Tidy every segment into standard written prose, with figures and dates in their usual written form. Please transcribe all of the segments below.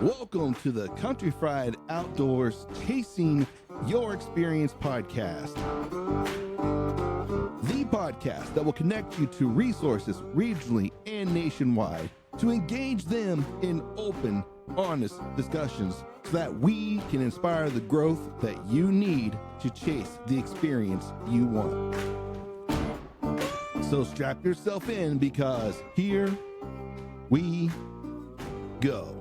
Welcome to the Country Fried Outdoors Chasing Your Experience podcast. The podcast that will connect you to resources regionally and nationwide to engage them in open, honest discussions so that we can inspire the growth that you need to chase the experience you want. So strap yourself in because here we go.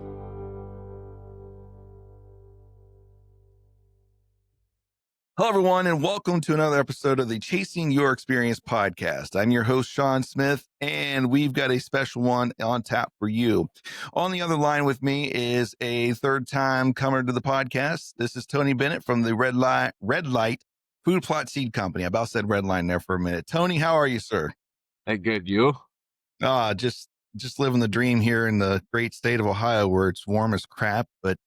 Hello, everyone, and welcome to another episode of the Chasing Your Experience podcast. I'm your host, Sean Smith, and we've got a special one on tap for you. On the other line with me is a third-time comer to the podcast. This is Tony Bennett from the Red Light Food Plot Seed Company. I about said red line there for a minute. Tony, how are you, sir? Hey, good. You? Just living the dream here in the great state of Ohio where it's warm as crap. But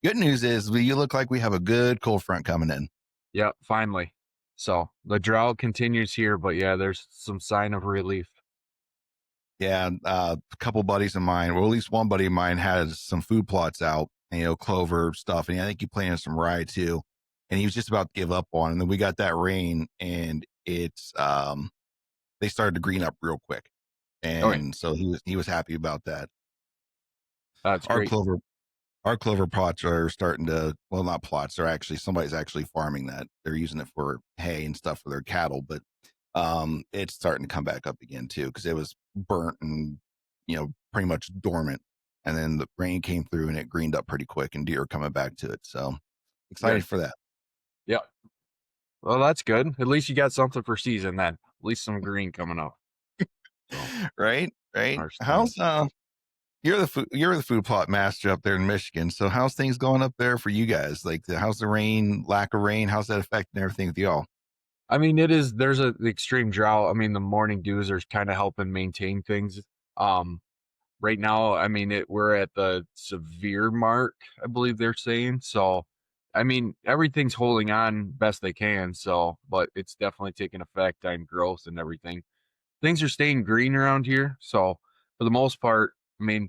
good news is you look like we have a good cold front coming in. Yeah, finally. So the drought continues here, but yeah, there's some sign of relief. Yeah, a couple buddies of mine, well, at least one buddy of mine has some food plots out, clover stuff, and I think he planted some rye too. And he was just about to give up on it. And then we got that rain, and it's they started to green up real quick, and so he was happy about that. That's great. Our clover plots are starting to, well, not plots. They're actually, somebody's actually farming that. They're using it for hay and stuff for their cattle, but it's starting to come back up again too, because it was burnt and, pretty much dormant. And then the rain came through and it greened up pretty quick and deer are coming back to it. So excited for that. Yeah. Well, that's good. At least you got something for season then. At least some green coming up. So, right. How's, You're the food plot master up there in Michigan. So how's things going up there for you guys? Like, how's the rain, lack of rain? How's that affecting everything with y'all? I mean, there's an extreme drought. I mean, the morning dews are kind of helping maintain things. Right now, I mean, we're at the severe mark, I believe they're saying. So, I mean, everything's holding on best they can. So, but it's definitely taking effect on growth and everything. Things are staying green around here. So, for the most part, I mean,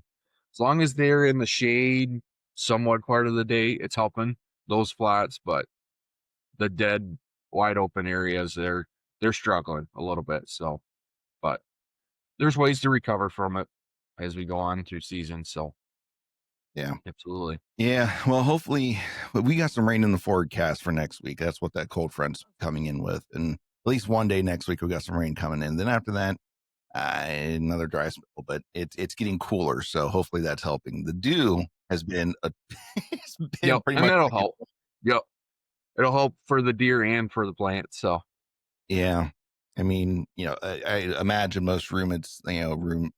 as long as they're in the shade somewhat part of the day, it's helping those flats, but the dead, wide open areas, they're struggling a little bit. So, but there's ways to recover from it as we go on through season. So, yeah, absolutely. Yeah, well, hopefully we got some rain in the forecast for next week. That's what that cold front's coming in with. And at least one day next week, we got some rain coming in. Then after that, another dry spell, but it's getting cooler, so hopefully that's helping. The dew has been pretty much. That'll help. Yep, it'll help for the deer and for the plants. So yeah, I mean, I imagine most ruminants,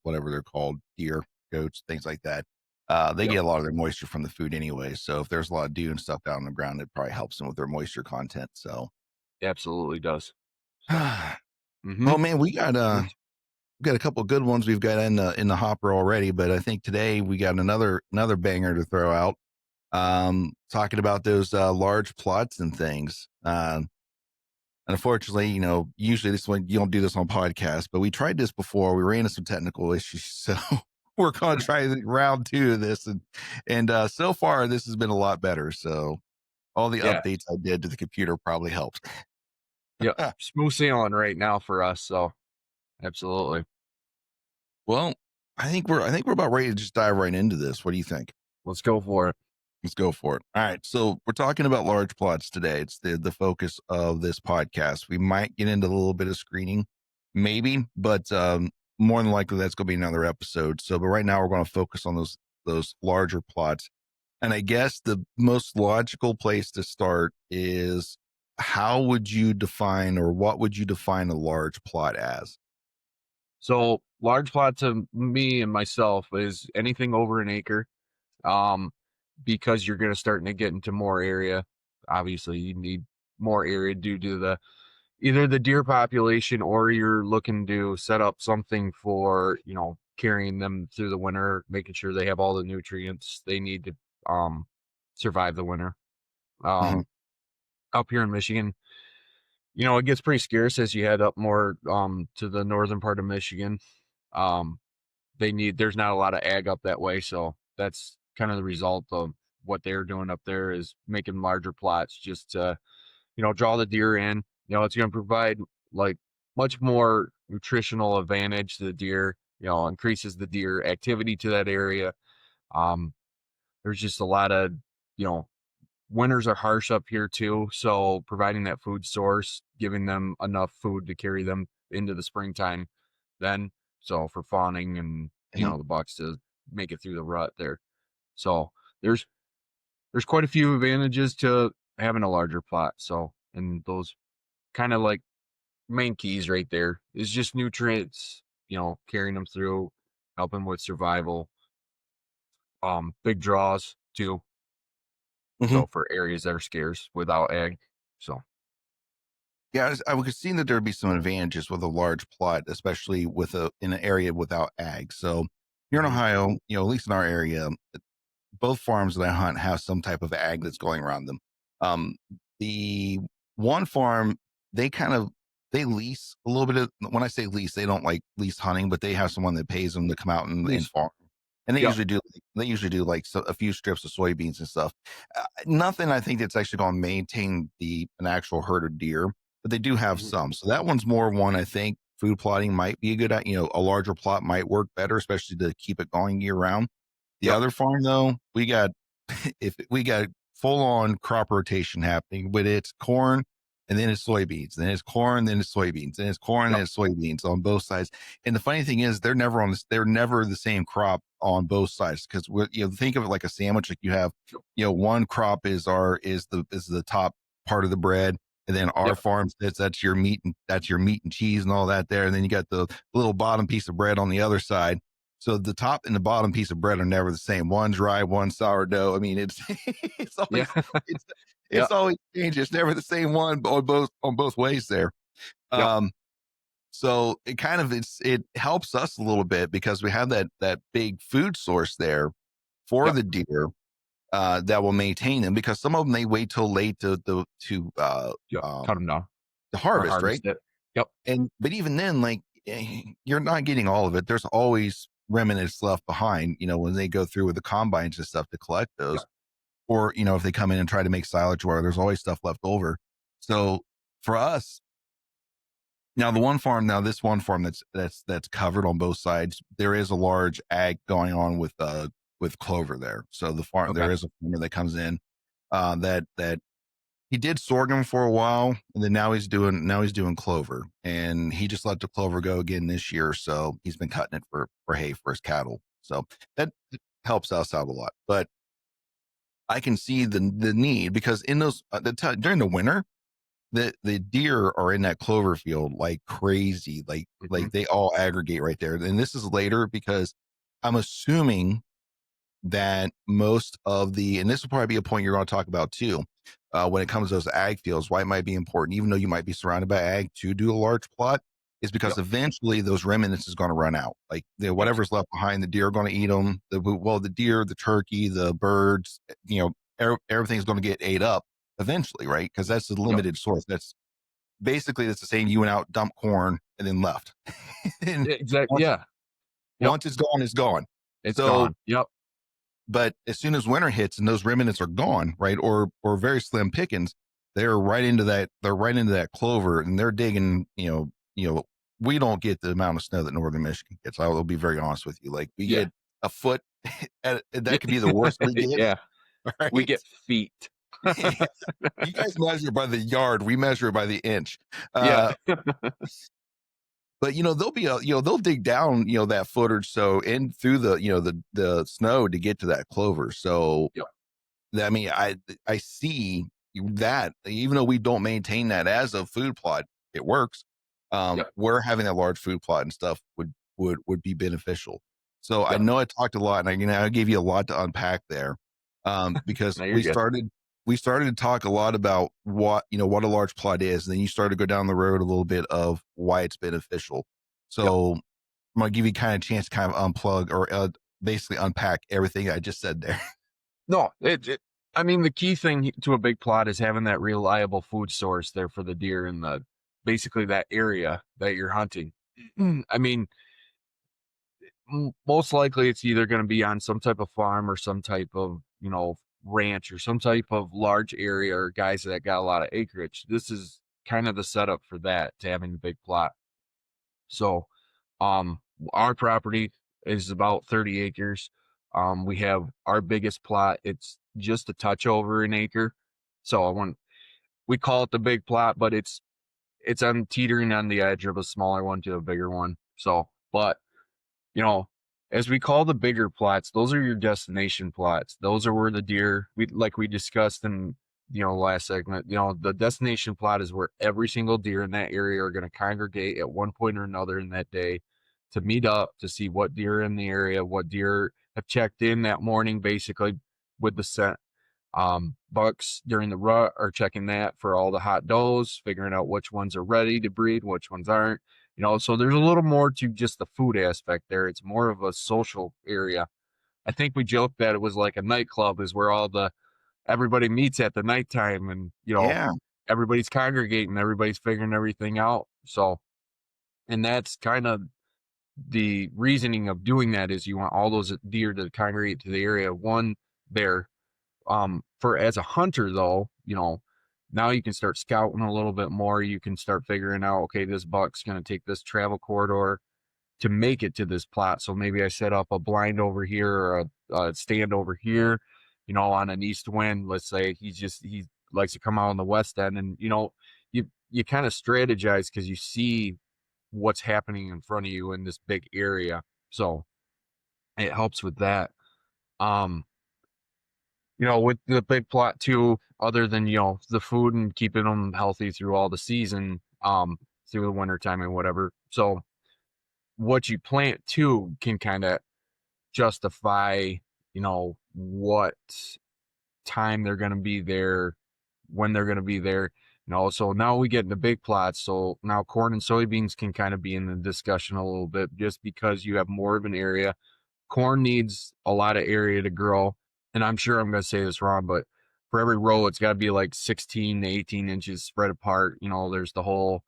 whatever they're called, deer, goats, things like that, they get a lot of their moisture from the food anyway. So if there's a lot of dew and stuff down on the ground, it probably helps them with their moisture content. So it absolutely does. Oh man, we got a couple of good ones we've got in the hopper already, but I think today we got another banger to throw out. Talking about those large plots and things. Unfortunately, usually this one you don't do this on podcast, but we tried this before. We ran into some technical issues, so we're going to try round 2 of this, and so far this has been a lot better. So all the updates I did to the computer probably helped. Yeah, smooth sailing right now for us. So absolutely. Well, I think we're about ready to just dive right into this. What do you think? Let's go for it. All right. So we're talking about large plots today. It's the focus of this podcast. We might get into a little bit of screening, maybe, but more than likely that's going to be another episode. So, but right now we're going to focus on those larger plots. And I guess the most logical place to start is, how would you define, or what would you define a large plot as? So large plot to me and myself is anything over an acre, because you're going to start to get into more area. Obviously, you need more area due to either the deer population, or you're looking to set up something for, carrying them through the winter, making sure they have all the nutrients they need to survive the winter. Up here in Michigan, it gets pretty scarce as you head up more to the northern part of Michigan. There's not a lot of ag up that way, so that's kind of the result of what they're doing up there is making larger plots just to, draw the deer in. It's going to provide like much more nutritional advantage to the deer, increases the deer activity to that area. Um, there's just a lot of, you know, winters are harsh up here too. So providing that food source, giving them enough food to carry them into the springtime then. So for fawning and, Mhm. the bucks to make it through the rut there. So there's there's quite a few advantages to having a larger plot. So, and those kind of like main keys right there is just nutrients, carrying them through, helping with survival. Big draws too. Mhm. So for areas that are scarce without ag. So Yeah, I was seeing that there'd be some advantages with a large plot, especially with in an area without ag. So here in mhm. Ohio, at least in our area, both farms that I hunt have some type of ag that's going around them. Um, the one farm, they kind of they lease a little bit of. When I say lease, they don't like lease hunting, but they have someone that pays them to come out and Least, farm. And yep. they usually do like a few strips of soybeans and stuff. Nothing I think that's actually going to maintain an actual herd of deer, but they do have Mhm. some. So that one's more one I think food plotting might be a good. A larger plot might work better, especially to keep it going year round. The Yep. other farm though, we got if we got full on crop rotation happening, but it's corn and then it's soybeans, then it's corn, then it's soybeans, then it's corn, then Yep. it's soybeans on both sides. And the funny thing is, they're never the same crop on both sides because think of it like a sandwich. Like you have, Yep. one crop is the top part of the bread, and then our Yep. farm that's your meat and cheese and all that there, and then you got the little bottom piece of bread on the other side. So the top and the bottom piece of bread are never the same. One dry, one sourdough. I mean, it's it's Yeah. always it's it's Yep. always changed. It's never the same one on both ways there. Yep. Um, so it helps us a little bit because we have that big food source there for Yep. the deer that will maintain them because some of them they wait till late Yep. um Cut them down to or harvest, right? harvest it. Yep. But even then, like you're not getting all of it. There's always remnants left behind, when they go through with the combines and stuff to collect Yep. those. Or, if they come in and try to make silage where there's always stuff left over. So for us, now this one farm that's covered on both sides, there is a large ag going on with clover there. So Okay. there is a farmer that comes in that he did sorghum for a while, and then now he's doing clover, and he just let the clover go again this year. So he's been cutting it for hay for his cattle. So that helps us out a lot. But I can see the need because in those during the winter, the deer are in that clover field like crazy, like Mhm. they all aggregate right there. And this is later because I'm assuming that most of and this will probably be a point you're going to talk about too, when it comes to those ag fields, why it might be important, even though you might be surrounded by ag to do a large plot, is because Yep. eventually those remnants is going to run out. Like Yes. whatever's left behind, the deer are going to eat them. The deer, the turkey, the birds, everything's going to get ate up eventually, right? Because that's the Yep. limited source. That's the same. You went out, dumped corn, and then left. And Exactly. once Yeah. Yep. once it's gone, it's gone. It's So gone. Yep. but as soon as winter hits and those remnants are gone, right, or very slim pickings, they're right into that. They're right into that clover, and they're digging. We don't get the amount of snow that Northern Michigan gets. I will be very honest with you. Like we Yeah. get a foot. Yeah. That could be the worst we get, Yeah. We right? get feet. You guys measure by the yard. We measure by the inch. Yeah. Uh, but they'll dig down that foot or so in through the snow to get to that clover. So Yep. I mean, I see that even though we don't maintain that as a food plot, it works. Yep. Where having a large food plot and stuff would be beneficial. So I Yep. know I talked a lot, and I gave you a lot to unpack there, because No, you're we good. started to talk a lot about what a large plot is, and then you started to go down the road a little bit of why it's beneficial. Yep. So I'm gonna give you kind of a chance to kind of unplug or basically unpack everything I just said there. No, I mean, the key thing to a big plot is having that reliable food source there for the deer in basically that area that you're hunting. I mean, most likely it's either going to be on some type of farm or some type of, ranch or some type of large area or guys that got a lot of acreage. This is kind of the setup for that, to having a big plot. So, our property is about 30 acres. We have our biggest plot. It's just a touch over an acre. So we call it the big plot, but it's on teetering on the edge of a smaller one to a bigger one. So, but you know, as we call the bigger plots, those are your destination plots. Those are where the deer, we discussed in last segment. The destination plot is where every single deer in that area are going to congregate at one point or another in that day to meet up to see what deer are in the area, what deer have checked in that morning, basically with the scent. Bucks during the rut are checking that for all the hot does, figuring out which ones are ready to breed, which ones aren't. So there's a little more to just the food aspect there. It's more of a social area. I think we joked that it was like a nightclub, is where everybody meets at the nighttime, and Yeah. everybody's congregating, everybody's figuring everything out. So, and that's kind of the reasoning of doing that, is you want all those deer to congregate to the area. One, there. For as a hunter though, now you can start scouting a little bit more. You can start figuring out, okay, this buck's going to take this travel corridor to make it to this plot. So maybe I set up a blind over here or a stand over here, on an east wind. Let's say he likes to come out on the west end, and you kind of strategize because you see what's happening in front of you in this big area. So it helps with that. Um, with the big plot too, other than, the food and keeping them healthy through all the season, through the winter time and whatever. So what you plant too can kind of justify, what time they're going to be there, when they're going to be there. So now we get into big plots. So now corn and soybeans can kind of be in the discussion a little bit, just because you have more of an area. Corn needs a lot of area to grow, and I'm sure I'm going to say this wrong, but for every row, it's got to be like 16 to 18 inches spread apart. There's the whole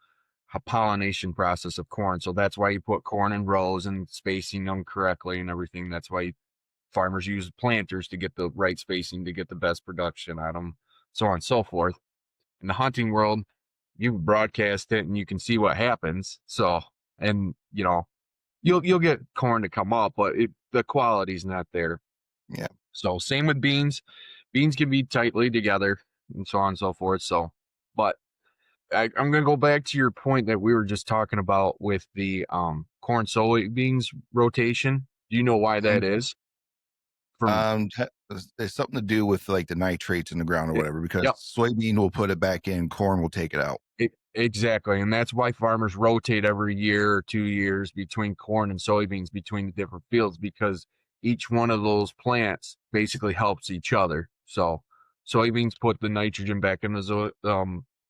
pollination process of corn. So that's why you put corn in rows and spacing them correctly and everything. That's why farmers use planters to get the right spacing to get the best production out of them, so on and so forth. In the hunting world, you broadcast it and you can see what happens. So, and you'll get corn to come up, but the quality's not there. Yeah. So same with beans. Beans can be tightly together and so on and so forth. So, but I'm going to go back to your point that we were just talking about with the corn soybeans rotation. Do you know why that is? From There's something to do with like the nitrates in the ground or whatever, because Yep. soybean will put it back in, corn will take it out. Exactly. And that's why farmers rotate every year or 2 years between corn and soybeans between the different fields, because each one of those plants basically helps each other. So soybeans put the nitrogen back in the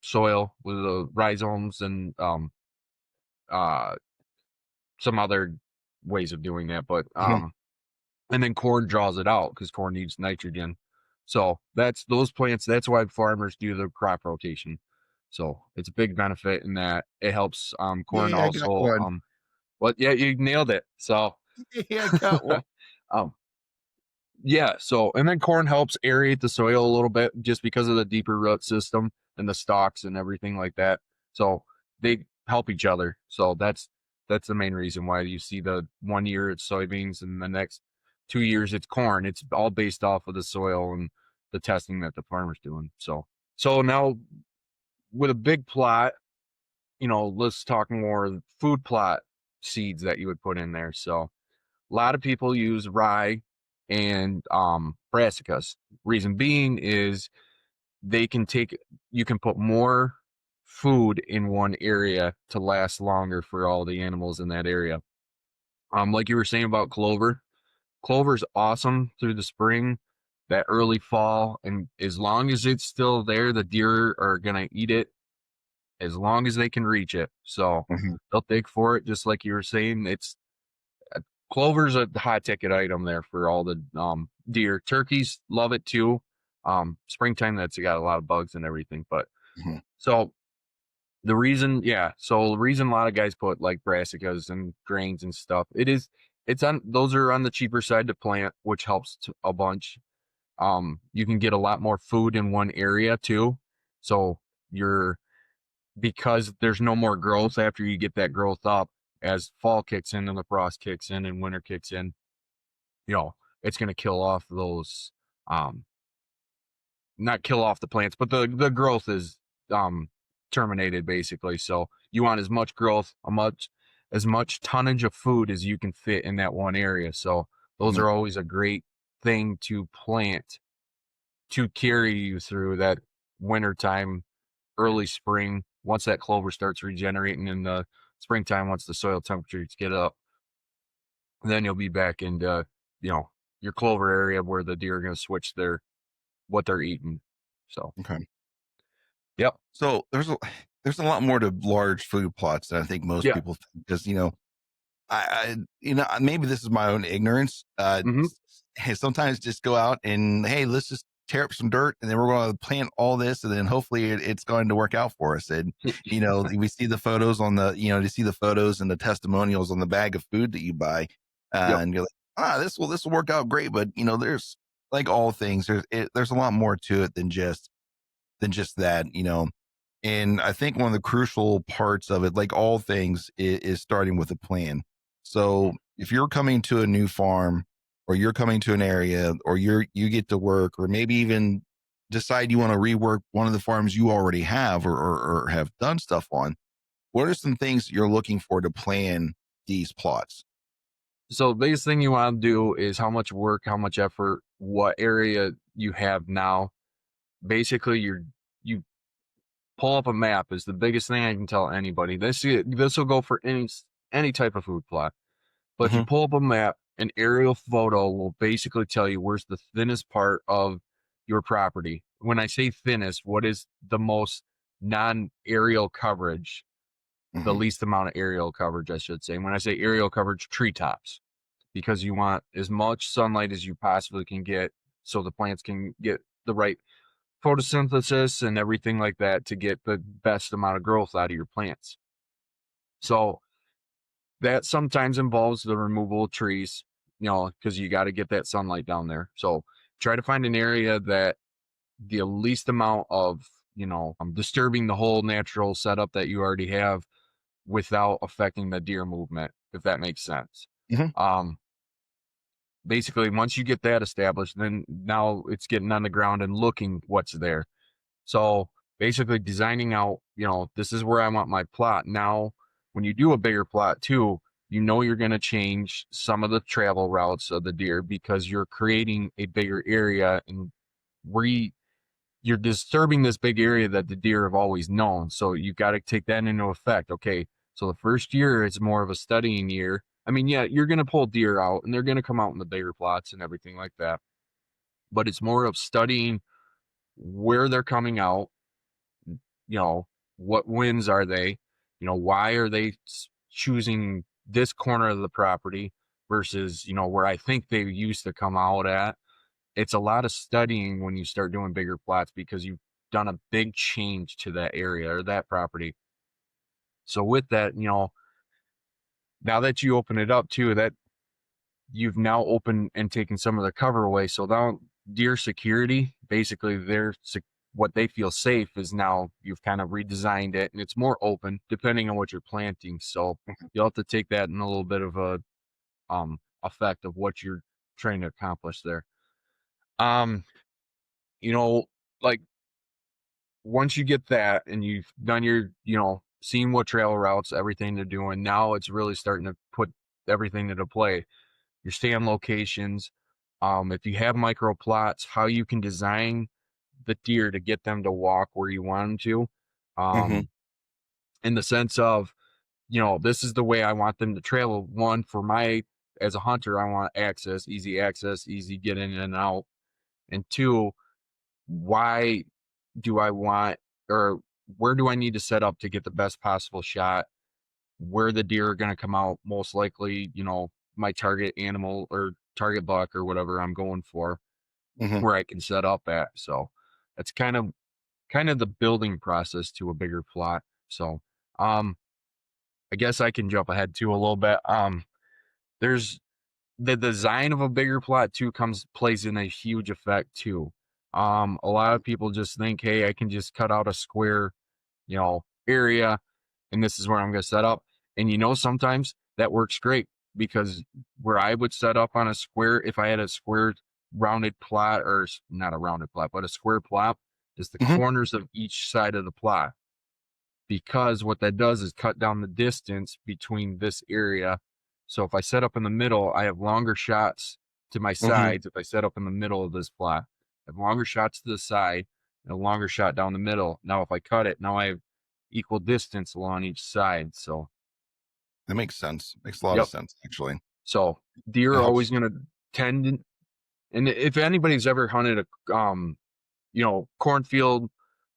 soil with the rhizomes and some other ways of doing that. But and then corn draws it out because corn needs nitrogen. So that's those plants. That's why farmers do the crop rotation. So it's a big benefit in that it helps corn Yeah, I got also. one. But yeah, you nailed it. So Yeah, I got one. um yeah, so and then corn helps aerate the soil a little bit just because of the deeper root system and the stalks and everything like that. So they help each other. So that's the main reason why you see the 1 year it's soybeans and the next 2 years it's corn. It's all based off of the soil and the testing that the farmer's doing. So now with a big plot, let's talk more food plot seeds that you would put in there. So a lot of people use rye and brassicas. Reason being is you can put more food in one area to last longer for all the animals in that area. Like you were saying about clover. Clover's awesome through the spring, that early fall, and as long as it's still there, the deer are gonna eat it as long as they can reach it. So Mhm. they'll dig for it, just like you were saying. It's Clover's a high ticket item there for all the deer. Turkeys love it too. Springtime, that's got a lot of bugs and everything. But Mhm. so the reason a lot of guys put like brassicas and grains and stuff, those are on the cheaper side to plant, which helps a bunch. You can get a lot more food in one area too. So you're because there's no more growth after you get that growth up, as fall kicks in and the frost kicks in and winter kicks in, you know, it's going to kill off those, um, not kill off the plants, but the growth is, um, terminated basically. So you want as much growth, as much tonnage of food as you can fit in that one area. So those Mhm. are always a great thing to plant to carry you through that wintertime, early spring. Once that clover starts regenerating in the springtime, once the soil temperatures get up, then you'll be back into, you know, your clover area where the deer are going to switch what they're eating. So, Okay. yep. So there's a lot more to large food plots than I think most Yeah. people think, because maybe this is my own ignorance. Hmm. Hey, sometimes just go out and, hey, let's just tear up some dirt and then we're going to plant all this, and then hopefully it's going to work out for us. And we see the photos on the, you see the photos and the testimonials on the bag of food that you buy, Yep. and you're like, this will work out great. But there's, like all things, there's a lot more to it than just that. And I think one of the crucial parts of it, like all things, is starting with a plan. So if you're coming to a new farm, or you're coming to an area, or you get to work, or maybe even decide you want to rework one of the farms you already have, or have done stuff on, what are some things you're looking for to plan these plots? So the biggest thing you want to do is how much work, how much effort, what area you have now. Basically, you pull up a map is the biggest thing I can tell anybody. This will go for any type of food plot. But if you Hmm. pull up a map, an aerial photo will basically tell you where's the thinnest part of your property. When I say thinnest, what is the most non-aerial coverage, the Hmm. least amount of aerial coverage, I should say. When I say aerial coverage, treetops, because you want as much sunlight as you possibly can get so the plants can get the right photosynthesis and everything like that to get the best amount of growth out of your plants. So that sometimes involves the removal of trees, because you got to get that sunlight down there. So try to find an area that the least amount of, disturbing the whole natural setup that you already have without affecting the deer movement, if that makes sense. Hmm. Um, Basically, once you get that established, then now it's getting on the ground and looking what's there. So basically designing out, this is where I want my plot. Now, when you do a bigger plot too, you're going to change some of the travel routes of the deer because you're creating a bigger area and re you're disturbing this big area that the deer have always known. So you've got to take that into effect. Okay. So the first year is more of a studying year. I mean, yeah, you're going to pull deer out and they're going to come out in the bigger plots and everything like that. But it's more of studying where they're coming out, you know, what winds are they? Why are they choosing this corner of the property versus, where I think they used to come out at? It's a lot of studying when you start doing bigger plots because you've done a big change to that area or that property. So with that, now that you open it up too, that you've now opened and taken some of the cover away. So now deer security, basically what they feel safe is now you've kind of redesigned it and it's more open depending on what you're planting. So you'll have to take that in a little bit of a effect of what you're trying to accomplish there. Um, you know, like once you get that and you've done your, seen what trail routes, everything they're doing, now it's really starting to put everything into play. Your stand locations, if you have micro plots, how you can design the deer to get them to walk where you want them to. Hmm. Um, in the sense of, this is the way I want them to travel. One, as a hunter, I want access, easy get in and out. And two, why do I want, or where do I need to set up to get the best possible shot? Where the deer are going to come out, most likely, my target animal or target buck or whatever I'm going for, Hmm. where I can set up at. So that's kind of the building process to a bigger plot. So, I guess I can jump ahead too a little bit. There's the design of a bigger plot too plays in a huge effect too. A lot of people just think, hey, I can just cut out a square, area, and this is where I'm going to set up. And sometimes that works great because where I would set up on a square, if I had a square rounded plot, or not a rounded plot, but a square plot, is the Hmm. corners of each side of the plot. Because what that does is cut down the distance between this area. So if I set up in the middle, I have longer shots to my Hmm. sides. If I set up in the middle of this plot, I have longer shots to the side and a longer shot down the middle. Now, if I cut it, now I have equal distance along each side. So, That makes sense. Makes a lot of yep. sense, actually. So deer It are helps. always going to tend, and if anybody's ever hunted a cornfield,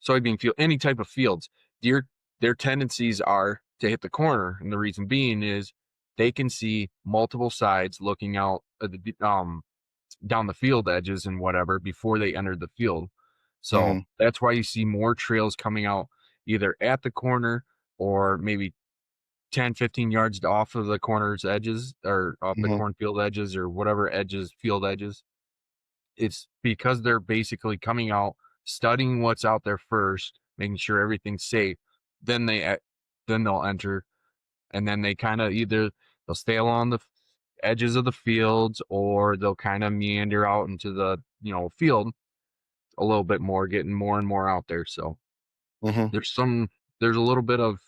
soybean field, any type of fields, deer, their tendencies are to hit the corner. And the reason being is they can see multiple sides looking out at down the field edges and whatever before they enter the field. So Hmm. that's why you see more trails coming out either at the corner or maybe 10, 15 yards off of the corner's edges or off the Hmm. cornfield edges or whatever edges, field edges. It's because they're basically coming out, studying what's out there first, making sure everything's safe. Then then they'll enter, and then they kind of either they'll stay along the edges of the fields, or they'll kind of meander out into the field a little bit more, getting more and more out there. So Hmm. there's some there's a little bit of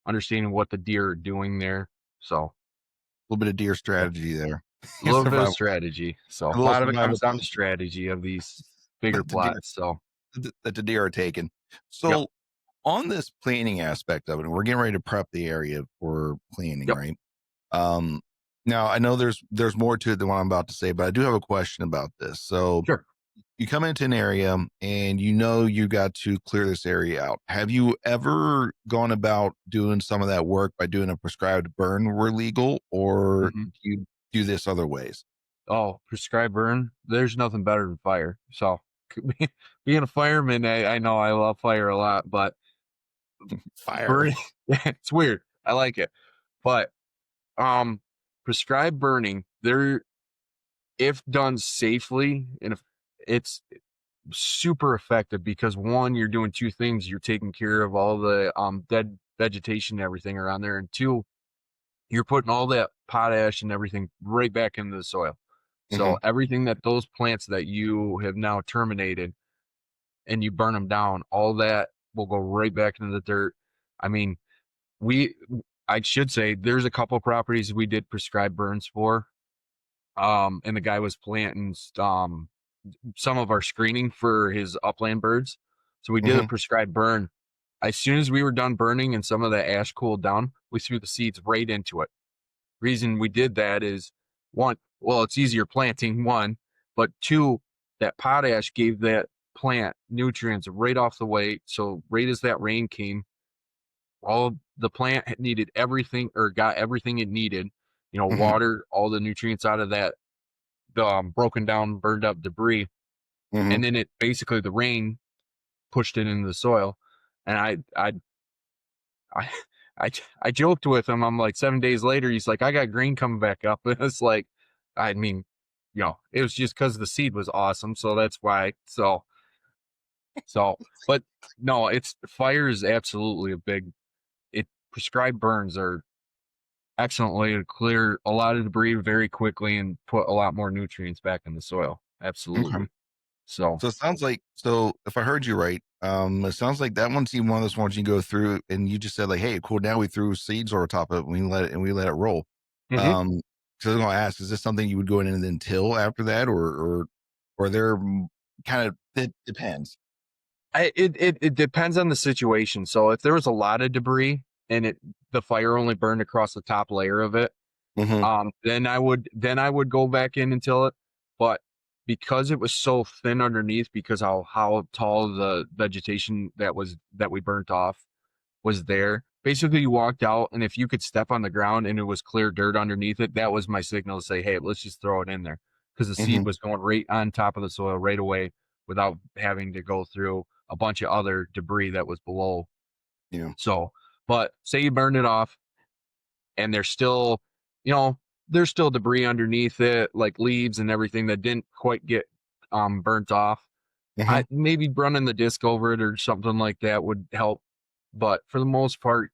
understanding what the deer are doing there. So A little bit of deer yep, strategy there. a little bit of Survival. strategy. So A a little lot of it survival comes down to tips strategy of these bigger that the deer plots. So that the deer are taking. yep, So on this planning aspect of it, and we're getting ready to prep the area for planning, yep. right? Um, Now I know there's more to it than what I'm about to say, but I do have a question about this. So Sure. you come into an area and you got to clear this area out. Have you ever gone about doing some of that work by doing a prescribed burn where legal, or Mhm. do you do this other ways? Oh, prescribed burn. There's nothing better than fire. So being a fireman, I know I love fire a lot, but Fire. burning, it's weird. I like it, but um, prescribed burning, there, if done safely, and if it's super effective because one, you're doing two things. You're taking care of all the dead vegetation and everything around there, and two, you're putting all that potash and everything right back into the soil. Hmm. So everything that those plants that you have now terminated and you burn them down, all that will go right back into the dirt. I mean, we, I should say there's a couple properties we did prescribed burns for. And the guy was planting some of our screening for his upland birds. So we did a Hmm. prescribed burn. As soon as we were done burning and some of the ash cooled down, we threw the seeds right into it. Reason we did that is one, well, it's easier planting, one, but two, that potash gave that plant nutrients right off the way. So right as that rain came, all the plant needed everything or got everything it needed, Hmm. water, all the nutrients out of that, the broken down, burned up debris. Hmm. And then it basically the rain pushed it into the soil. And I, I joked with him. I'm like 7 days later, he's like, I got green coming back up. And it's like, I mean, it was just because the seed was awesome. So that's why. So, but no, it's fire is absolutely a big, prescribed burns are excellent way to clear a lot of debris very quickly and put a lot more nutrients back in the soil. Okay. Absolutely. So, So it sounds like, so if I heard you right, it sounds like that one's even one of those ones you go through and you just said like, hey, cool. Now we threw seeds over top of it and we let it roll. mhm. Um, so I was going to ask, is this something you would go in and then till after that, or there kind of, it depends. It depends on the situation. So if there was a lot of debris and the fire only burned across the top layer of it, Mm-hmm. then I would go back in and till it. But because it was so thin underneath, because how tall the vegetation that we burnt off was there. Basically, you walked out, and if you could step on the ground and it was clear dirt underneath it, that was my signal to say, "Hey, let's just throw it in there," because the Mm-hmm. seed was going right on top of the soil right away without having to go through a bunch of other debris that was below. Yeah. So, but say you burned it off, and there's still, you know, there's still debris underneath it, like leaves and everything that didn't quite get burnt off. Hmm. I maybe running the disc over it or something like that would help, but for the most part,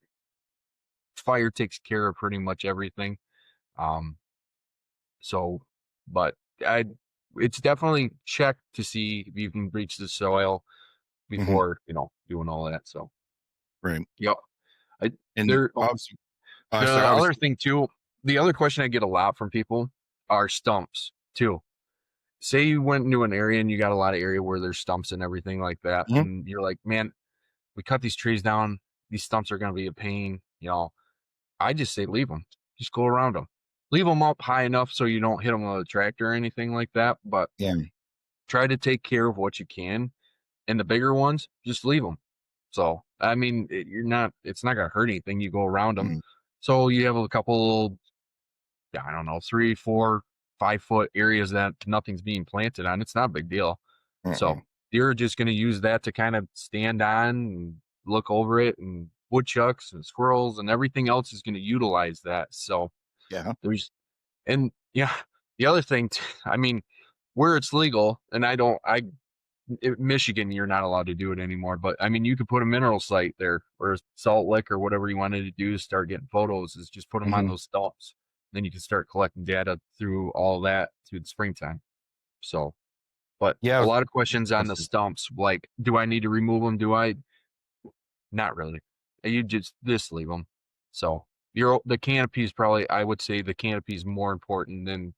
fire takes care of pretty much everything. Um, so, but I, it's definitely check to see if you can breach the soil Hmm. before doing all that. So, Right. yep. I And there obviously, The sorry, other obviously. thing too, the other question I get a lot from people are stumps too. Say you went into an area and you got a lot of area where there's stumps and everything like that, Mhm. and you're like, man, we cut these trees down. These stumps are going to be a pain. I just say leave them. Just go around them. Leave them up high enough so you don't hit them with a tractor or anything like that. But Yeah. try to take care of what you can. And the bigger ones, just leave them. So I mean, it's not going to hurt anything. You go around them. Mhm. So you have a couple, I don't know, 3, 4, 5 foot areas that nothing's being planted on. It's not a big deal. So Uh-uh. you're just going to use that to kind of stand on and look over it, and woodchucks and squirrels and everything else is going to utilize that. So Yeah. there's, and yeah, the other thing, I mean, where it's legal, and Michigan, you're not allowed to do it anymore. But I mean, you could put a mineral site there or a salt lick or whatever you wanted to do to start getting photos. Is just put them on Hmm. those stumps. Then you can start collecting data through all that through the springtime. So, but Yeah. a lot of questions on the That's- stumps, like, do I need to remove them? Do I? Not really. You just leave them. So the canopy is probably, I would say the canopy is more important than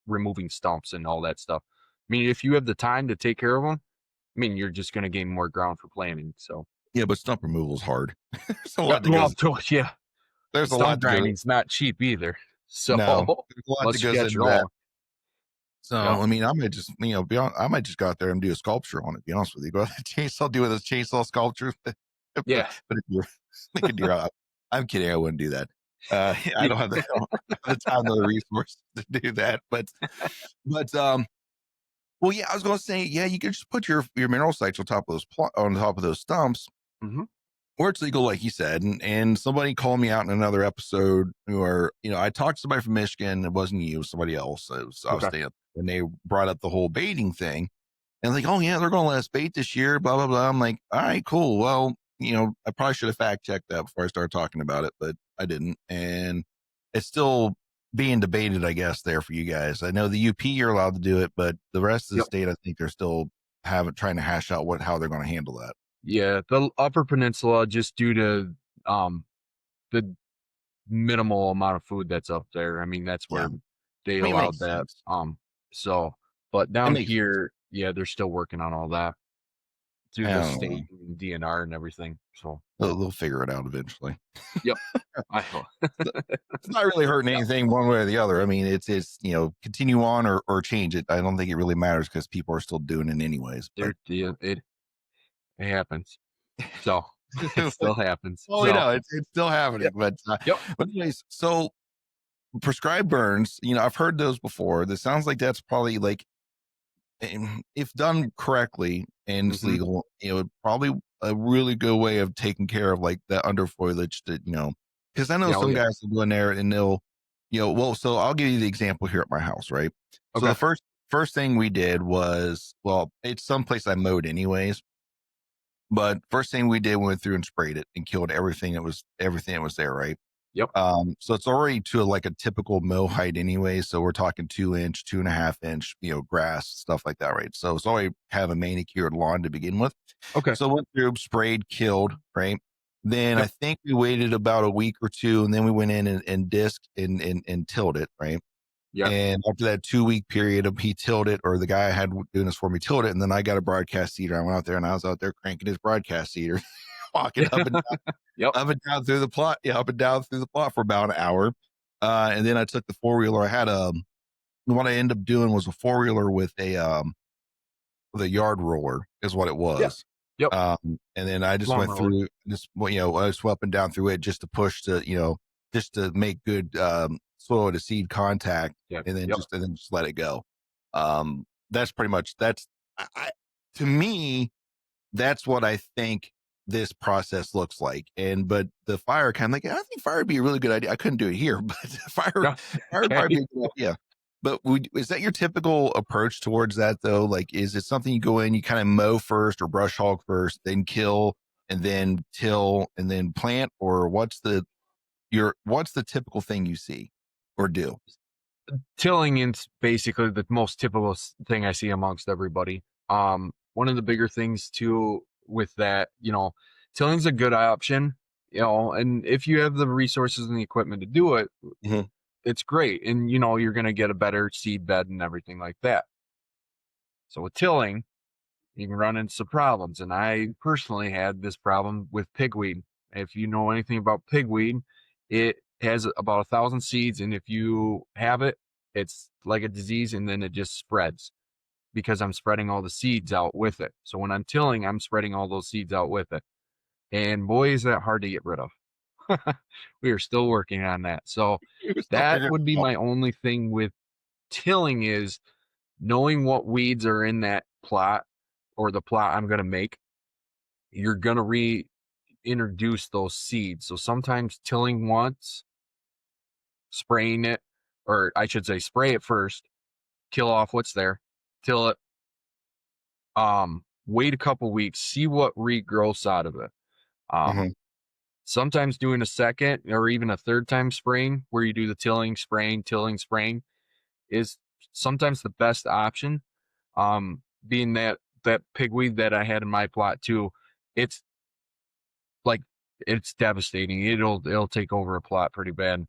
removing stumps and all that stuff. I mean, if you have the time to take care of them, I mean, you're just going to gain more ground for planting. So, yeah, but stump removal is hard. There's a yeah, lot that well, goes. yeah, There's a stump lot that goes. grinding's not cheap either. So, No, there's a lot that unless you goes got into your that. own, So yep, I mean, I might just I might just go out there and do a sculpture on it. Be honest with you, go out there, chainsaw, do those chainsaw sculptures. But yeah, if you're make a deer out, I'm kidding. I wouldn't do that. I don't have the, I don't have the time or the resources to do that. But well, yeah, I was going to say, yeah, you could just put your mineral sites on top of on top of those stumps, hmm, or it's legal, like you said. And somebody called me out in another episode who are, I talked to somebody from Michigan. It wasn't you, somebody else. I was okay, staying up, and they brought up the whole baiting thing. And like, oh yeah, they're going to let us bait this year, blah, blah, blah. I'm like, all right, cool. Well, I probably should have fact checked that before I started talking about it, but I didn't. And it's still being debated, I guess, there for you guys. I know the UP, you're allowed to do it, but the rest of the yep, state, I think they're still trying to hash out how they're going to handle that. yeah. The Upper Peninsula, just due to um the minimal amount of food that's up there. I mean, that's Yeah. where they I mean, it allowed makes that. sense. So, but It down makes sense. here, yeah, they're still working on all that through I the don't know. state and DNR and everything. So, They'll figure it out eventually. yep, I hope. It's not really hurting Yep, anything one way or the other. I mean, it's continue on or change it. I don't think it really matters because people are still doing it anyways. But yeah, it happens. So it still happens. well, So, it's still happening. yep, yep, But anyways, so prescribed burns. I've heard those before. That sounds like that's probably like, if done correctly and it's hmm, legal, probably a really good way of taking care of like that under foliage that, because I know yeah, oh some yeah, guys will go in there and they'll, well, so I'll give you the example here at my house, right? So okay, the first thing we did was, well, it's someplace I mowed anyways, but first thing we did, we went through and sprayed it and killed everything that was there, right? yep, So it's already to like a typical mow height anyway. So we're talking 2 inch, 2.5 inch, grass, stuff like that, right? So it's already have a manicured lawn to begin with. okay, So went through, sprayed, killed, right? Then I yep, think we waited about a week or two, and then we went in and disked and tilled it, right? yeah, And after that 2 week period of he tilled it, or the guy I had doing this for me tilled it, and then I got a broadcast seeder. I went out there and I was out there cranking his broadcast seeder, walking yeah, yep, up and down through the plot, yeah, up and down through the plot for about an hour. And then I took the four wheeler. I had what I ended up doing was a four wheeler with a yard roller is what it yeah, was. yep, And then I just lawn went roller, through just, well, I just went up and down through it just to push just to make good, soil to seed contact, yeah, and then yep, just let it go. That's pretty much, to me, that's what I think this process looks like. And but the fire kind of like, I think fire would be a really good idea. I couldn't do it here, but fire would Okay. probably be a good idea. But is that your typical approach towards that though? Like, is it something you go in, you kind of mow first or brush hog first, then kill, and then till, and then plant, or what's the typical thing you see or do? Tilling is basically the most typical thing I see amongst everybody. One of the bigger things too with that, tilling's a good option, and if you have the resources and the equipment to do it, Mhm. it's great. And, you're going to get a better seed bed and everything like that. So with tilling, you can run into some problems. And I personally had this problem with pigweed. If you know anything about pigweed, it has about 1,000 seeds. And if you have it, it's like a disease and then it just spreads because I'm spreading all the seeds out with it. So when I'm tilling, I'm spreading all those seeds out with it. And boy, is that hard to get rid of. We are still working on that. So We're still that figuring would be it out. my only thing with tilling is knowing what weeds are in that plot or the plot I'm going to make. You're going to reintroduce those seeds. So sometimes tilling once, spraying it, or I should say spray it first, kill off what's there, till it, wait a couple weeks, see what regrowths out of it. Um, Mhm. Sometimes doing a second or even a third time spraying where you do the tilling, spraying is sometimes the best option. Being that pigweed that I had in my plot too, it's like it's devastating. It'll take over a plot pretty bad.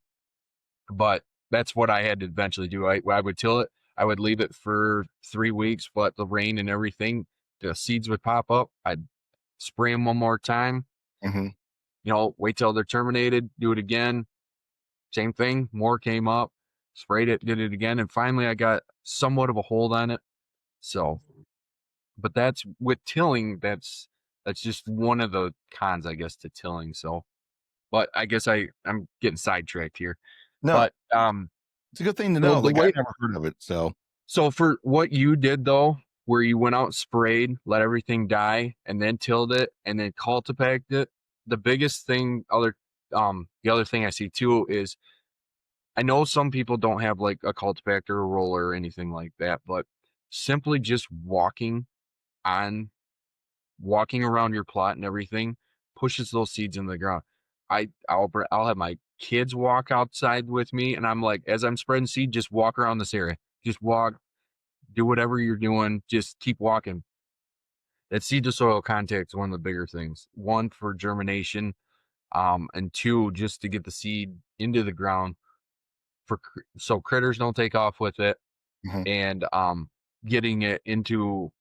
But that's what I had to eventually do. I would till it. I would leave it for 3 weeks, but the rain and everything, the seeds would pop up. I'd spray them one more time. Mhm. Wait till they're terminated. Do it again. Same thing. More came up. Sprayed it. Did it again, and finally I got somewhat of a hold on it. So, but that's with tilling. That's just one of the cons, I guess, to tilling. So, but I guess I'm getting sidetracked here. No, But it's a good thing to so know. the Like, I've way never heard of it. So, so for what you did though, where you went out, sprayed, let everything die, and then tilled it, and then cultipated it. The biggest thing, the other thing I see too is I know some people don't have like a cultipator or roller or anything like that, but simply just on walking around your plot and everything pushes those seeds in the ground. I'll have my kids walk outside with me, and I'm like, as I'm spreading seed, just walk around this area. Just walk, do whatever you're doing. Just keep walking. That seed to soil contact is one of the bigger things. One for germination, and two just to get the seed into the ground so critters don't take off with it, mhm, and getting it into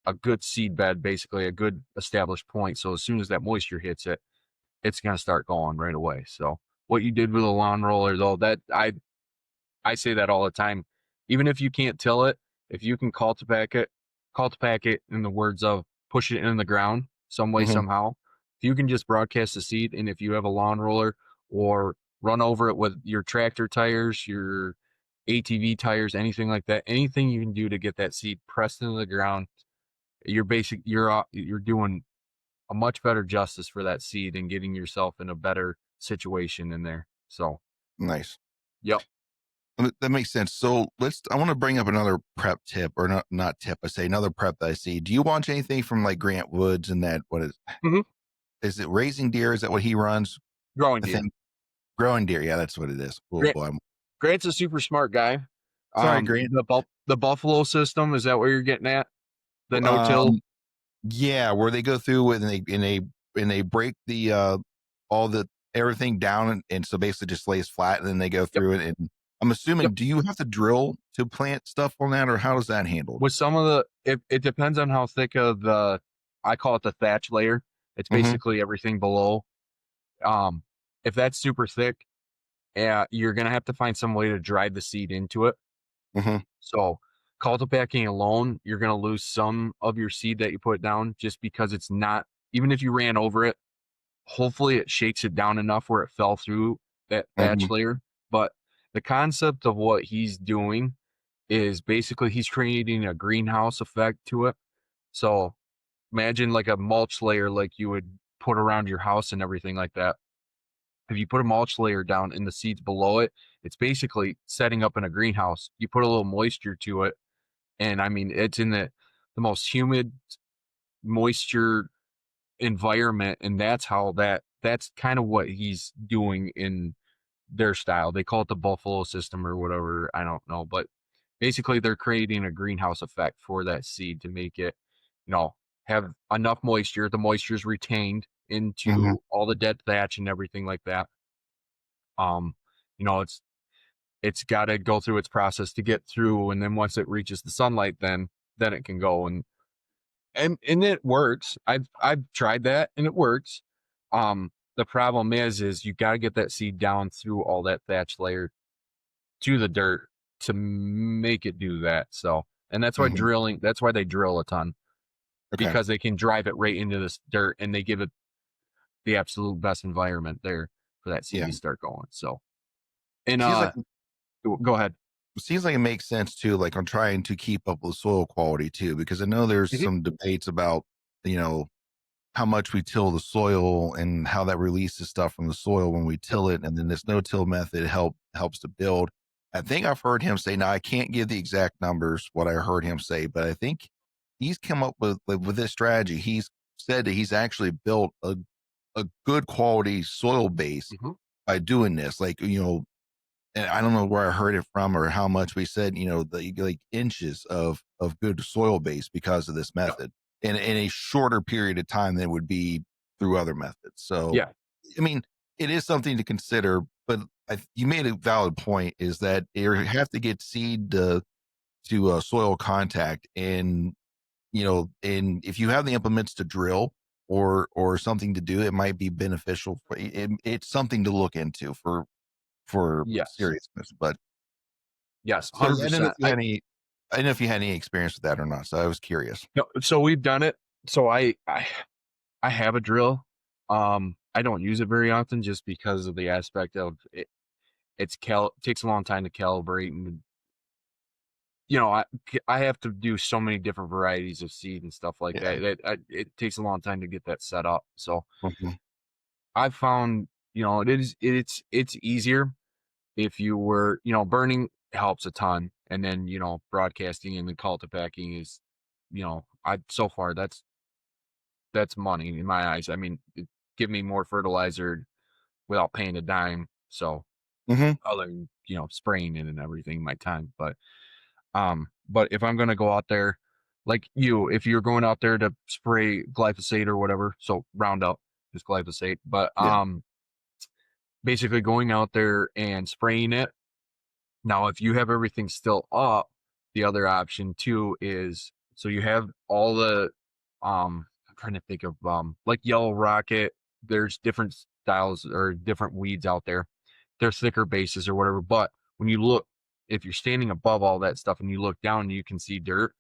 a good seed bed, basically a good established point. So as soon as that moisture hits it, it's going to start going right away. So what you did with a lawn roller, though, that I say that all the time. Even if you can't till it, if you can cultipack it in the words of push it in the ground some way mhm, somehow. If you can just broadcast the seed, and if you have a lawn roller or run over it with your tractor tires, your ATV tires, anything like that, anything you can do to get that seed pressed into the ground, you're doing a much better justice for that seed and getting yourself in a better situation in there. So, nice. yep. That makes sense. So I want to bring up another prep tip, or not tip. I say another prep that I see. Do you watch anything from like Grant Woods and that? Hmm. Is it Raising Deer? Is that what he runs? Growing The deer. thing, Growing Deer. Yeah, that's what it is. Oh Grant, boy. Grant's a super smart guy. Sorry, Grant. The Buffalo system, is that what you're getting at? The no till. Um, yeah, where they go through with and they break the all the everything down, and so basically just lays flat, and then they go Yep. through it. And I'm Yep. assuming, do you have to drill to plant stuff on that, or how is that handled? With some of it depends on how thick of I call it the thatch layer. It's Mm-hmm. basically everything below. Um, if that's super thick, you're gonna have to find some way to drive the seed into it. Mm-hmm. So cultipating alone, you're gonna lose some of your seed that you put down just because it's not. Even if you ran over it, hopefully it shakes it down enough where it fell through that Mm-hmm. thatch layer. But the concept of what he's doing is basically he's creating a greenhouse effect to it. So imagine like a mulch layer like you would put around your house and everything like that. If you put a mulch layer down and the seeds below it, it's basically setting up in a greenhouse. You put a little moisture to it, and I mean it's in the most humid moisture environment, and that's kind of what he's doing in their style. They call it the buffalo system or whatever, I don't know, but basically they're creating a greenhouse effect for that seed to make it, you know, have enough moisture. The moisture is retained Hmm. into all the dead thatch and everything like that. Um, you know, it's got to go through its process to get through, and then once it reaches the sunlight, then it can go and it works. I've tried that and it works. The problem is you got to get that seed down through all that thatch layer to the dirt to make it do that. So, and Hmm. that's why they drill a ton, Okay. because they can drive it right into this dirt and they give it the absolute best environment there for that seed Yeah. to start going. So, and Seems like go ahead. seems like it makes sense too, like on trying to keep up with soil quality too, because I know there's Mhm. some debates about, you know, how much we till the soil and how that releases stuff from the soil when we till it, and then this no-till method helps to build. I think I've heard him say. Now I can't give the exact numbers what I heard him say, but I think he's come up with this strategy. He's said that he's actually built a good quality soil base Mhm. by doing this. Like, and I don't know where I heard it from or how much we said, the like inches of good soil base because of this Yep. method in a shorter period of time than would be through other methods. So, Yeah. I mean, it is something to consider, but you made a valid point is that you have to get seed to soil contact. And, and if you have the implements to drill or something to do, it might be beneficial. It's something to look into for Yes. seriousness. But Yes. so yeah, 100%. I didn't know if you had any experience with that or not. So I was curious. No, so we've done it. So I have a drill. I don't use it very often just because of the aspect of it. Takes a long time to calibrate, and I have to do so many different varieties of seed and stuff like Yeah. it takes a long time to get that set up. So Mhm. I've found, it's easier if you were, burning helps a ton, and then broadcasting and the cultipacking is, I so far that's money in my eyes. I mean, give me more fertilizer without paying a dime. So Mhm. other than, spraying it and everything, my time. But if I'm gonna go out there, like if you're going out there to spray glyphosate or whatever, so Roundup is glyphosate, but Yeah. basically going out there and spraying it. Now, if you have everything still up, the other option too is, so you have all the I'm trying to think of like yellow rocket. There's different styles or different weeds out there. They're thicker bases or whatever. But when you look, if you're standing above all that stuff and you look down, you can see dirt.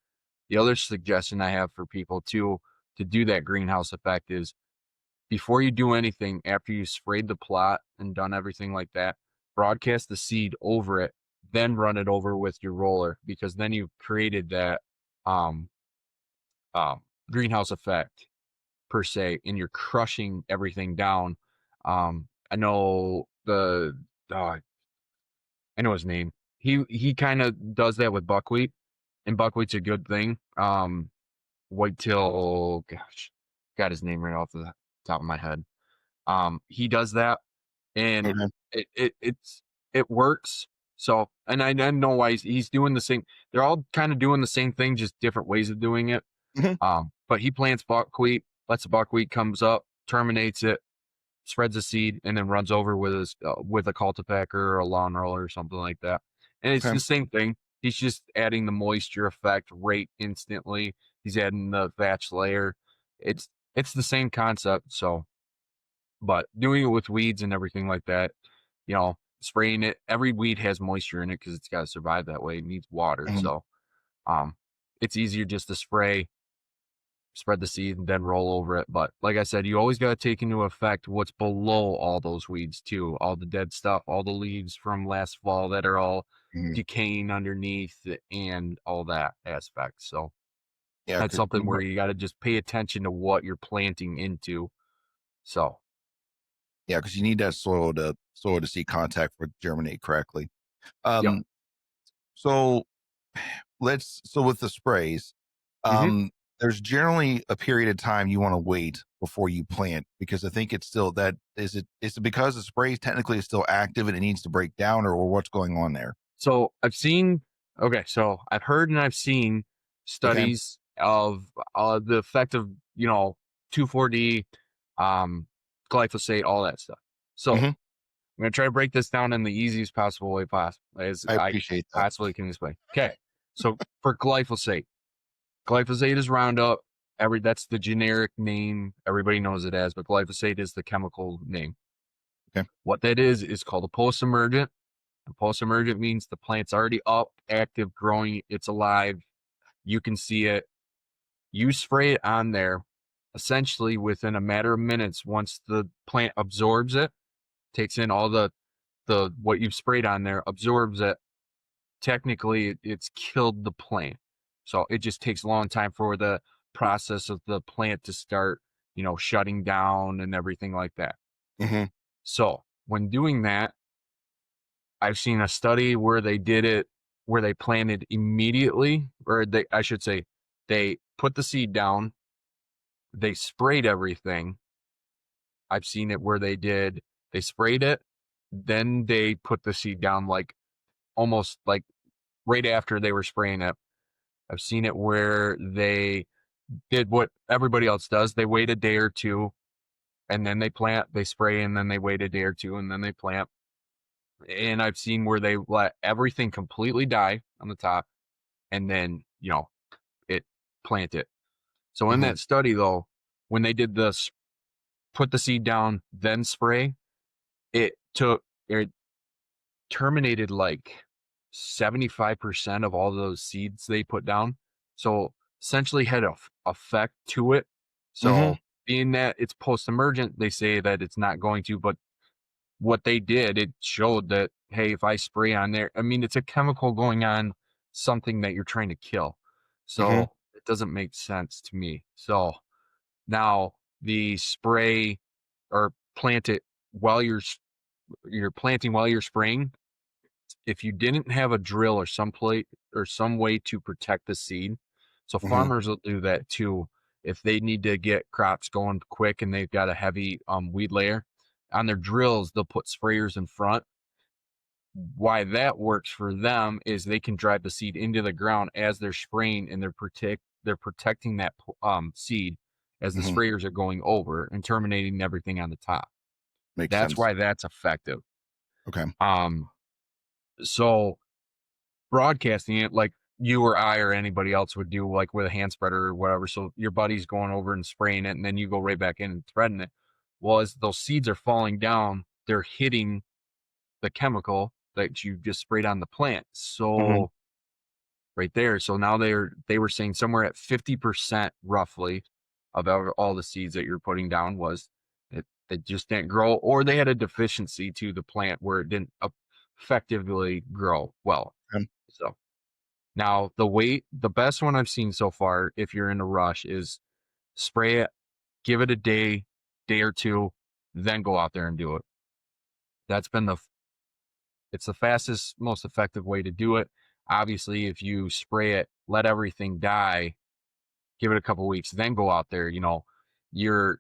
The other suggestion I have for people too to do that greenhouse effect is, before you do anything, after you sprayed the plot and done everything like that, broadcast the seed over it, then run it over with your roller, because then you've created that um, um, greenhouse effect per se, and you're crushing everything down. I know I know his name. He kind of does that with buckwheat, and buckwheat's a good thing. Whitetail, gosh, got his name right off the top of my head. He does that, and Okay. it works. So, and I know why he's doing the same. They're all kind of doing the same thing, just different ways of doing it. Mhm. But he plants buckwheat, lets the buckwheat comes up, terminates it, spreads the seed, and then runs over with a cultipacker or a lawn roller or something like that. And it's Okay. the same thing. He's just adding the moisture effect right instantly. He's adding the thatch layer. It's the same concept. So, but doing it with weeds and everything like that, spraying it. Every weed has moisture in it because it's got to survive that way. It needs water. Mhm. So, um, it's easier just to spread the seed and then roll over it. But like I said, you always got to take into effect what's below all those weeds too, all the dead stuff, all the leaves from last fall that are all Mhm. decaying underneath, and all that aspect. So Yeah, That's because something where you got to just pay attention to what you're planting into. So, you need that soil to see contact for it to germinate correctly. yep. Um, so so with the sprays, hmm there's generally a period of time you want to wait before you plant, because I think it's still that is it because the spray technically is still active and it needs to break down, or what's going on there? So so I've heard and I've seen Okay. studies of the effect of, 2,4-D, um, glyphosate, all that stuff. So Hmm. I'm going to try to break this down in the easiest possible way possible as I I appreciate that. possibly can explain. Okay. So for glyphosate is Roundup. That's the generic name everybody knows it as, but glyphosate is the chemical name. Okay. What that is called a post-emergent. And post-emergent means the plant's already up, active, growing, it's alive. You can see it. You spray it on there essentially within a matter of minutes. Once the plant absorbs it, takes in all the what you've sprayed on there, absorbs it. Technically, it's killed the plant. So it just takes a long time for the process of the plant to start, shutting down and everything like that. Hmm. So when doing that, I've seen a study where they did it, where they planted immediately, or I should say, they put the seed down, they sprayed everything. I've seen it where they sprayed it, then they put the seed down, like almost like right after they were spraying it. I've seen it where they did what everybody else does. They wait a day or two and then they plant, they spray, and then they wait a day or two and then they plant. And I've seen where they let everything completely die on the top and then, it plant it. So in Hmm. that study though, when they did this, put the seed down, then spray, it terminated like 75% of all those seeds they put down. So essentially had a effect to it. Hmm. So being that it's post emergent, they say that it's not going to, but what they did, it showed that, hey, if I spray on there, I mean, it's a chemical going on something that you're trying to kill. Hmm. So it doesn't make sense to me. So now the spray or plant it while you're planting while you're spraying. If you didn't have a drill or some plate or some way to protect the seed, so Hmm. farmers will do that too. If they need to get crops going quick and they've got a heavy weed layer on their drills, they'll put sprayers in front. Why that works for them is they can drive the seed into the ground as they're spraying, and they're protecting that seed as the Hmm. sprayers are going over and terminating everything on the top. Makes That's sense. why that's effective. Okay. Um, so broadcasting it like you or I or anybody else would do, like with a hand spreader or whatever. So your buddy's going over and spraying it, and then you go right back in and spreading it. Well, as those seeds are falling down, they're hitting the chemical that you just sprayed on the plant. Hmm. So right there. So now they were saying somewhere at 50% roughly of all the seeds that you're putting down was it just didn't grow, or they had a deficiency to the plant where it didn't effectively grow well. Okay. So now the best one I've seen so far, if you're in a rush, is spray it, give it a day or two, then go out there and do it. That's been it's the fastest, most effective way to do it. Obviously, if you spray it, let everything die, give it a couple weeks, then go out there, you're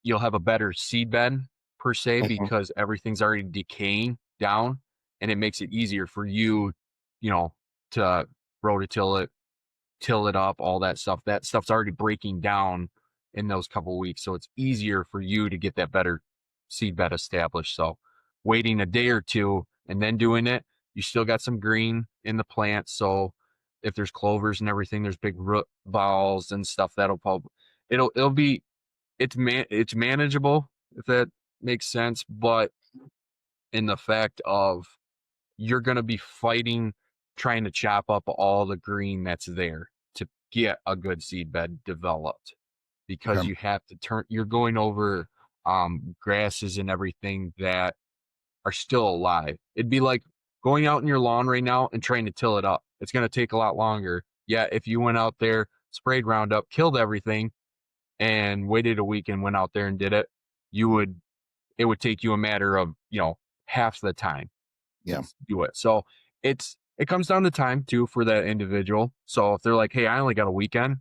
you'll have a better seed bed per se Hmm. because everything's already decaying down and it makes it easier for you, you know, to rototill it, till it up, all that stuff. That stuff's already breaking down in those couple weeks. So it's easier for you to get that better seed bed established. So waiting a day or two and then doing it, you still got some green in the plant. So if there's clovers and everything, there's big root balls and stuff that'll probably it'll be it's manageable if that makes sense, but in the fact of you're going to be fighting trying to chop up all the green that's there to get a good seed bed developed because Okay. you have to you're going over grasses and everything that are still alive. It'd be like going out in your lawn right now and trying to till it up. It's going to take a lot longer. Yeah, if you went out there, sprayed Roundup, killed everything, and waited a week and went out there and did it, it would take you a matter of, half the time Yeah. to do it. So it comes down to time too for that individual. So if they're like, hey, I only got a weekend,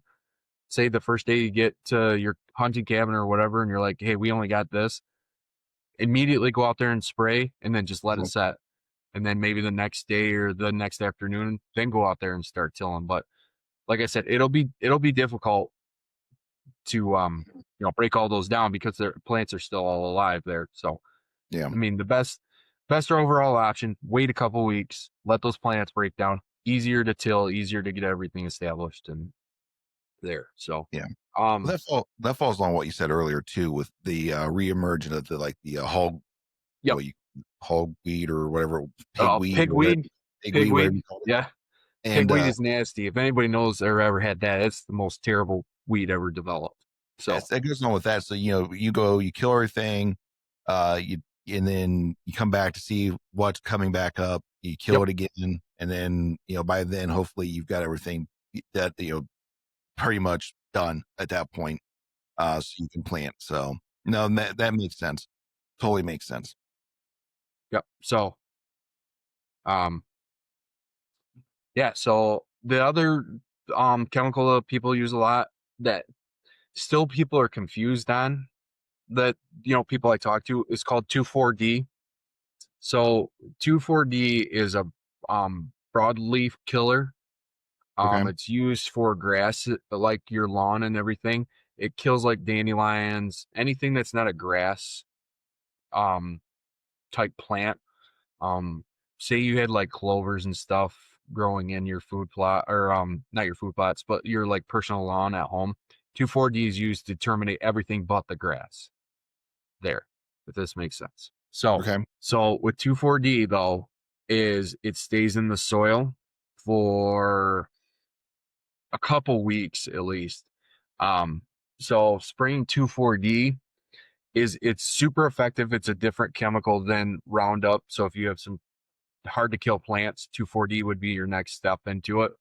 say the first day you get to your hunting cabin or whatever, and you're like, hey, we only got this, immediately go out there and spray and then just let it Mhm. set. And then maybe the next day or the next afternoon, then go out there and start tilling. But like I said, it'll be difficult to break all those down because their plants are still all alive there. So Yeah. I mean, the best overall option, wait a couple weeks, let those plants break down. Easier to till, easier to get everything established and there. So Yeah. Well, um that falls on what you said earlier too, with the reemergence of the hog, yep. what you hogweed or whatever, pigweed or whatever, Pigweed. pigweed, whatever Pigweed. you call it. Yeah. And Pigweed is nasty. If anybody knows or ever had that, it's the most terrible weed ever developed. So that goes on with that. So you go, you kill everything, you and then you come back to see what's coming back up. You kill yep. it again, and then by then hopefully you've got everything that pretty much done at that point, so you can plant. So no, that makes sense. Totally makes sense. Yep. So um yeah, so the other chemical that people use a lot that still people are confused on, that people I talk to, is called 2,4-D. So 2,4-D is a broadleaf killer. Okay. It's used for grass, like your lawn and everything. It kills like dandelions, anything that's not a grass um type plant. Um, Say you had like clovers and stuff growing in your food plot, or not your food plots, but your like personal lawn at home. 2,4-D is used to terminate everything but the grass there, if this makes sense. So Okay. with 2,4-D though, is it stays in the soil for a couple weeks at least. Um, so spraying 2,4-D it's super effective. It's a different chemical than Roundup. So if you have some hard to kill plants, 2,4-D would be your next step into it.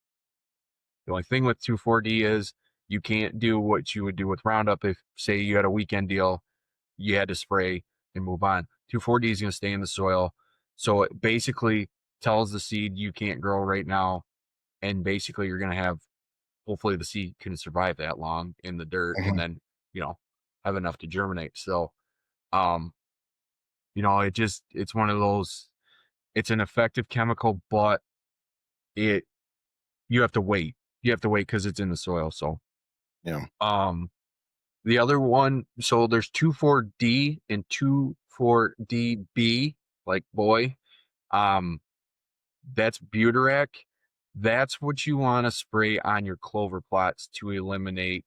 The only thing with 2,4-D is you can't do what you would do with Roundup. If say you had a weekend deal, you had to spray and move on. 2,4-D is going to stay in the soil. So it basically tells the seed you can't grow right now. And basically you're going to have, hopefully the seed can survive that long in the dirt and Mhm. then, have enough to germinate. So, um, it's one of those, it's an effective chemical, but it, you have to wait. You have to wait because it's in the soil. So, Yeah. um, the other one, so there's 2,4-D and 2,4-DB, like boy. Um, that's Butarac. That's what you want to spray on your clover plots to eliminate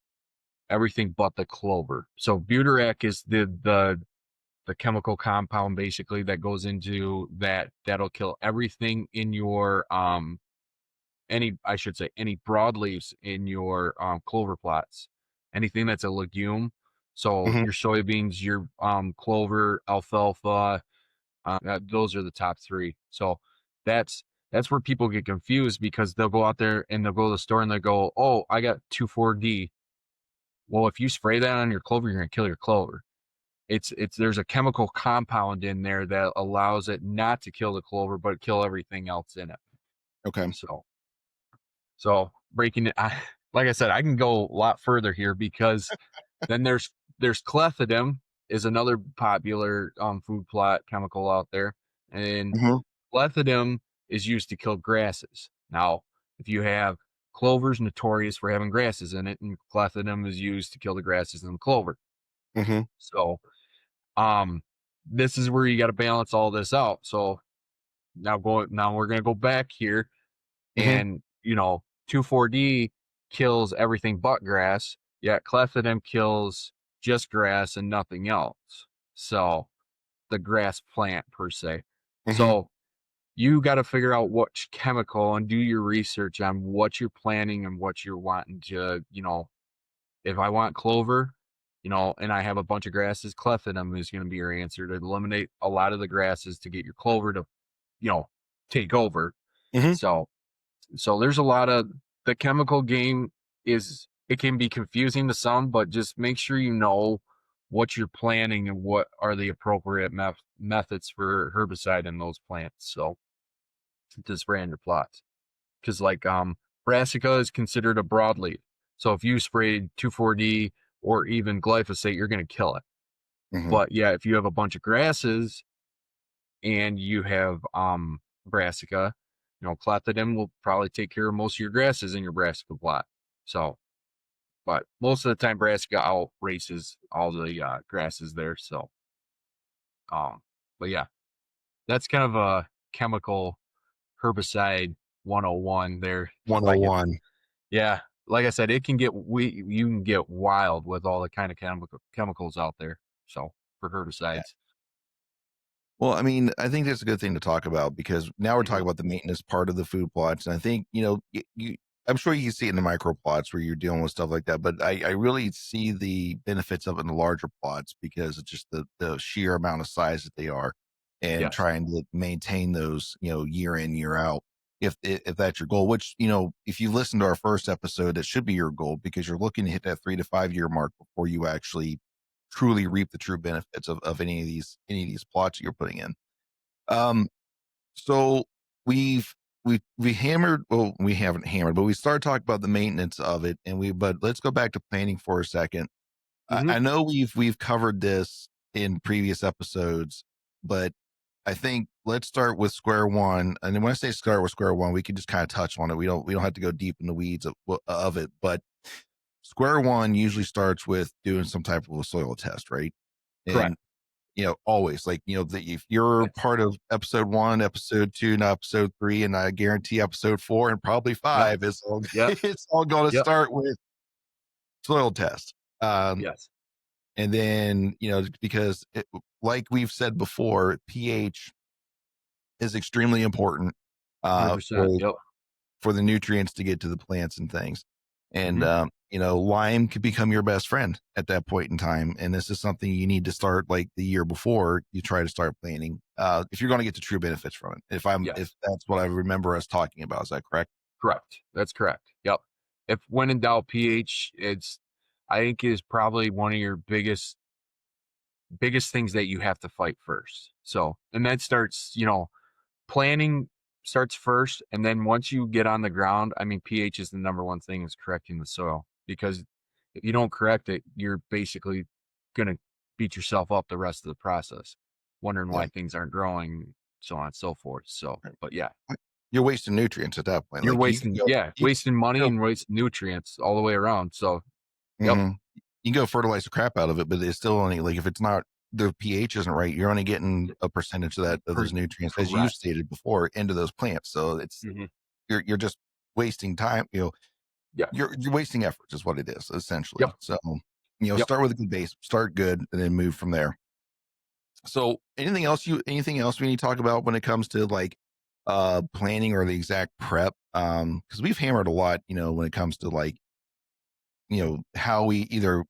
everything but the clover. So Butarac is the chemical compound basically that goes into that'll kill everything in your any broadleaves in your clover plots, anything that's a legume. So Hmm. your soybeans, your clover, alfalfa, those are the top three. So that's that's where people get confused because they'll go out there and they'll go to the store and they go, oh, I got 2,4-D. Well, if you spray that on your clover, you're gonna kill your clover. It's there's a chemical compound in there that allows it not to kill the clover, but kill everything else in it. Okay. So breaking it, like I said, I can go a lot further here because then there's clethodim is another popular food plot chemical out there, and Hmm. clethodim is used to kill grasses. Now, if you have clover's notorious for having grasses in it, and clethodim is used to kill the grasses in the clover. Hmm. So, um, this is where you got to balance all this out. So now we're gonna go back here, Hmm. and 2,4-D kills everything but grass, yet clethodim kills just grass and nothing else. So the grass plant per se. Hmm. So you got to figure out which chemical and do your research on what you're planting and what you're wanting to, if I want clover, and I have a bunch of grasses, clethodim is going to be your answer to eliminate a lot of the grasses to get your clover to, you know, take over. Hmm. So there's a lot of the chemical game is it can be confusing to some, but just make sure you know what you're planting and what are the appropriate methods for herbicide in those plants. So to spray on your plots, because like brassica is considered a broadleaf. So if you sprayed 2,4-D or even glyphosate, you're going to kill it. Hmm. But yeah, if you have a bunch of grasses and you have brassica, clethodim will probably take care of most of your grasses in your brassica plot. So, but most of the time brassica out races all the grasses there. So, but yeah, that's kind of a chemical herbicide 101 there. Like it, 101. yeah, like I said, you can get wild with all the kind of chemicals out there. So for herbicides. Well, I mean, I think that's a good thing to talk about because now we're Hmm. talking about the maintenance part of the food plots. And I think, I'm sure you can see it in the micro plots where you're dealing with stuff like that. But I really see the benefits of it in the larger plots because it's just the sheer amount of size that they are and Yes. trying to maintain those, year in, year out. If that's your goal, which, if you listen to our first episode, that should be your goal because you're looking to hit that 3 to 5 year mark before you actually truly reap the true benefits of any of these plots you're putting in. Um, so we've we hammered, well, we haven't hammered, but we started talking about the maintenance of it, but let's go back to planning for a second. Hmm. I know we've covered this in previous episodes, but I think let's start with square one. And then when I say start with square one, we can just kind of touch on it. We don't have to go deep in the weeds of it, but square one usually starts with doing some type of a soil test, right? Correct. And always like, if you're Yes. part of episode one, episode two, and episode three, and I guarantee episode four and probably Yep. five is all Yep. it's all going to Yep. start with soil test. Yes. And then, because like we've said before, pH is extremely important for 100%. Yep. the nutrients to get to the plants and things. And Hmm. lime could become your best friend at that point in time. And this is something you need to start like the year before you try to start planting. If you're going to get the true benefits from it. If Yes. that's what I remember us talking about, is that correct? Correct. That's correct. Yep. If when in doubt, pH, I think is probably one of your biggest things that you have to fight first. So, and that starts, planning starts first. And then once you get on the ground, I mean, pH is the number one thing is correcting the soil because if you don't correct it, you're basically going to beat yourself up the rest of the process, wondering Yeah. why things aren't growing, so on and so forth. So, Right. but yeah, You're wasting nutrients at that point. you're Like you can wasting, go, yeah, you wasting money can and wasting nutrients all the way around. So, go, yep, you can go fertilize the crap out of it, but it's still only like if it's not the pH isn't right, you're only getting a percentage of that of per- those nutrients, as you correct. stated before, into those plants. So it's Hmm. you're just wasting time. Yes. You're wasting efforts is what it is Yep. essentially. So, Yep. start with a good base, start good, and then move from there. So, anything else we need to talk about when it comes to like planning or the exact prep? Because we've hammered a lot, when it comes to like, how we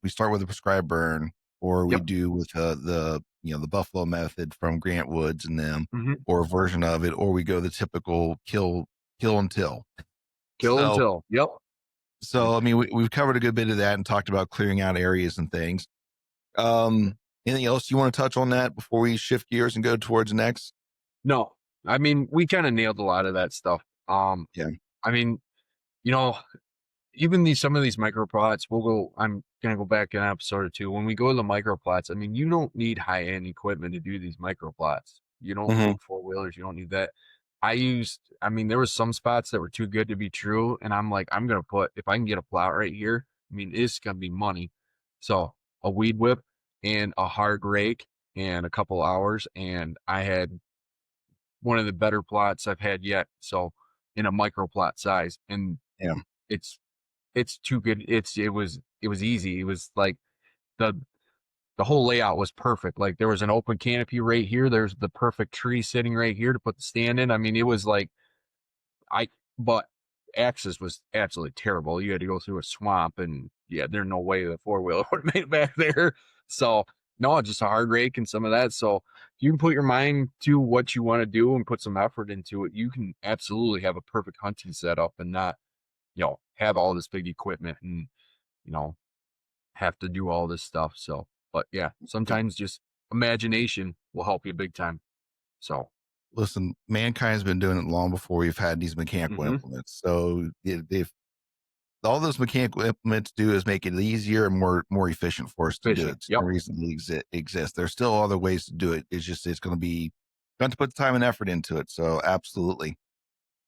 start with a prescribed burn or we Yep. do with the Buffalo method from Grant Woods and them, Hmm. or a version of it, or we go the typical kill and till. Kill and So till. Yep. So, I mean, we've covered a good bit of that and talked about clearing out areas and things. Um, Anything else you want to touch on that before we shift gears and go towards next? No, I mean, we kind of nailed a lot of that stuff. Yeah. I mean, you know, even some of these microplots, I'm gonna go back an episode or two. When we go to the microplots, I mean, you don't need high end equipment to do these microplots. You don't Hmm. need four wheelers. You don't need that. I mean, there was some spots that were too good to be true, and I'm like, I'm gonna put if I can get a plot right here. I mean, it's gonna be money. So a weed whip and a hard rake and a couple hours, and I had one of the better plots I've had yet. So in a microplot size, and Yeah. it's it's too good. It was easy. It was like the the whole layout was perfect. Like there was an open canopy right here. There's the perfect tree sitting right here to put the stand in. I mean, it was like I but access was absolutely terrible. You had to go through a swamp and yeah, there's no way the four wheeler would have made it back there. So no, just a hard rake and some of that. So if you can put your mind to what you want to do and put some effort into it, you can absolutely have a perfect hunting setup and not, have all this big equipment and have to do all this stuff. So, but yeah, sometimes just imagination will help you big time. So, Listen, mankind's been doing it long before we've had these mechanical mm-hmm. implements. So if all those mechanical implements do is make it easier and more efficient for us to do it. Efficient. It's Yep. no reason to exist. There's still other ways to do it. It's going to be going to put the time and effort into it. So absolutely.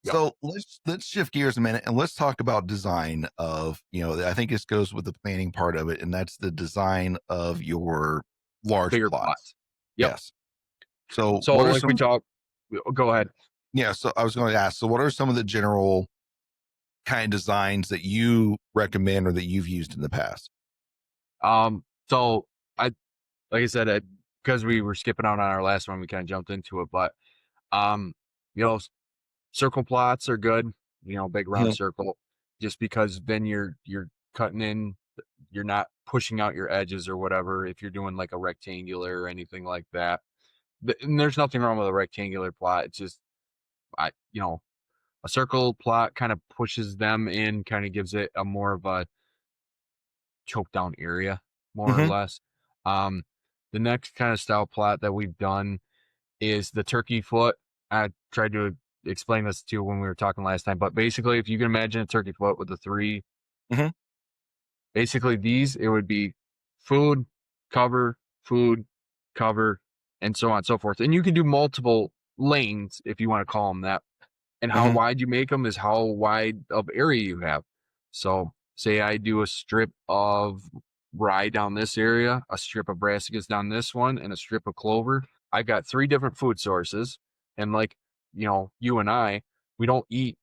Yep. So let's shift gears a minute and let's talk about design of, I think this goes with the planning part of it, and that's the design of your large Bigger plots. plots. Yep. Yes. So So, what are like we some talked, go ahead. yeah, so I was going to ask, so what are some of the general kind of designs that you recommend or that you've used in the past? So I, like I said, because we were skipping out on our last one, we kind of jumped into it, but, um, you know, circle plots are good, big round Mhm, circle, just because then you're cutting in, you're not pushing out your edges or whatever. If you're doing like a rectangular or anything like that, and there's nothing wrong with a rectangular plot. It's just, a circle plot kind of pushes them in, kind of gives it a more of a choke down area, more or mhm, less. Um, the next kind of style plot that we've done is the turkey foot. I tried to explain this to you when we were talking last time, but basically, if you can imagine a turkey foot with the three, mhm, basically these, it would be food, cover, food, cover, and so on and so forth. And you can do multiple lanes if you want to call them that. And how mhm, wide you make them is how wide of area you have. So, say I do a strip of rye down this area, a strip of brassicas down this one, and a strip of clover. I've got three different food sources. And like, you and I, we don't eat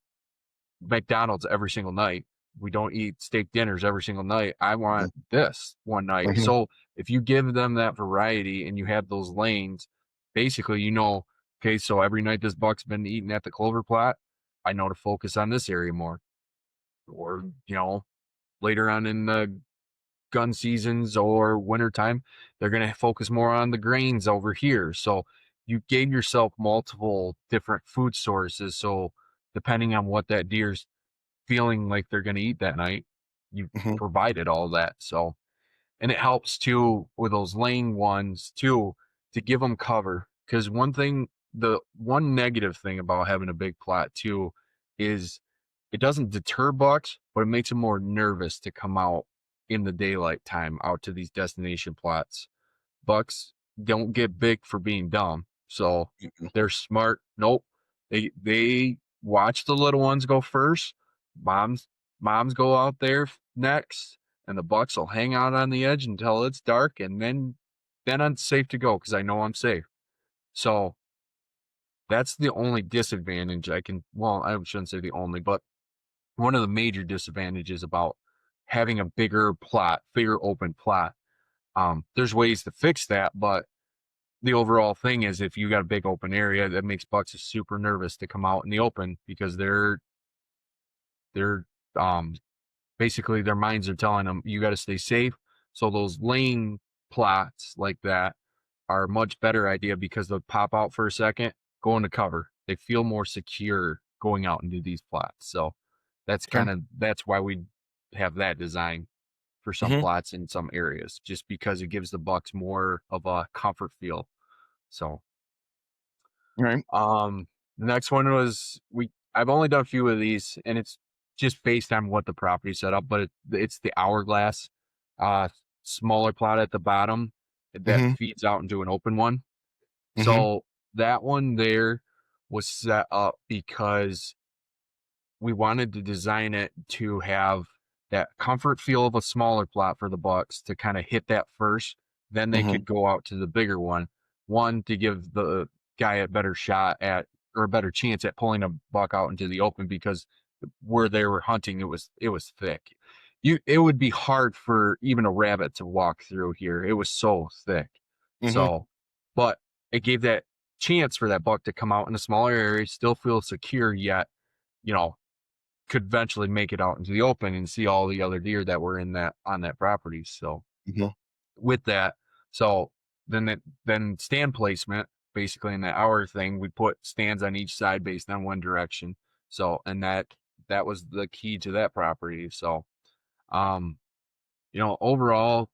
McDonald's every single night. We don't eat steak dinners every single night. I want this one night. mhm, So if you give them that variety and you have those lanes, basically, okay, so every night this buck's been eating at the clover plot, I know to focus on this area more. Or, later on in the gun seasons or wintertime, they're going to focus more on the grains over here. So you gave yourself multiple different food sources. So depending on what that deer's feeling like they're going to eat that night, you mhm, provided all that. So, and it helps too with those lane ones too to give them cover. Because the one negative thing about having a big plot too is it doesn't deter bucks, but it makes them more nervous to come out in the daylight time out to these destination plots. Bucks don't get big for being dumb. So mhm, they're smart. Nope. They watch the little ones go first. Moms go out there next, and the bucks will hang out on the edge until it's dark, and then I'm safe to go because I know I'm safe. So that's the only disadvantage I can. Well, I shouldn't say the only, but one of the major disadvantages about having a bigger open plot. There's ways to fix that, but the overall thing is if you got a big open area, that makes bucks super nervous to come out in the open because they're um basically their minds are telling them you got to stay safe. So those lane plots like that are a much better idea because they'll pop out for a second, go into cover. They feel more secure going out into these plots. So okay, that's why we have that design for some mhm, plots in some areas, just because it gives the bucks more of a comfort feel. So right, the next one was I've only done a few of these, and it's just based on what the property set up, but it's the hourglass, uh, smaller plot at the bottom that mhm, feeds out into an open one. mhm, So that one there was set up because we wanted to design it to have that comfort feel of a smaller plot for the bucks to kind of hit that first, then they mhm, could go out to the bigger one. One to give the guy a better shot at or a better chance at pulling a buck out into the open because where they were hunting it was thick. It would be hard for even a rabbit to walk through here. It was so thick. mhm, So, but it gave that chance for that buck to come out in a smaller area, still feel secure yet, you know, could eventually make it out into the open and see all the other deer that were in that on that property. So mhm, with that, so then stand placement basically in that hour thing, we put stands on each side based on one direction. So and that was the key to that property. So um overall,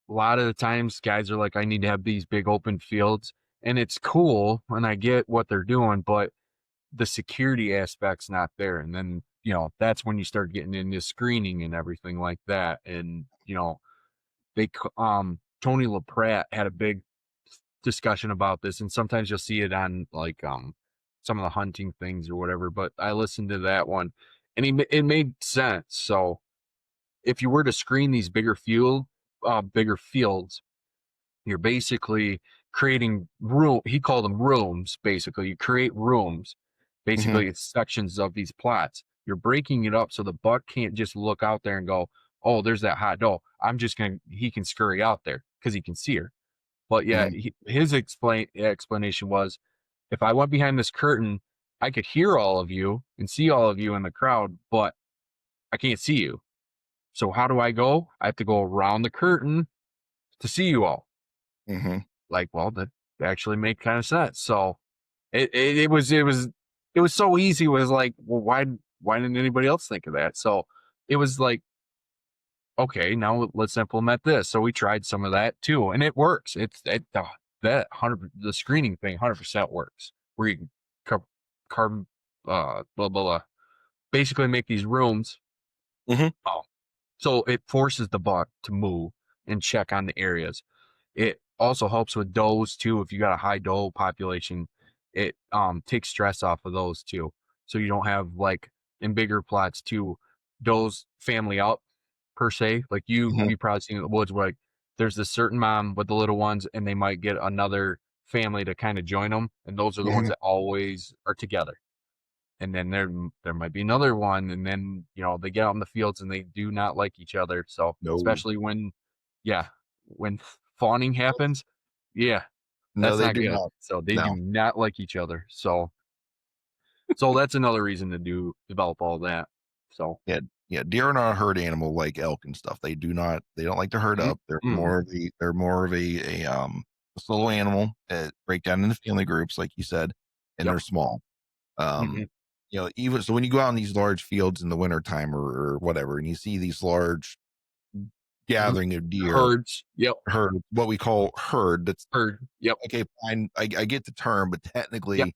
a lot of the times guys are like, I need to have these big open fields, and it's cool, and I get what they're doing, but the security aspect's not there. And then, that's when you start getting into screening and everything like that. And, Tony LaPratt had a big discussion about this, and sometimes you'll see it on like some of the hunting things or whatever, but I listened to that one, and it made sense. So if you were to screen these bigger fields, you're basically creating he called them rooms. Basically, you create rooms, Mm-hmm. basically it's sections of these plots. You're breaking it up so the buck can't just look out there and go, oh, there's that hot doe, he can scurry out there because he can see her. But yeah, Mm-hmm. his explanation was, if I went behind this curtain, I could hear all of you and see all of you in the crowd, but I can't see you. So how do I go? I have to go around the curtain to see you all. Mm-hmm. Like, well, that actually made kind of sense. So it was so easy. It was like, well, why didn't anybody else think of that? So it was like, okay, now let's implement this. So we tried some of that too, and it works. That 100 the screening thing 100% works. Where you can carb blah blah blah, basically make these rooms. Mm-hmm. Oh, so it forces the buck to move and check on the areas. It also helps with does too. If you got a high doe population, it takes stress off of those too. So you don't have, like, in bigger plots too, does family up per se. Like Mm-hmm. you probably seen in the woods where, like, there's this certain mom with the little ones, and they might get another family to kind of join them, and those are the ones Mm-hmm. that always are together. And then there might be another one, and then they get out in the fields and they do not like each other. So No, especially when, yeah, when fawning happens, yeah, no, that's they not do good. not. So they do No. not like each other. So that's another reason to develop all that. So Yeah, yeah. Deer are not a herd animal like elk and stuff. They do not. They don't like to herd mhm, up. They're mm, more of a solo animal. Break down into family groups, like you said, and yep, they're small. Um, mhm, even so, when you go out in these large fields in the wintertime or whatever, and you see these large mhm. gathering of deer, Herds, yep, herd, what we call herd. That's herd, yep, okay. Fine, I get the term, but yep, technically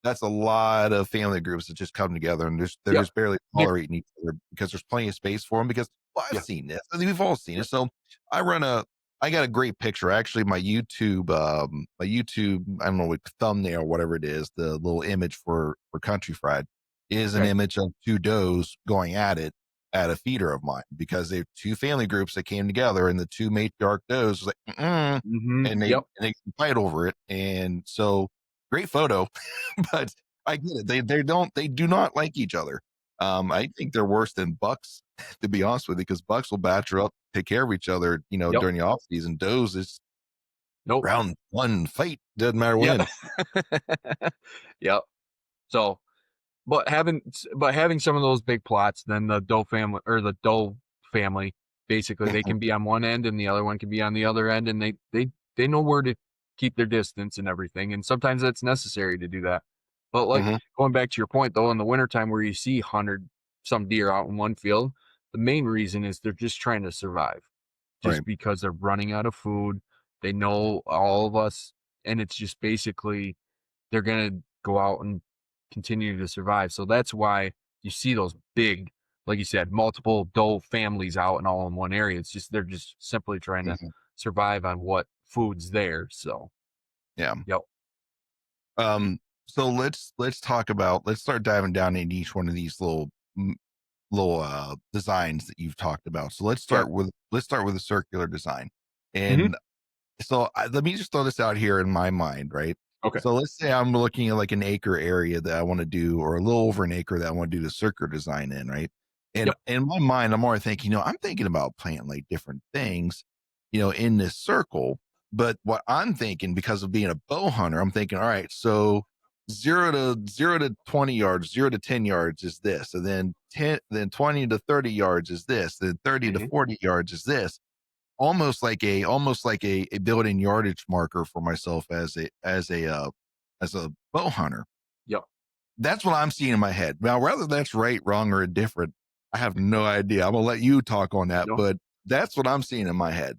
that's a lot of family groups that just come together and they're yep, just barely yeah, tolerating each other because there's plenty of space for them. Because well, I've yeah, seen this. I mean, we've all seen yeah, it. So I run a. I got a great picture. Actually, my YouTube, I don't know what thumbnail, whatever it is, the little image for Country Fried is an okay, image of two does going at it at a feeder of mine because they're two family groups that came together and the two matriarch does was like, mm-mm, and they yep, and they fight over it. And so great photo. But I get it. They do not like each other. I think they're worse than bucks, to be honest with you, because bucks will batter up, take care of each other, yep, during the off season. Does is nope, round one fight, doesn't matter yep, when. yep. So but having some of those big plots, then the Doe family, basically they Mhm, can be on one end and the other one can be on the other end, and they know where to keep their distance and everything. And sometimes that's necessary to do that. But, like, mhm, going back to your point though, in the wintertime where you see 100 some deer out in one field, the main reason is they're just trying to survive. right. Just because they're running out of food. They know all of us, and it's just basically they're gonna go out and continue to survive. So that's why you see those big, like you said, multiple doe families out and all in one area. It's just they're just simply trying to Mhm, survive on what food's there. So, yeah. yep. So let's talk about let's start diving down into each one of these little designs that you've talked about. So Okay. let's start with a circular design. Hmm. And so let me just throw this out here in my mind, right? Okay. So let's say I'm looking at like an acre area that I want to do, or a little over an acre that I want to do the circular design in, right? And Yep. in my mind, I'm already thinking, I'm thinking about planting like different things, in this circle. But what I'm thinking, because of being a bow hunter, I'm thinking, all right, so 0 to 20 yards, 0 to 10 yards is this, and then 20 to 30 yards is this, then 30 to 40 yards is this, almost like a built-in yardage marker for myself as a bow hunter. Yep. That's what I'm seeing in my head. Now, whether that's right, wrong, or indifferent, I have no idea. I'm gonna let you talk on that, No, but that's what I'm seeing in my head.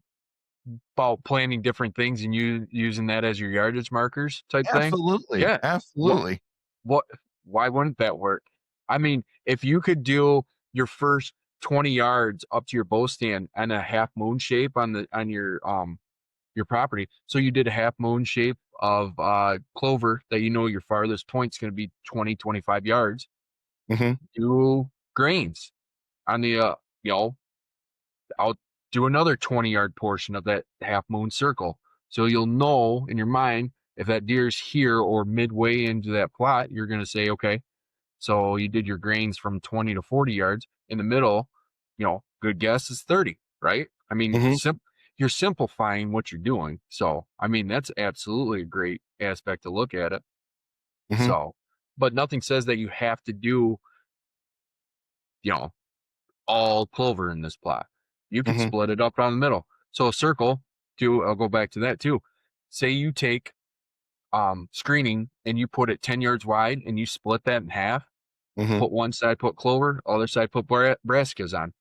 about planting different things and you using that as your yardage markers type thing. Absolutely, Yeah. What absolutely. what why wouldn't that work? I mean, if you could do your first 20 yards up to your bow stand and a half moon shape on your property. So you did a half moon shape of clover that you know your farthest point's going to be 20, 25 yards. Hmm. Do grains on the you know, I'll do another 20-yard portion of that half moon circle. So you'll know in your mind if that deer's here or midway into that plot, you're going to say, okay, so you did your grains from 20 to 40 yards. In the middle, good guess is 30, right? I mean, Hmm. you're simplifying what you're doing. So, I mean, that's absolutely a great aspect to look at it. Hmm. So, but nothing says that you have to do, you know, all clover in this plot. You could Hmm. split it up down the middle. So a circle, I'll go back to that too. Say you take screening and you put it 10 yards wide and you split that in half, Hmm. put one side, put clover, other side, put brassicas on.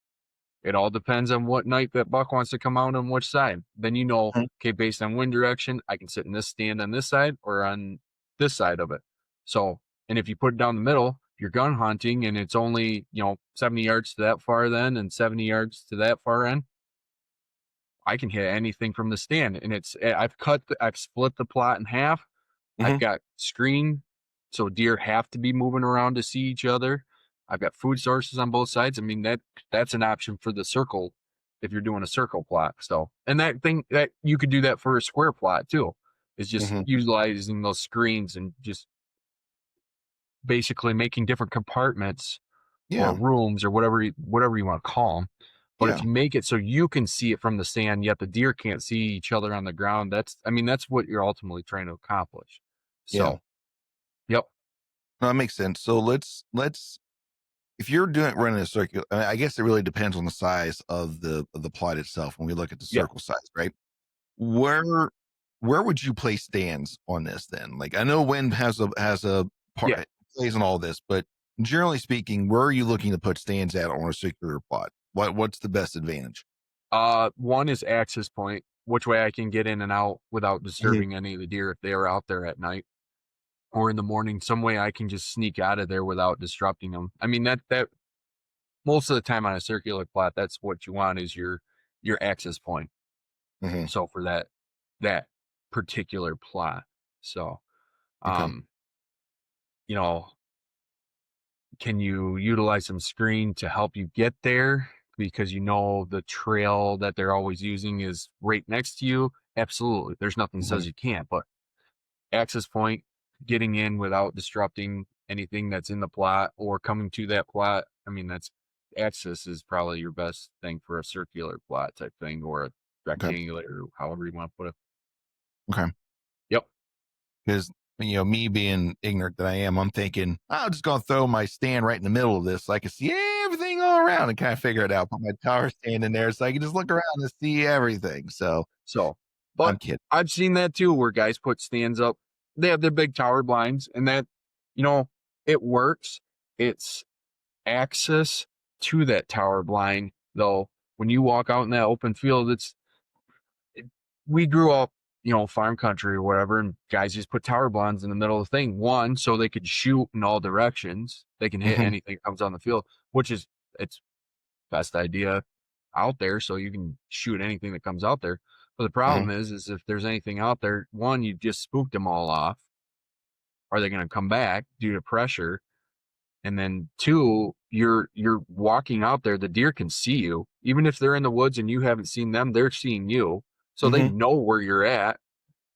It all depends on what night that buck wants to come out on which side. Then you know, okay, based on wind direction, I can sit in this stand on this side or on this side of it. So, and if you put it down the middle, you're gun hunting and it's only, 70 yards to that far then and 70 yards to that far end. I can hit anything from the stand. And I've split the plot in half. I've Hmm. got screen, so deer have to be moving around to see each other. I've got food sources on both sides. I mean that's an option for the circle if you're doing a circle plot. So and that thing that you could do that for a square plot too. Is just Hmm. utilizing those screens and just basically making different compartments or Yeah, rooms or whatever you want to call them. But if yeah, you make it so you can see it from the stand, yet the deer can't see each other on the ground, that's what you're ultimately trying to accomplish. yeah. So, yep, No, that makes sense. So let's if you're doing running a circular, I guess it really depends on the size of the plot itself. When we look at the yeah, circle size, right? Where where would you place stands on this then? Like I know wind has a yeah. part plays in all this, but generally speaking, where are you looking to put stands at on a circular plot? What's the best advantage? One is access point, which way I can get in and out without Hmm. disturbing any of the deer if they are out there at night or in the morning. Some way I can just sneak out of there without disrupting them. I mean that most of the time on a circular plot, that's what you want is your access point. Hmm. So for that particular plot, so Okay. um, you know, can you utilize some screen to help you get there because you know the trail that they're always using is right next to you? Absolutely. There's nothing that Hmm. says you can't, but access point, getting in without disrupting anything that's in the plot or coming to that plot. I mean, that's access is probably your best thing for a circular plot type thing or a Okay. rectangular, or however you want to put it. Okay. Yep. Because me being ignorant that I am, I'm thinking I'm just gonna throw my stand right in the middle of this so I can see everything all around and kind of figure it out. Put my tower stand in there so I can just look around and see everything. So So, but I'm kidding. I've seen that too, where guys put stands up. They have their big tower blinds, and that, you know, it works. It's access to that tower blind, though. When you walk out in that open field, we grew up, farm country or whatever, and guys just put tower blinds in the middle of the thing. One, so they could shoot in all directions. They can hit Hmm. anything that comes on the field, which is it's best idea out there so you can shoot anything that comes out there. But the Hmm. problem is if there's anything out there, one, you just spooked them all off. Are they going to come back due to pressure? And then two, you're walking out there, the deer can see you. Even if they're in the woods and you haven't seen them, they're seeing you. So they Hmm. know where you're at.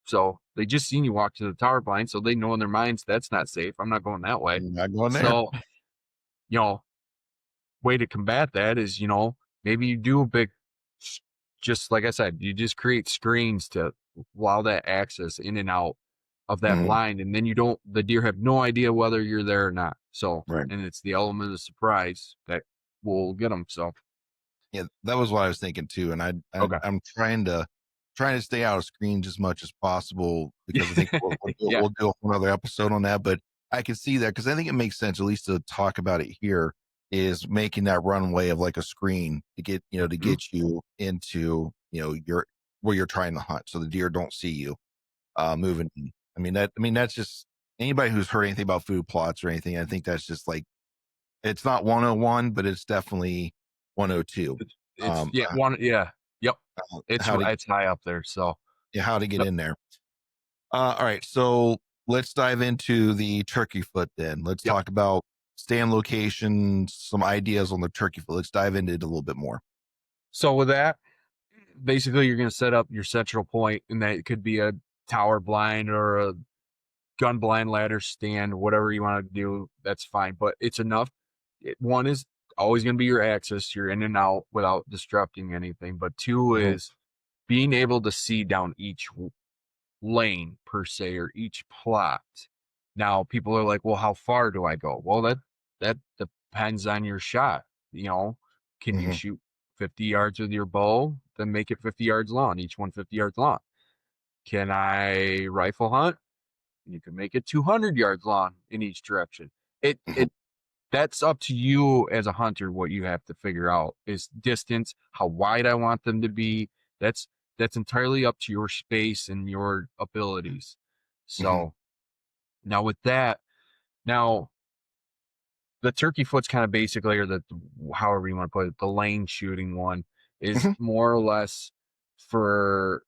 So they just seen you walk to the tower blind. So they know in their minds that's not safe. I'm not going that way. Not going there. So, you know, way to combat that is, maybe you do a big, just like I said, you just create screens to allow that access in and out of that Hmm. blind. And then the deer have no idea whether you're there or not. So, Right. and it's the element of surprise that will get them. So, Yeah, that was what I was thinking too. And okay. I'm trying to stay out of screens as much as possible because I think Yeah. we'll do another episode on that. But I can see that because I think it makes sense at least to talk about it here. is making that runway of like a screen to get, to Mhm. get you into, your where you're trying to hunt, so the deer don't see you moving in. That's just anybody who's heard anything about food plots or anything. I think that's just like it's not 101, but it's definitely 102. It's Um, yeah, uh, one yeah, yep. how to It's high up there, so yeah, how to get yep, in there. All right, so let's dive into the turkey foot then. Let's yep. talk about stand locations, some ideas on the turkey foot. Let's dive into it a little bit more. So with that, basically you're gonna set up your central point, and that could be a tower blind or a gun blind ladder stand, whatever you want to do, that's fine. But it's enough. One is always going to be your access. You're in and out without disrupting anything. But two Mhm, is being able to see down each lane per se or each plot. Now people are like, well, how far do I go? Well, that depends on your shot. You know, can you mhm, shoot 50 yards with your bow? Then make it 50 yards long. Each one 50 yards long. Can I rifle hunt? You can make it 200 yards long in each direction. mhm, It That's up to you as a hunter. What you have to figure out is distance, how wide I want them to be. That's that's entirely up to your space and your abilities. mhm, So now with that, now the turkey foot's kind of basically, or the however you want to put it, the lane shooting one is mhm, more or less for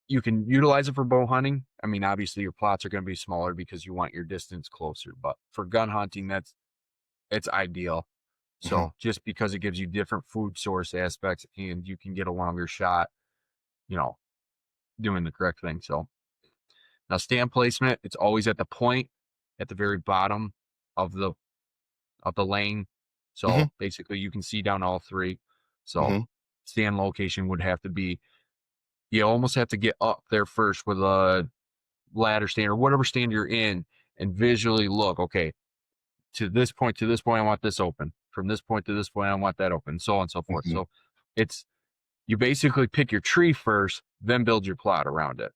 you can utilize it for bow hunting. I mean, obviously your plots are going to be smaller because you want your distance closer, but for gun hunting, it's ideal. mhm, So just because it gives you different food source aspects and you can get a longer shot, you know, doing the correct thing. So now stand placement, it's always at the point at the very bottom of the lane. mhm, So basically you can see down all three. So mhm, stand location would have to be you almost have to get up there first with a ladder stand or whatever stand you're in and visually look, okay, to this point, I want this open. From this point to this point, I want that open, so on and so forth. mhm. So it's you basically pick your tree first, then build your plot around it.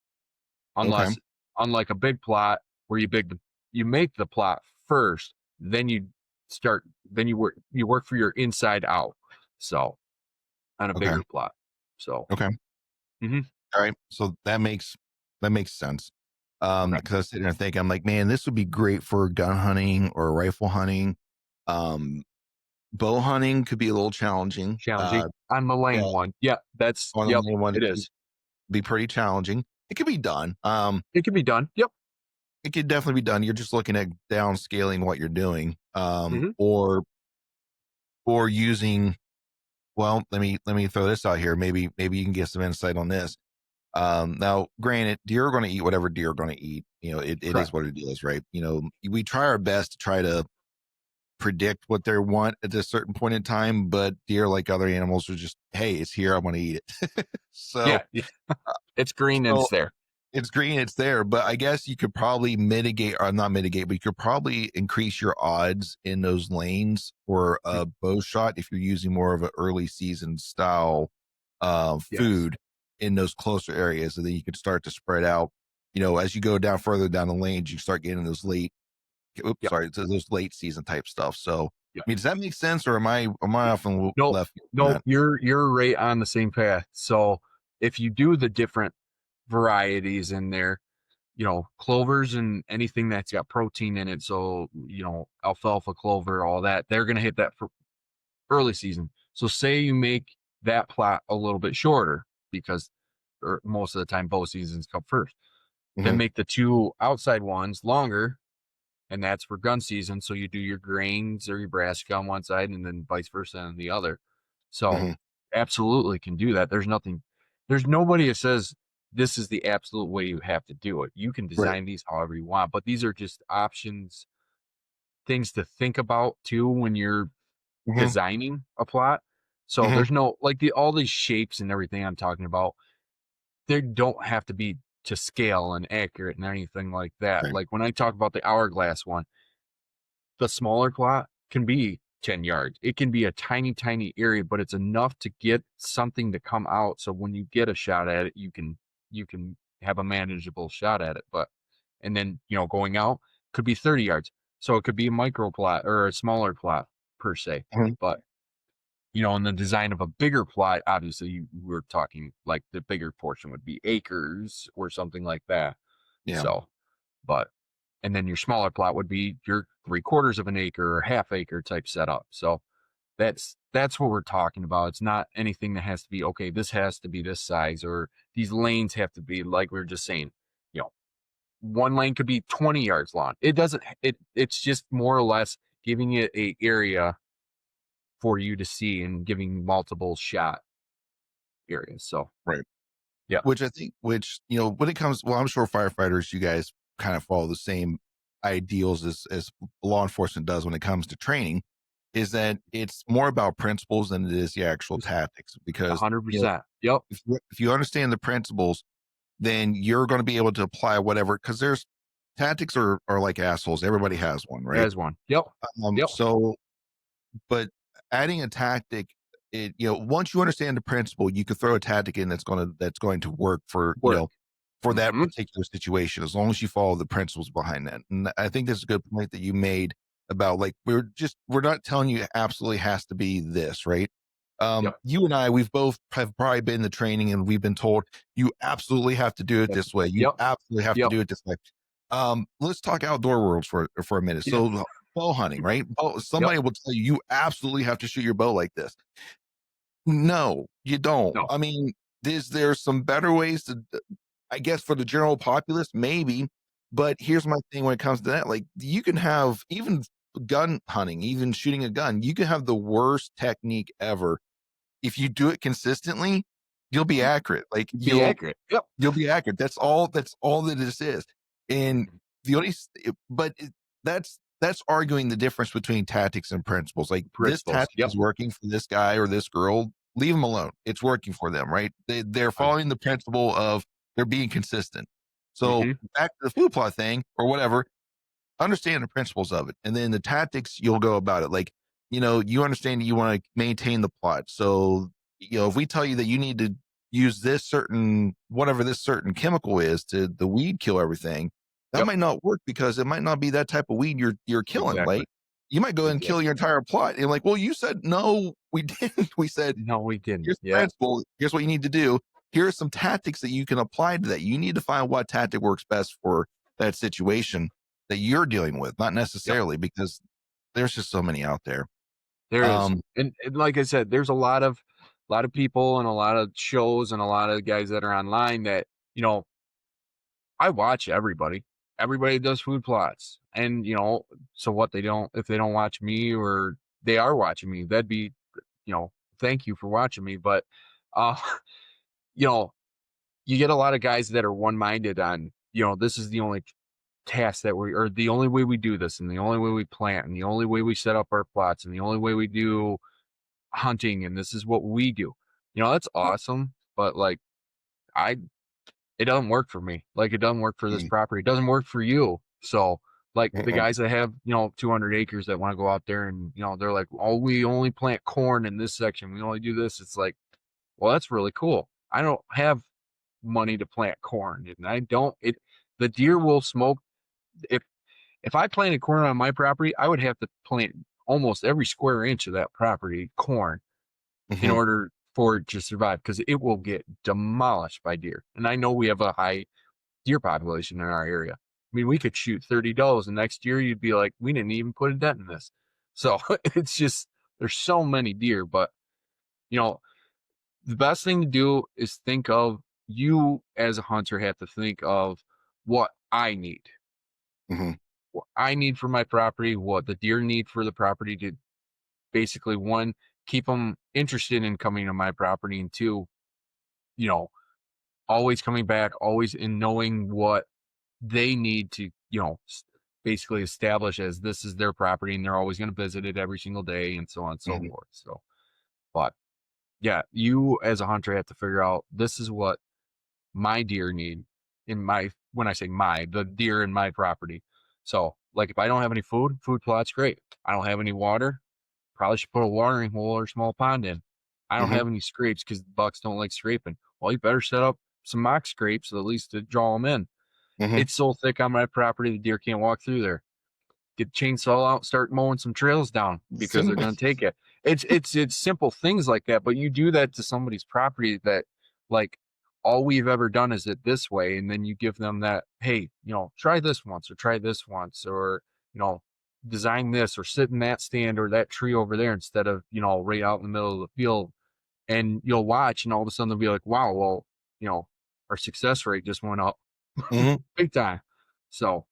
Okay, Unless, unlike a big plot where you make the plot first, then start, then you work for your inside out. So on a okay, bigger plot. So, okay. hmm All right, so that makes sense. okay, Because I was sitting there thinking, I'm like, man, this would be great for gun hunting or rifle hunting. Um, Bow hunting could be a little challenging. challenging on the Yeah, lane one. Yeah, that's on the yep, main one, it it could is. be pretty challenging. It could be done. It can be done. Yep. It could definitely be done. You're just looking at downscaling what you're doing, hmm or using. Well, let me throw this out here. Maybe you can get some insight on this. Now, granted, deer are going to eat whatever deer are going to eat. It is Correct. what it is, right? We try our best to try to predict what they want at a certain point in time, but deer, like other animals, are just, hey, it's here. I'm going to eat it. so, Yeah, it's green and so it's there. it's green, it's there, but I guess you could probably mitigate or not mitigate, but you could probably increase your odds in those lanes for Mm, a bow shot if you're using more of an early season style yes. food in those closer areas. And then you can start to spread out, as you go down further down the lanes, you start getting those Yep. those late season type stuff. So, Yep. does that make sense or am I often Nope. left field on Nope. that? You're right on the same path. So if you do the different varieties in there, clovers and anything that's got protein in it. So, alfalfa clover, all that, they're gonna hit that for early season. So say you make that plot a little bit shorter because most of the time bow seasons come first. Then Hmm. make the two outside ones longer and that's for gun season. So you do your grains or your brassica on one side and then vice versa on the other. So Hmm. absolutely can do that. There's nobody that says this is the absolute way you have to do it. You can Right. design these however you want, but these are just options, things to think about too when you're Hmm. designing a plot. So Hmm. there's no like all these shapes and everything I'm talking about, they don't have to be to scale and accurate and anything like that. Right. Like when I talk about the hourglass one, the smaller plot can be 10 yards. It can be a tiny, tiny area, but it's enough to get something to come out. So when you get a shot at it, you can have a manageable shot at it. But and then going out could be 30 yards. So it could be a micro plot or a smaller plot. per se. Mhm. But, in the design of a bigger plot, obviously we're talking like the bigger portion would be acres or something like that. Yeah. So, but, and then your smaller plot would be your 3/4 of an acre or half acre type setup. So that's what we're talking about. It's not anything that has to be, okay, this has to be this size, or these lanes have to be like we were just saying, you know, one lane could be 20 yards long. It doesn't, it's just more or less giving it a area for you to see and giving multiple shot areas. So Right. yeah, Which I think, when it comes, well, I'm sure firefighters, you guys kind of follow the same ideals as law enforcement does when it comes to training, is that it's more about principles than it is the actual just tactics. Because, 100%. Yep. if you understand the principles, then you're going to be able to apply whatever, because there's tactics are like assholes. Everybody has one, right? There's one. Yep. Yep. So, but adding a tactic, once you understand the principle, you can throw a tactic in that's going to work for Work. for that Hmm. particular situation, as long as you follow the principles behind that. And I think that's a good point that you made about, like, we're not telling you it absolutely has to be this, right? Yep. You and I, we've both have probably been in the training and we've been told you absolutely have to do it Yep. this way. You Yep. absolutely have to Yep. do it this way. Let's talk outdoor worlds for a minute. Yeah. So bow hunting, right? Yep. Somebody will tell you you absolutely have to shoot your bow like this. No, you don't. No. I mean, is there some better ways to, I guess, for the general populace, maybe. But here's my thing when it comes to that. Like, you can have, even gun hunting, even shooting a gun, you can have the worst technique ever. If you do it consistently, you'll be accurate. Like, Be accurate. Yep. you'll be accurate. That's all that this is. And the only, but that's arguing the difference between tactics and principles. Like, this Principles. tactic Yep. is working for this guy or this girl. Leave them alone. It's working for them, right? They're following the principle of, they're being consistent. So Mm-hmm. back to the food plot thing or whatever, understand the principles of it, and then the tactics, you'll go about it. Like, you understand you want to maintain the plot. So, if we tell you that you need to use this certain, whatever this certain chemical is, to the weed kill everything, that Yep. might not work, because it might not be that type of weed you're killing. Exactly. Like, you might go and kill Exactly. your entire plot. And like, well, you said no, we didn't. We said, No, we didn't. here's the Yeah. principle. Here's what you need to do. Here are some tactics that you can apply to that. You need to find what tactic works best for that situation that you're dealing with, not Yep. necessarily, because there's just so many out there. There is. Um, And like I said, there's a lot of people and a lot of shows and a lot of guys that are online that, I watch everybody. Everybody does food plots. And, so what, if they don't watch me, or they are watching me, that'd be, you know, thank you for watching me. But uh, you know, you get a lot of guys that are one-minded on, this is the only task or the only way we do this, and the only way we plant, and the only way we set up our plots, and the only way we do hunting, and this is what we do. That's awesome, but like, I it doesn't work for me. Like, it doesn't work for this mm, property. It doesn't work for you. So, like, the mm-mm, guys that have, 200 acres that want to go out there and, they're like, oh, we only plant corn in this section. We only do this. It's like, well, that's really cool. I don't have money to plant corn, and the deer will smoke. If if I planted corn on my property, I would have to plant almost every square inch of that property corn in mhm, order for it to survive, because it will get demolished by deer. And I know we have a high deer population in our area. I mean, we could shoot 30 does, and next year you'd be like, we didn't even put a dent in this. So it's just, there's so many deer. But, you know, the best thing to do is think of, you as a hunter have to think of what I need. mhm, What I need for my property, what the deer need for the property, to basically, one, keep them interested in coming to my property, and two, you know, always coming back, always in knowing what they need to, basically establish as this is their property, and they're always going to visit it every single day, and so on and so mhm, forth. So, but yeah, you as a hunter have to figure out, this is what my deer need when I say the deer in my property. So, like, if I don't have any food plot's great. I don't have any water, probably should put a watering hole or a small pond in. I don't mhm, have any scrapes because bucks don't like scraping. Well, you better set up some mock scrapes, at least to draw them in. mhm. It's so thick on my property, the deer can't walk through there. get the chainsaw out, start mowing some trails down because they're going to take it. It's simple things like that, but you do that to somebody's property that like all we've ever done is it this way, and then you give them that, hey, try this once or try this once, or design this or sit in that stand or that tree over there instead of right out in the middle of the field, and you'll watch, and all of a sudden they'll be like, wow, well, our success rate just went up Mhm. big time. So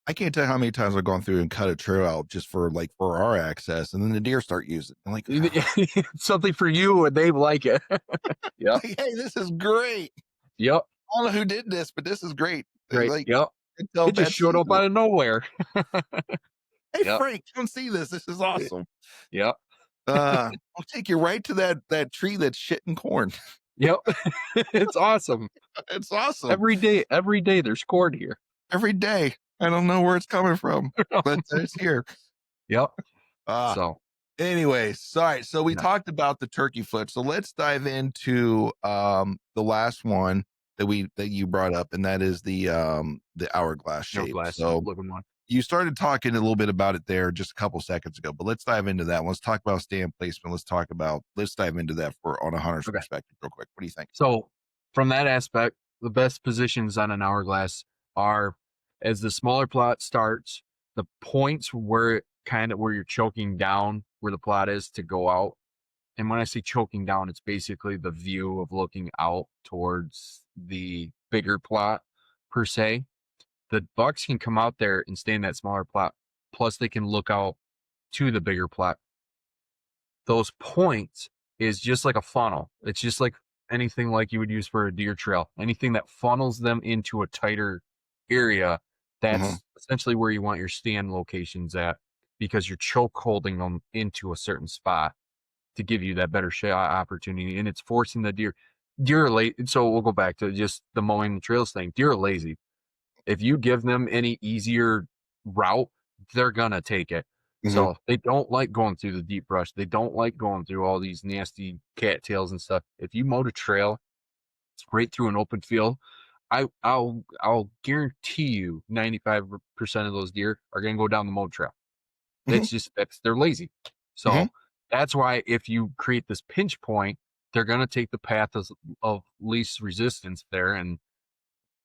I can't tell how many times I've gone through and cut a trail out just for our access, and then the deer start using it. I'm like, something for you and they like it. Yep. like, hey, this is great. Yep. I don't know who did this, but this is great. Great. Like, Yep. tell It just Betsy, showed up out of nowhere. hey Yep. Frank, come see this. This is awesome. Yep. I'll take you right to that tree that's shitting corn. Yep. It's awesome. It's awesome. Every day there's corn here. Every day. I don't know where it's coming from, but it's here. Yep. Uh, So anyway, sorry. So we yeah. talked about the turkey foot. So let's dive into the last one that you brought up, and that is the hourglass shape. Glass So looking one. you started talking a little bit about it there just a couple seconds ago, but let's dive into that. Let's talk about stand placement. Let's dive into that on a hunter's perspective real quick. What do you think? So from that aspect, the best positions on an hourglass are as the smaller plot starts, the points where you're choking down where the plot is to go out. And when I say choking down, it's basically the view of looking out towards the bigger plot per se. The bucks can come out there and stay in that smaller plot. Plus they can look out to the bigger plot. Those points is just like a funnel. It's just like anything like you would use for a deer trail. Anything that funnels them into a tighter area, that's essentially where you want your stand locations at, because you're choke holding them into a certain spot to give you that better shot opportunity. And it's forcing the deer. Deer are late. So we'll go back to just the mowing the trails thing. Deer are lazy. If you give them any easier route, they're gonna take it. So they don't like going through the deep brush. They don't like going through all these nasty cattails and stuff. If you mowed a trail right through an open field, I'll guarantee you 95% of those deer are gonna go down the mowed trail. They're lazy. So that's why if you create this pinch point, they're gonna take the path of least resistance there, and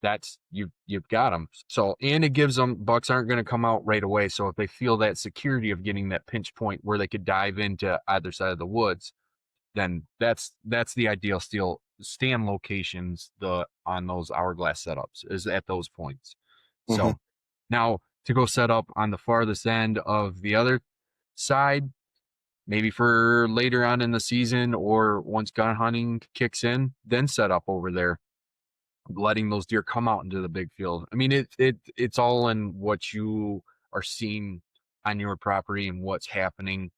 that's you've got them. So, and it gives them, bucks aren't going to come out right away. So if they feel that security of getting that pinch point where they could dive into either side of the woods, then that's the ideal stand locations on those hourglass setups is at those points. So now to go set up on the farthest end of the other side, maybe for later on in the season or once gun hunting kicks in, then set up over there, letting those deer come out into the big field. I mean, it's all in what you are seeing on your property and what's happening.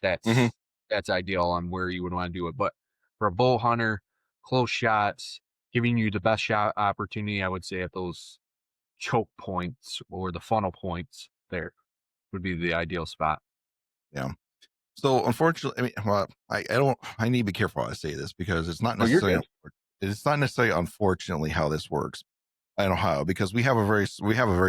That's ideal on where you would want to do it. But for a bow hunter, close shots, giving you the best shot opportunity, I would say at those choke points or the funnel points there would be the ideal spot. Yeah. So unfortunately, I mean, well, I need to be careful how I say this because it's not Oh, you're necessarily, good. it's not necessarily unfortunately how this works in Ohio, because we have a very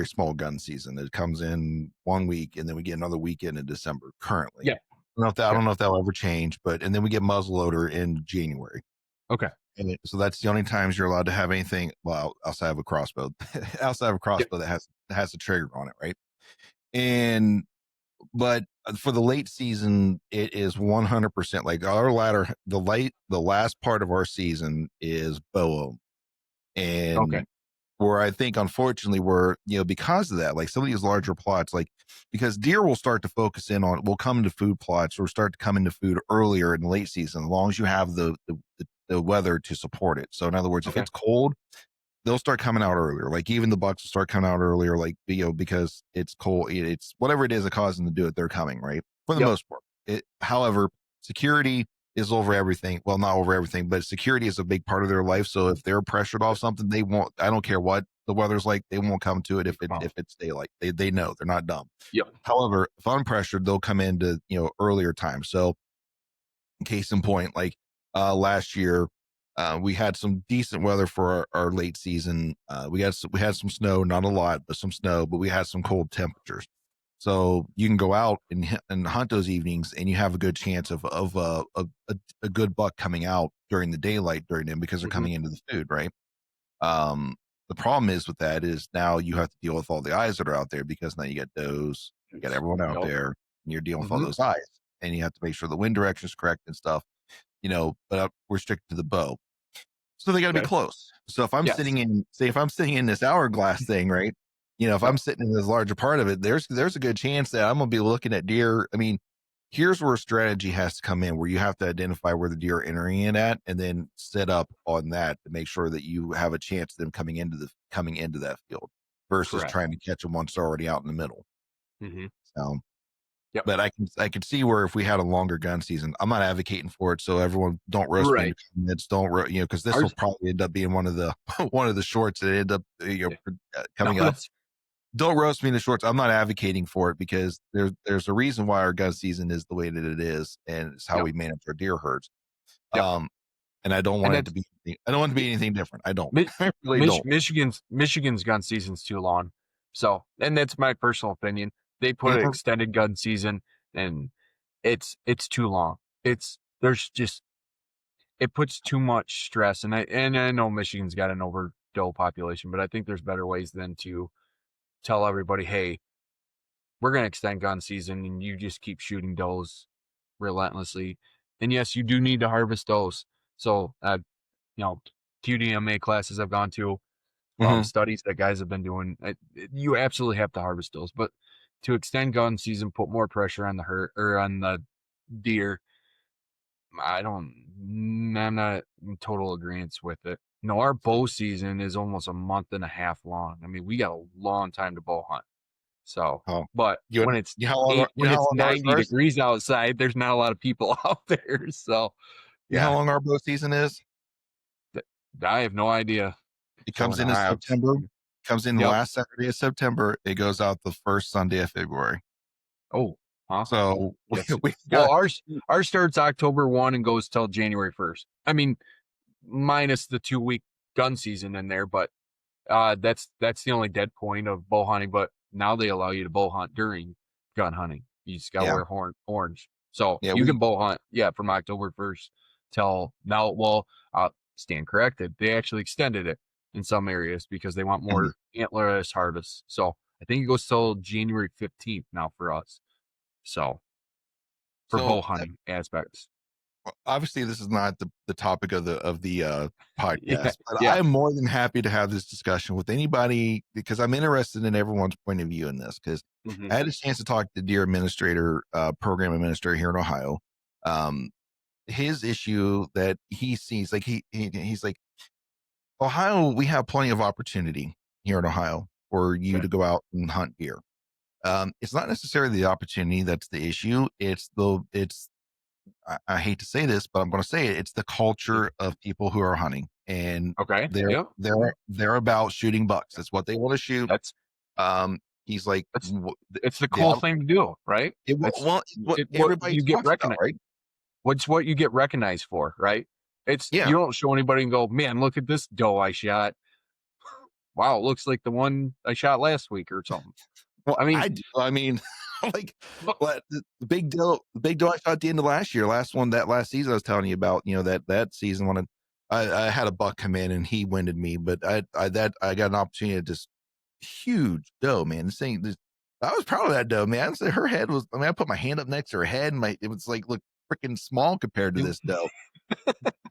small gun season that comes in 1 week and then we get another weekend in December currently. Yeah. I don't know if that'll ever change, and then we get muzzleloader in January. Okay. And so that's the only times you're allowed to have anything, well, outside of a crossbow, that has a trigger on it, right? But for the late season, it is 100% like the last part of our season is bow. And where I think, unfortunately, because of that, like some of these larger plots, like because deer will start to will come into food plots or start to come into food earlier in the late season, as long as you have the weather to support it. So in other words, if it's cold, they'll start coming out earlier. Like even the bucks will start coming out earlier, like, because it's cold. It's whatever it is that causes them to do it. They're coming, right? For the most part. However, security is over everything. Well, not over everything, but security is a big part of their life. So if they're pressured off something, they won't, I don't care what the weather's like, they won't come to it if it's daylight. They know, they're not dumb. However, if unpressured, they'll come into, earlier time. So case in point, like last year, we had some decent weather for our late season. We had some snow, not a lot, but some snow, but we had some cold temperatures. So you can go out and hunt those evenings, and you have a good chance of a good buck coming out during the daylight during them because they're Mm-hmm. coming into the food, right? Um, the problem is with that is now you have to deal with all the eyes that are out there because now you got does, you got everyone out Yep. there, and you're dealing with all Mm-hmm. those eyes, and you have to make sure the wind direction is correct and stuff, but we're strict to the bow. So they got to be Okay. close. So if I'm Yes. sitting in, say, if I'm sitting in this hourglass thing, right? If Yep. I'm sitting in this larger part of it, there's a good chance that I'm gonna be looking at deer. I mean, here's where strategy has to come in, where you have to identify where the deer are entering in at, and then set up on that to make sure that you have a chance of them coming into that field versus Correct. trying to catch them once they're already out in the middle. Mm-hmm. So Yep. but I can see where if we had a longer gun season, I'm not advocating for it. So everyone, don't roast me in Right. the comments. Because this will Ours. probably end up being one of the one of the shorts that end up Yeah. No, coming up. that's Don't roast me in the shorts. I'm not advocating for it because there's a reason why our gun season is the way that it is, and it's how yep. we manage our deer herds. Yep. Um, and I don't And want it to that's be. I don't want it to be anything different. I don't. Mi- I really don't. Michigan's gun season's too long. So, and that's my personal opinion. They put an Mhm. extended gun season, and it's too long. There's just it puts too much stress, and I know Michigan's got an over doe population, but I think there's better ways than to tell everybody, hey, we're gonna extend gun season, and you just keep shooting does relentlessly. And yes, you do need to harvest does. So, you know, QDMA classes I've gone to, Mhm. studies that guys have been doing. You absolutely have to harvest those, but to extend gun season, put more pressure on the hurt or on the deer. I don't. I'm not in total agreement with it. No, our bow season is almost a month and a half long. I mean, we got a long time to bow hunt. So, Oh, but you when it's you when know how it's long ours 90 are? degrees outside, there's not a lot of people out there. So, You know how yeah, long our bow season is? th- I have no idea. It So, comes and in I have, September. Comes in the yep. last Saturday of September. It goes out the first Sunday of February. Oh, huh? So Yes. we Well, got ours starts October 1 and goes till January 1st. I mean, minus the 2 week gun season in there, but that's the only dead point of bow hunting. But now they allow you to bow hunt during gun hunting. You just gotta yeah, wear orange. So yeah, you we can bow hunt, yeah, from October 1st till now. Well, stand corrected. They actually extended it in some areas because they want mhm. more antlerless harvests. So I think it goes till January 15th now for us. So for So bow hunting aspects. obviously this is not the topic of the Yeah, podcast, but I yeah. am more than happy to have this discussion with anybody because I'm interested in everyone's point of view in this because Hmm. I had a chance to talk to the deer administrator, program administrator here in Ohio. Um, his issue that he sees, like he's like, Ohio, we have plenty of opportunity here in Ohio for you Okay. to go out and hunt deer. It's not necessarily the opportunity that's the issue. I hate to say this, but I'm going to say it. It's the Mm. culture of people who are hunting, and Okay. they're Yeah. they're they're about shooting bucks. That's what they want to shoot. That's He's like, that's it's the yeah, cool thing to do, right? it's what What everybody you get talks about, recognized. right? What's what you get recognized for, right? It's Yeah. you don't show anybody and go, man, look at this doe I shot. Wow, it looks like the one I shot last week or something. Well, I mean, I do. I mean, like, look, what the big deal I shot at the end of last year, that last season I was telling you about, that season when I had a buck come in and he winded me, but I got an opportunity to just huge doe, man. I was proud of that doe, man. So her head was, I mean, I put my hand up next to her head and it was like, look freaking small compared to you- this doe.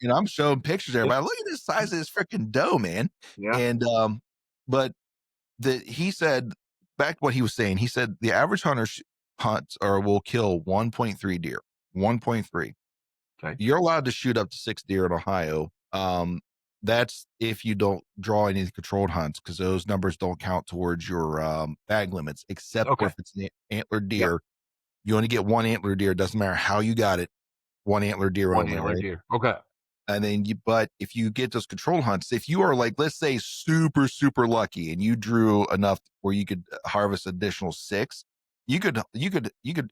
I'm showing pictures to everybody. Look at this size of this freaking doe, man. yeah, And, but he said back what he was saying. He said the average hunter hunts or will kill 1.3 deer. 1.3. okay, You're allowed to shoot up to 6 deer in Ohio. That's if you don't draw any controlled hunts because those numbers don't count towards your bag limits, except for okay, if it's an antlered yep, deer. You only get one antler deer. It doesn't matter how you got it. One antler deer one only, antler right? deer, okay, And then but if you get those control hunts, if you are like, let's say super, super lucky and you drew enough where you could harvest additional 6, you could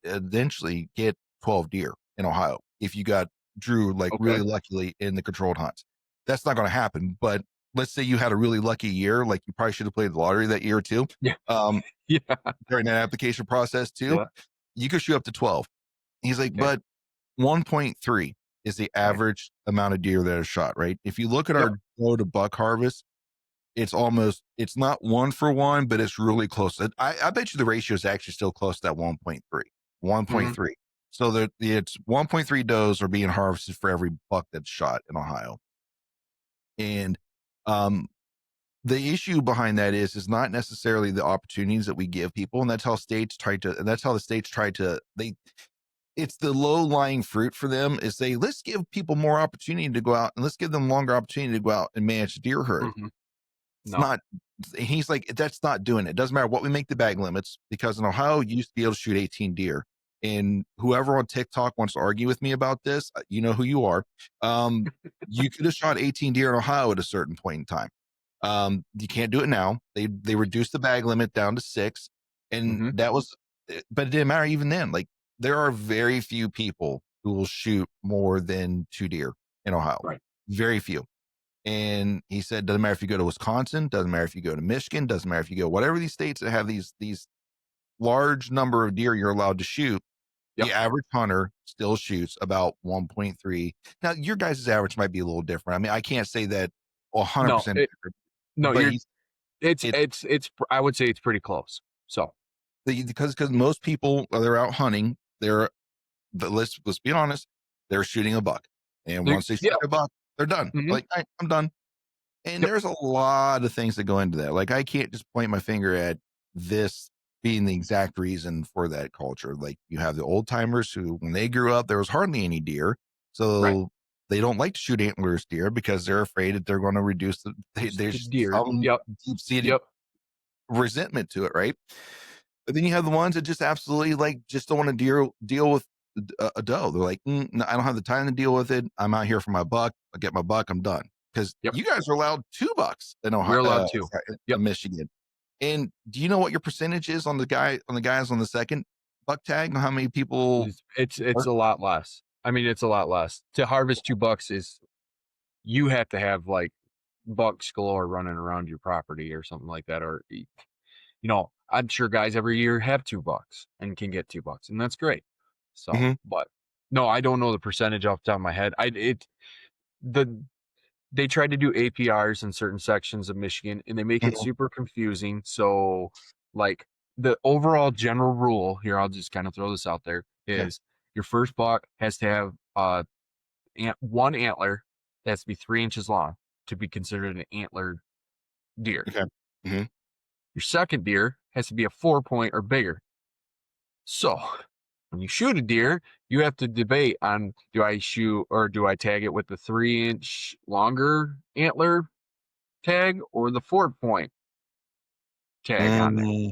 eventually get 12 deer in Ohio if you drew like really okay, luckily in the controlled hunts. That's not going to happen, but let's say you had a really lucky year, like you probably should have played the lottery that year too. Yeah. Um, Yeah. during that application process too, Yeah. you could shoot up to 12. He's like, Okay. but 1.3 is the Okay. average amount of deer that are shot, right? If you look at Yep. our doe to buck harvest, it's not 1 for 1, but it's really close. I bet you the ratio is actually still close to that 1.3. Mm-hmm. 1.3. So that it's 1.3 does are being harvested for every buck that's shot in Ohio. And um, the issue behind that is not necessarily the opportunities that we give people, and that's how the states try to they it's the low lying fruit for them is say, let's give people more opportunity to go out and let's give them longer opportunity to go out and manage a deer herd. Mm-hmm. It's No. not, he's like, that's not doing it. It doesn't matter what we make the bag limits, because in Ohio, you used to be able to shoot 18 deer. And whoever on TikTok wants to argue with me about this, you know who you are. Um, you could have shot 18 deer in Ohio at a certain point in time. You can't do it now. They reduced the bag limit down to 6, and Mm-hmm. that was, but it didn't matter even then. Like there are very few people who will shoot more than 2 deer in Ohio. Right. Very few. And he said, doesn't matter if you go to Wisconsin, doesn't matter if you go to Michigan, doesn't matter if you go whatever these states that have these large number of deer you're allowed to shoot. Yep. The average hunter still shoots about 1.3. Now, your guys' average might be a little different. I mean, I can't say that 100% different, No, but it's it's I would say it's pretty close. So because most people they're out hunting. Let's be honest, they're shooting a buck, and once they shoot yeah. a buck, they're done. Mm-hmm. Like I'm done. And Yep. there's a lot of things that go into that. Like I can't just point my finger at this being the exact reason for that culture. Like you have the old timers who, when they grew up, there was hardly any deer, Right. so they don't like to shoot antlerless deer because they're afraid that they're going to reduce The there's deer. some Yep. deep seated Yep. resentment to it, right? But then you have the ones that just absolutely like just don't want to deal with a doe. They're like, no, I don't have the time to deal with it. I'm out here for my buck. I get my buck. I'm done. Because Yep. you guys are allowed 2 bucks in We're allowed to. Yep. in Michigan. And do you know what your percentage is on the guys on the second buck tag? How many people? It's a lot less. I mean, it's a lot less. To harvest $2 is you have to have like bucks galore running around your property or something like that, or I'm sure guys every year have $2 and can get $2, and that's great. So, Mhm, but no, I don't know the percentage off the top of my head. The they tried to do APRs in certain sections of Michigan, and they make it mhm, super confusing. So, like the overall general rule here, I'll just kind of throw this out there: okay, is your first buck has to have one antler that has to be 3 inches long to be considered an antlered deer. okay, mhm, Your second deer has to be a 4 point or bigger. So when you shoot a deer, you have to debate on, do I shoot or do I tag it with the 3 inch longer antler tag or the 4 point tag on there. mm,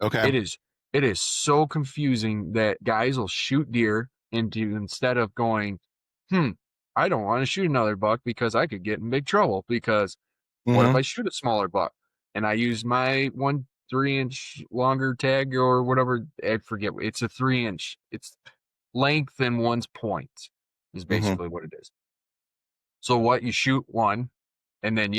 okay, It is it is so confusing that guys will shoot deer into, instead of going, I don't want to shoot another buck because I could get in big trouble, because what if mhm, I shoot a smaller buck and I use my 3 inch longer tag or whatever? I forget. It's a 3 inch. It's length in one's point is mhm, basically what it is. So what, you shoot one, and then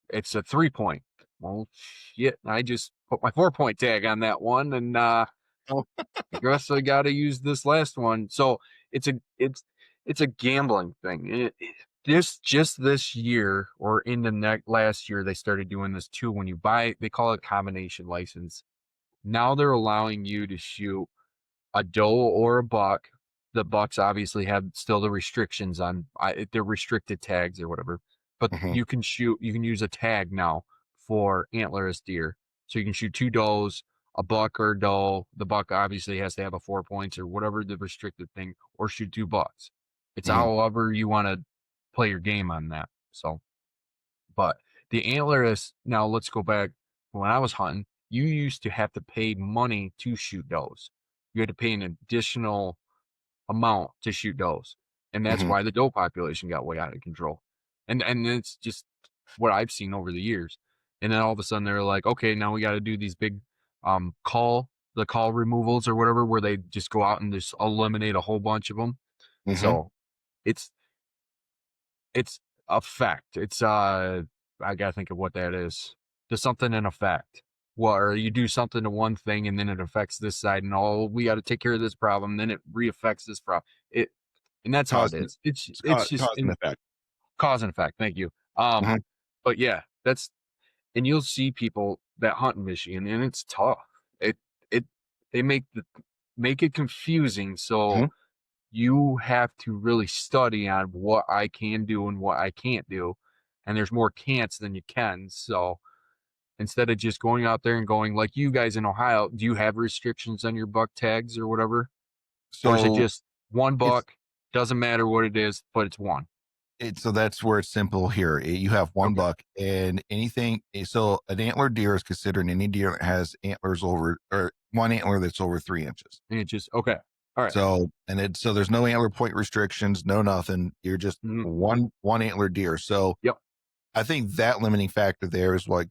it's a 3 point. Well, shit, I just put my 4 point tag on that one, and oh, I guess I got to use this last one. So it's a it's it's a gambling thing. Just this year or in the last year, they started doing this too. When you buy, they call it combination license. Now they're allowing you to shoot a doe or a buck. The bucks obviously have still the restrictions on they're restricted tags or whatever, but mhm, you can use a tag now for antlerless deer. So you can shoot two does, a buck or a doe. The buck obviously has to have a 4 points or whatever the restricted thing, or shoot two bucks. It's mhm, however you want to play your game on that. So, but the antlerless, now let's go back when I was hunting. You used to have to pay money to shoot does. You had to pay an additional amount to shoot does, and that's mhm, why the doe population got way out of control. And it's just what I've seen over the years. And then all of a sudden they're like, okay, now we got to do these big call removals or whatever, where they just go out and just eliminate a whole bunch of them. mhm, So it's it's a fact. It's I gotta think of what that is. Does something in effect. Well, or you do something to one thing and then it affects this side, and we got to take care of this problem. Then it re-affects this problem. It, and that's how it Cause and is. It's it's it's just cause and in effect. cause and effect. Thank you. Mhm. But yeah, that's and you'll see people that hunt in Michigan, and it's tough. It it they make it confusing, so Mhm. you have to really study on what I can do and what I can't do. And there's more can'ts than you can. So instead of just going out there and going like you guys in Ohio, do you have restrictions on your buck tags or whatever? Or is it So just one it's buck, doesn't matter what it is, but it's one? so that's where it's simple here. You have one Okay. buck and anything. So an antler deer is considered any deer that has antlers over or one antler that's over 3 inches. And it just okay. All right. So there's no antler point restrictions, no nothing. You're just Mhm. one antler deer. So Yep. I think that limiting factor there is what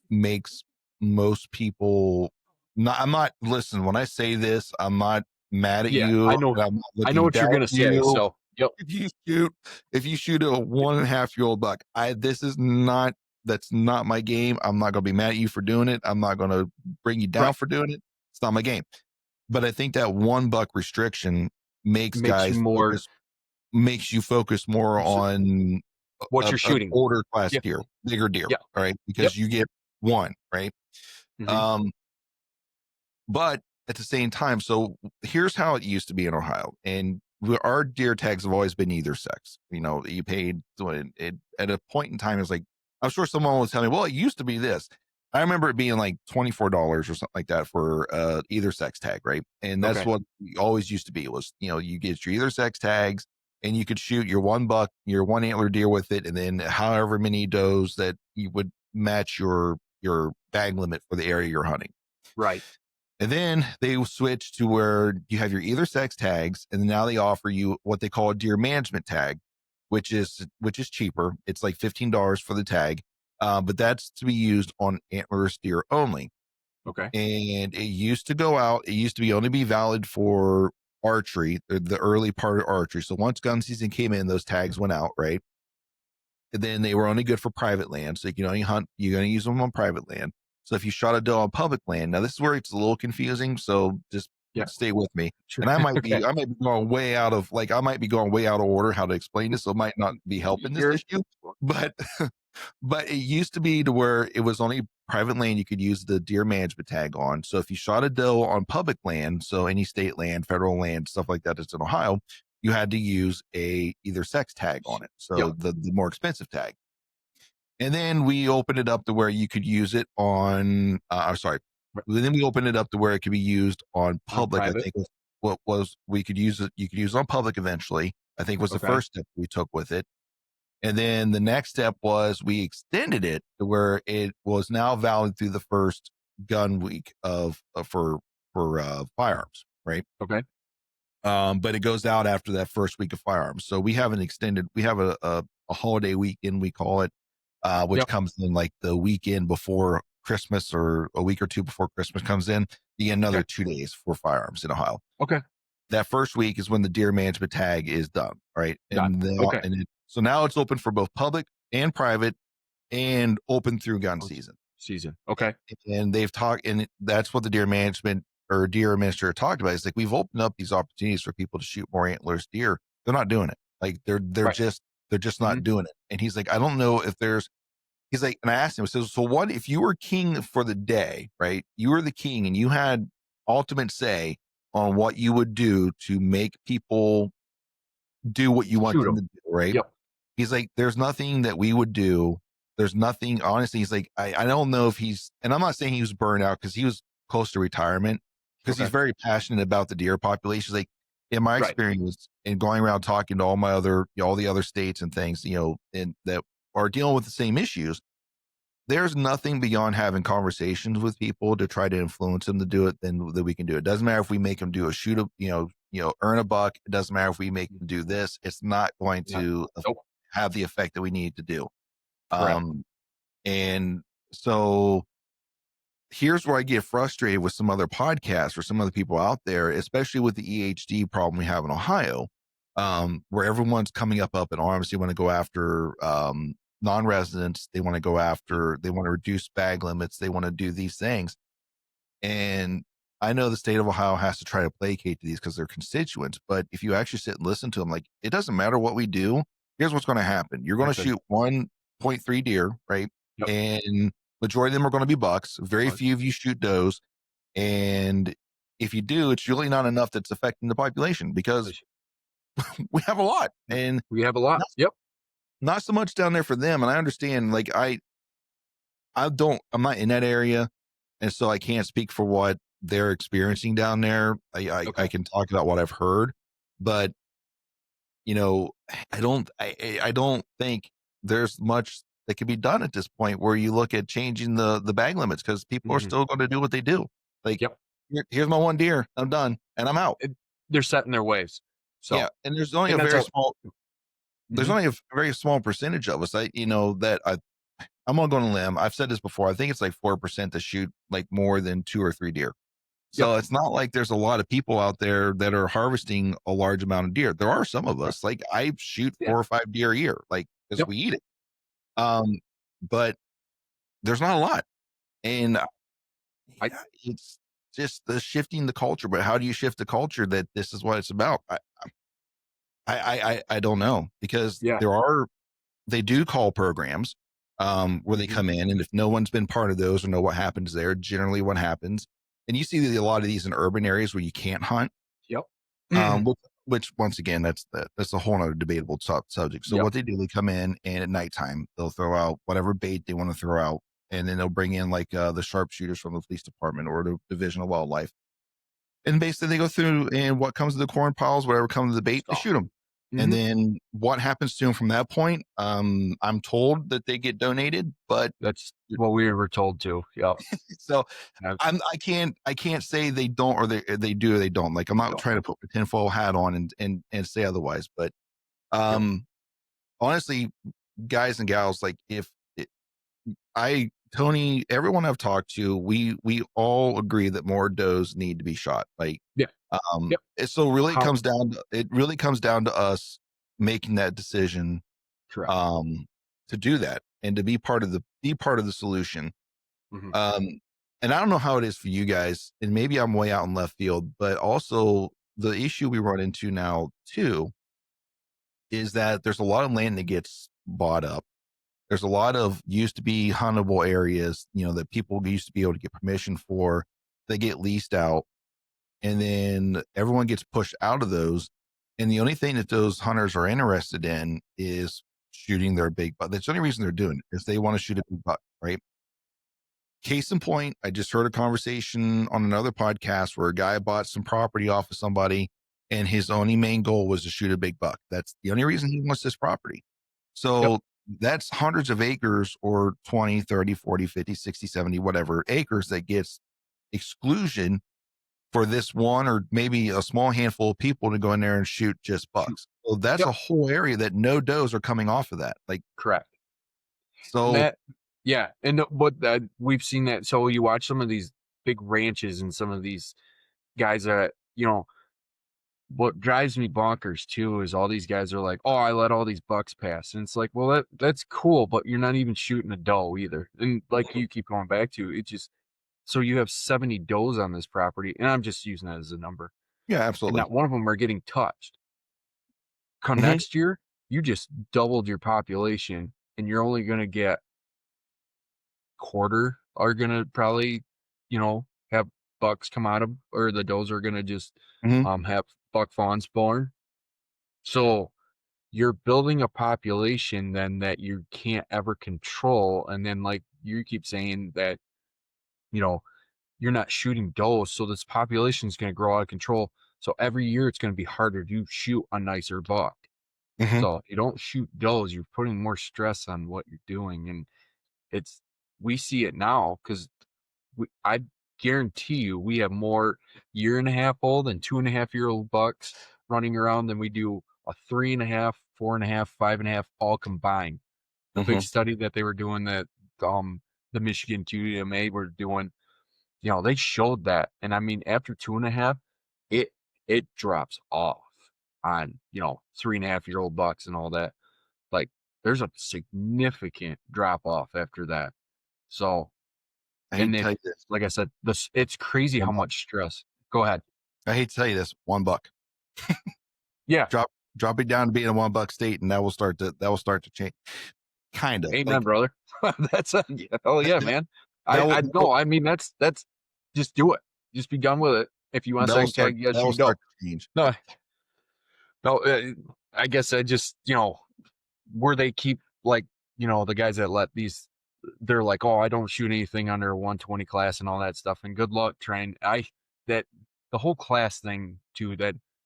makes most people not. I'm not listen when I say this. I'm not mad at Yeah, you, and I'm not I know looking what down you're gonna at say. you. So yep. If you shoot a 1.5 year old buck, that's not my game. I'm not gonna be mad at you for doing it. I'm not gonna bring you down Right. for doing it. It's not my game. But I think that one buck restriction makes Makes you guys more focus makes you focus more on what you're an shooting. older class Yeah. deer, bigger deer, Yeah. all right? Yep. Because you get one, right? Hmm. Um, but at the same time, so here's how it used to be in Ohio, and our deer tags have always been either sex. You paid so at a point in time. It's like I'm sure someone will tell me, "Well, it used to be this." I remember it being like $24 or something like that for either sex tag, right? And that's Okay. what it always used to be. It was you get your either sex tags, and you could shoot your one buck, your one antler deer with it, and then however many does that you would match your bag limit for the area you're hunting. Right. And then they switch to where you have your either sex tags, and now they offer you what they call a deer management tag, which is cheaper. It's like $15 for the tag, but that's to be used on antlerless deer only. Okay. And it used to go out. It used to be only be valid for archery, the early part of archery. So once gun season came in, those tags went out, right? And then they were only good for private land. So you can only hunt, you're going to use them on private land. So if you shot a doe on public land, now this is where it's a little confusing. So just Yeah. stay with me. Sure. And I might Okay. be, I might be going way out of like, I might be going way out of order how to explain this. So it might not be helping this You're issue, but, but it used to be to where it was only private land you could use the deer management tag on. So if you shot a doe on public land, so any state land, federal land, stuff like that that's in Ohio, you had to use a either sex tag on it. So yep. the more expensive tag. And then we opened it up to where you could use it on, I'm sorry. Right. Then we opened it up to where it could be used on On public. I private. think was what was we could use it. You could use it on public eventually. I think was the Okay. first step we took with it. And then the next step was we extended it to where it was now valid through the first gun week for firearms, right? Okay. But it goes out after that first week of firearms. So we have an extended, we have a holiday weekend, we call it, which Yep. comes in like the weekend before Christmas or a week or two before Christmas comes in. You get another Okay. 2 days for firearms in Ohio. Okay. That first week is when the deer management tag is done, right? Done. Okay. So now it's open for both public and private and open through gun season. Season. Okay. And they've talked, and that's what the deer management or deer administrator talked about. It's like we've opened up these opportunities for people to shoot more antlers deer. They're not doing it. Like Right. they're just Hmm. not doing it. And he's like, I don't know if there's. He's like, and I asked him, so what if you were king for the day, right? You were the king, and you had ultimate say on what you would do to make people do what you want Shoot them them. to do, right? Yep. He's like, there's nothing that we would do. There's nothing, honestly. He's like, I don't know if and I'm not saying he was burned out because he was close to retirement because he's Okay. very passionate about the deer population. He's like, in my Right. experience and going around talking to all the other states and things, and that are dealing with the same issues, there's nothing beyond having conversations with people to try to influence them to do it that we can do. It doesn't matter if we make them do a shoot, earn a buck. It doesn't matter if we make them do this. It's not going Not, to nope. have the effect that we need to do. Correct. And so here's where I get frustrated with some other podcasts or some other people out there, especially with the EHD problem we have in Ohio, where everyone's coming up in arms. You want to go after non-residents. They want to go Yep. after. They want to reduce bag limits. They want to do these things. And I know the state of Ohio has to try to placate to these because they're constituents. But if you actually sit and listen to them, like it doesn't matter what we do. Here's what's going to happen. You're going to Exactly. shoot 1.3 deer, right? Yep. And majority of them are going to be bucks. Very Bugs. few of you shoot does. And if you do, it's really not enough that's affecting the population because we have a lot. And We have a lot. not, Yep. not so much down there for them. And I understand, like, I'm not in that area. And so I can't speak for what they're experiencing down there. I Okay. can talk about what I've heard, but you know, I don't think there's much that can be done at this point where you look at changing the bag limits because people are Mhm. still going to do what they do. Like, Yep. here's my one deer, I'm done, and I'm out. It they're set in their ways. Yeah, So and there's only a and that's very all. small there's Mhm. only a very small percentage of us. I'm gonna go on a limb. I've said this before. I think it's like 4% to shoot like more than 2 or 3 deer. Yep. So it's not like there's a lot of people out there that are harvesting a large amount of deer. There are some of Right. us. Like I shoot Yeah. 4 or 5 deer a year, like because Yep. we eat it. Um, but there's not a lot, and I yeah, it's just the shifting the culture. But how do you shift the culture that this is what it's about? I don't know because yeah. they do call programs where they Mhm. come in, and if no one's been part of those or know what happens there, generally what happens, and you see a lot of these in urban areas where you can't hunt, Yep. which once again that's a whole other debatable subject. So Yep. what they do, they come in and at nighttime they'll throw out whatever bait they want to throw out, and then they'll bring in like the sharpshooters from the police department or the Division of Wildlife, and basically they go through and what comes to the corn piles, whatever comes to the bait, they Stop. shoot them. And Mhm. then what happens to them from that point? I'm told that they get donated, but That's what we were told to. Yep. so I I can't say they don't or they do or they don't. Like I'm not don't. trying to put the tinfoil hat on and say otherwise, but Yep. um honestly, guys and gals, like if it, I Tony, everyone I've talked to, we all agree that more does need to be shot. Like Yeah. Yep. so really How it really comes down to us making that decision correct. um to do that and to be part of the solution. Mhm. Um and I don't know how it is for you guys, and maybe I'm way out in left field, but also the issue we run into now too is that there's a lot of land that gets bought up. There's a lot of used to be huntable areas, that people used to be able to get permission for. They get leased out, and then everyone gets pushed out of those. And the only thing that those hunters are interested in is shooting their big buck. That's the only reason they're doing it is they want to shoot a big buck, right? Case in point, I just heard a conversation on another podcast where a guy bought some property off of somebody, and his only main goal was to shoot a big buck. That's the only reason he wants this property. Yep. So that's hundreds of acres or 20, 30, 40, 50, 60, 70, whatever acres that gets exclusion for this one or maybe a small handful of people to go in there and shoot just Shoot. bucks. So that's Yep. a whole area that no does are coming off of that. Like, Correct. And so, that yeah, and what we've seen that so you watch some of these big ranches and some of these guys that, what drives me bonkers too is all these guys are like, "Oh, I let all these bucks pass." And it's like, "Well, that's cool, but you're not even shooting a doe either." And like you keep going back to, it just so you have 70 does on this property, and I'm just using that as a number, yeah, and absolutely. not one of them are getting touched. Come Hmm. next year, you just doubled your population, and you're only gonna get quarter are gonna probably, have bucks come out of or the does are gonna just, Hmm. have buck fawns born. So, you're building a population then that you can't ever control, and then, like, you keep saying that, you know, you're not shooting does, so this population is gonna grow out of control. So every year it's gonna be harder to shoot a nicer buck. Hmm. So, if you don't shoot does, you're putting more stress on what you're doing, and it's we see it now because I guarantee you we have more year and a half old and 2.5-year-old bucks running around than we do a 3.5, 4.5, 5.5 all combined. The big Hmm. study that they were doing that the Michigan 2MA were doing, they showed that. And I mean, after 2.5, it drops off on, 3.5-year-old bucks and all that. Like there's a significant drop off after that. So, I hate and to tell if, you this. like I said, this, it's crazy how $1. much stress. Go ahead. I hate to tell you this. $1. Yeah. Drop it down to being a $1 state, and that will start to change. Kind of Amen, like brother. That's a, oh yeah, man. that will I no, I mean, that's, just do it. Just be done with it. If you want that will second start tag, yes, that will you go. start to change. No, no, I guess I just, where they keep like, the guys that let these, they're like, oh, I don't shoot anything under a 120 class and all that stuff. And good luck trying. That the whole class thing too,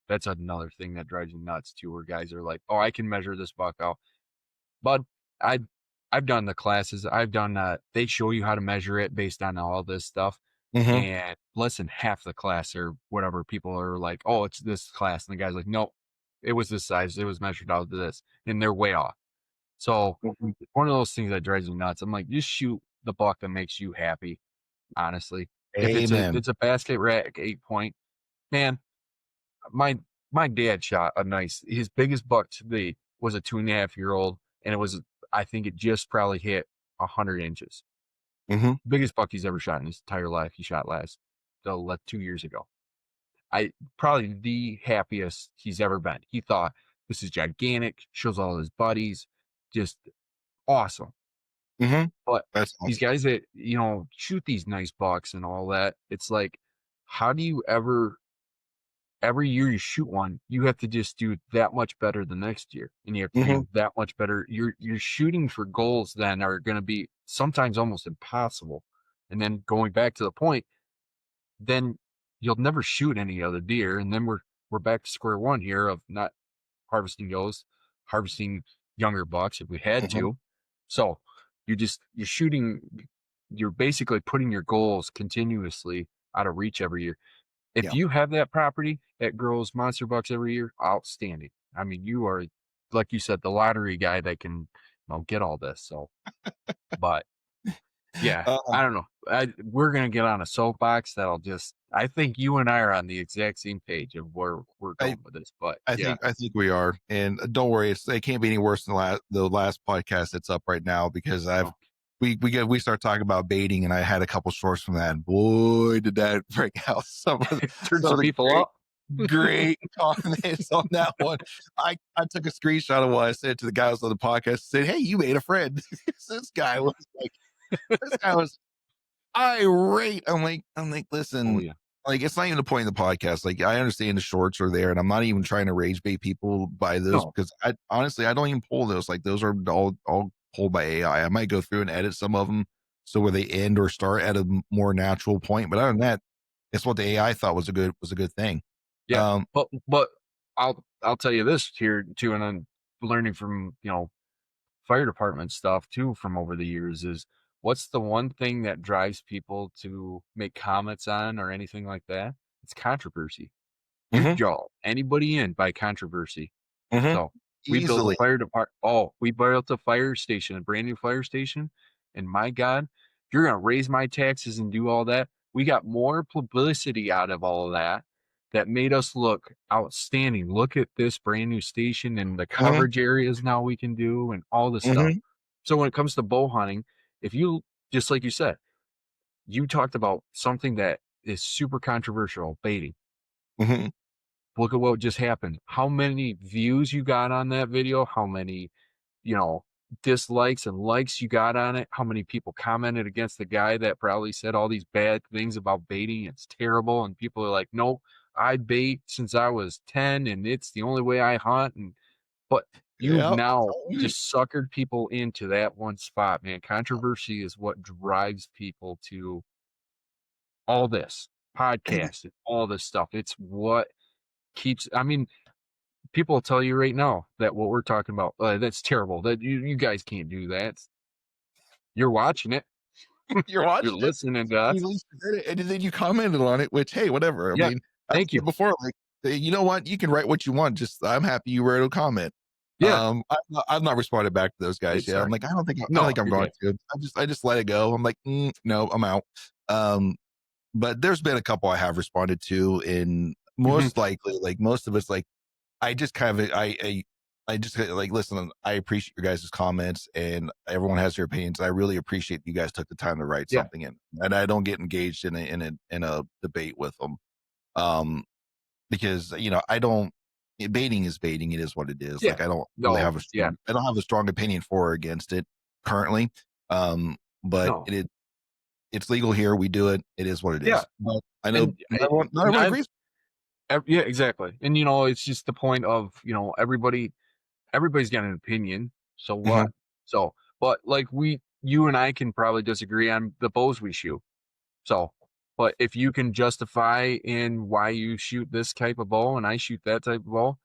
that's another thing that drives me nuts too, where guys are like, oh, I can measure this buck out. But I, I've done the classes. I've done, they show you how to measure it based on all this stuff. Mm-hmm. And less than half the class or whatever, people are like, oh, it's this class. And the guy's like, no, it was this size. It was measured out to this. And they're way off. So Mm-hmm. one of those things that drives me nuts. I'm like, just shoot the buck that makes you happy. Honestly, if Amen. it's a basket rack 8 point, man, my my dad shot a nice. His biggest buck to be was a 2.5 year old, and it was, I think it just probably hit 100 inches. Mm-hmm. Biggest buck he's ever shot in his entire life. He shot last, 2 years ago. I probably the happiest he's ever been. He thought this is gigantic. Shows all his buddies, just awesome. Mm-hmm. But That's these awesome. guys that, shoot these nice bucks and all that, it's like, how do you ever, every year you shoot one, you have to just do that much better the next year. And you have to Mm-hmm. do that much better. You're shooting for goals then are going to be sometimes almost impossible. And then going back to the point, then you'll never shoot any other deer. And then we're back to square one here of not harvesting those, harvesting younger bucks if we had Mm-hmm. to. So you're shooting, you're basically putting your goals continuously out of reach every year. If Yeah. you have that property that grows monster bucks every year, outstanding. I mean, you are, like you said, the lottery guy that can, get all this. So, but yeah, Uh, I don't know. We're gonna get on a soapbox that'll just. I think you and I are on the exact same page of where we're I going with this. But I yeah, think I think we are, and don't worry, it can't be any worse than the last podcast that's up right now because no, we start talking about baiting, and I had a couple shorts from that. And boy, did that bring out turn some some of the people great up. great comments on that one. I took a screenshot of what I said to the guys on the podcast. Said, "Hey, you made a friend." this guy was like, this guy was irate. I'm like, Oh listen, yeah, like it's not even the point of the podcast. Like I understand the shorts are there, and I'm not even trying to rage bait people by those no, because I honestly I don't even pull those. Like those are all pulled by AI. I might go through and edit some of them so where they end or start at a more natural point. But other than that, it's what the AI thought was a good thing. yeah, Um, but I'll tell you this here too, and I'm learning from fire department stuff too from over the years is what's the one thing that drives people to make comments on or anything like that? It's controversy. You mhm, draw anybody in by controversy. mhm, So we built a easily. fire department. Oh, we built a fire station, a brand new fire station. And my God, if you're gonna raise my taxes and do all that, we got more publicity out of all of that that made us look outstanding. Look at this brand new station and the Mhm, coverage areas now we can do and all this stuff. mhm, So when it comes to bow hunting, if you just like you said, you talked about something that is super controversial, baiting. mhm, Look at what just happened. How many views you got on that video? How many, you know, dislikes and likes you got on it? How many people commented against the guy that probably said all these bad things about baiting? It's terrible. And people are like, no, I bait since I was 10 and it's the only way I hunt. And but you've yeah, now just suckered people into that one spot, man. Controversy is what drives people to all this podcast and all this stuff. It's what keeps, I mean, people will tell you right now that what we're talking about, that's terrible. That you guys can't do that. You're watching it. you're You're watching it. listening to You us. at least heard it, and then you commented on it, which hey, whatever. I Yeah. mean, I've Thank said you. before, like, hey, you know what? You can write what you want. Just I'm happy you wrote a comment. Yeah. I've not responded back to those guys yet. I'm Sorry. like, I don't think No, I'm you're going good. to. I just let it go. I'm like, no, I'm out. Um, but there's been a couple I have responded to, and Hmm. most likely, like most of it's like I just kind of I just like listen. I appreciate your guys' comments, and everyone has their opinions. I really appreciate you guys took the time to write Yeah. something in, and I don't get engaged in a debate with them, because I don't. Baiting is baiting. It is what it is. Yeah. Like I don't really No. have a Yeah. strong. I don't have a strong opinion for or against it currently. But No. it's legal here. We do it. It is what it Yeah. is. But I know And not everyone I'm agrees. yeah, exactly. And it's just the point of, everybody's got an opinion. So Mhm. what? So, but like you and I can probably disagree on the bows we shoot. So, but if you can justify in why you shoot this type of bow and I shoot that type of bow,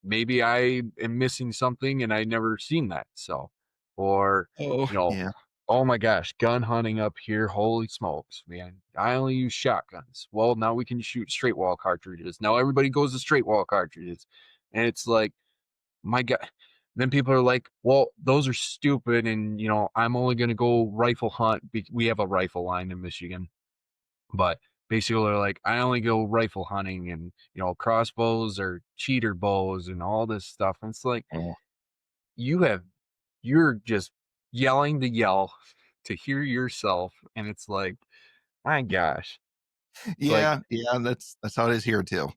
maybe I am missing something and I never seen that. So, or, Oh you know, yeah. oh my gosh, gun hunting up here. Holy smokes, man. I only use shotguns. Well, now we can shoot straight wall cartridges. Now everybody goes to straight wall cartridges. And it's like, my God. Then people are like, well, those are stupid. And, I'm only going to go rifle hunt. We have a rifle line in Michigan, but basically they're like, I only go rifle hunting and, crossbows or cheater bows and all this stuff. And it's like, Oh. you have, you're just yelling to yell to hear yourself. And it's like, my gosh, it's like, Yeah, yeah, that's how it is here too.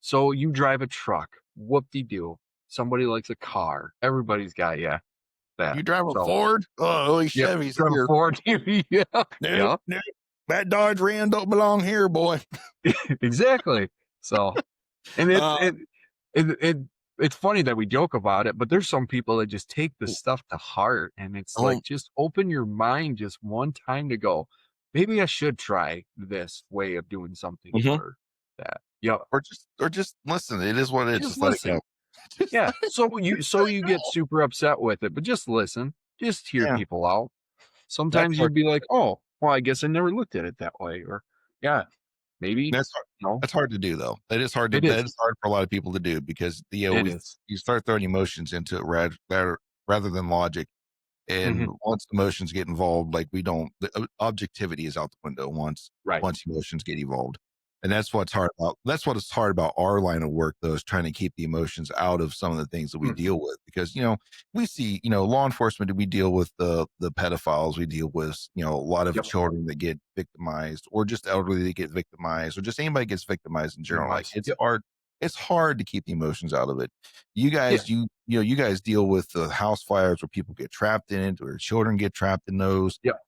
so you drive a truck, whoop de doo. Somebody likes a car. Everybody's got, yeah, that. You drive a So, Ford? Oh, only yep, Chevy's drive a here. Ford. Yeah, Nope, yeah, nope. That Dodge Ram don't belong here, boy. exactly. So, and Uh, it it's funny that we joke about it, but there's some people that just take this stuff to heart, and it's oh, like, just open your mind just one time to go, maybe I should try this way of doing something mhm. or that. Yep. Or just listen. It is what it is. Just Just let it listen. go. Just Yeah. let it So you get go. super upset with it, but just listen. Just hear Yeah, people out. that's Sometimes hard. you'd be like, "Oh, well, I guess I never looked at it that way," or, "Yeah, maybe." That's hard. No, That's hard to do, though. That is hard to. it That is. is hard for a lot of people to do because It is. you start throwing emotions into it rather than logic. And Mhm. once emotions get involved, like we don't, objectivity is out the window Right. once emotions get involved. And that's what is hard about our line of work, though, is trying to keep the emotions out of some of the things that we Mhm. deal with. Because, we see, law enforcement, we deal with the pedophiles, we deal with, a lot of Yep. children that get victimized, or just elderly that get victimized, or just anybody gets victimized in general. Like Minimize. Yep. it's hard to keep the emotions out of it. You Yeah. guys, you guys deal with the house fires where people get trapped in it, or children get trapped in those, Yep.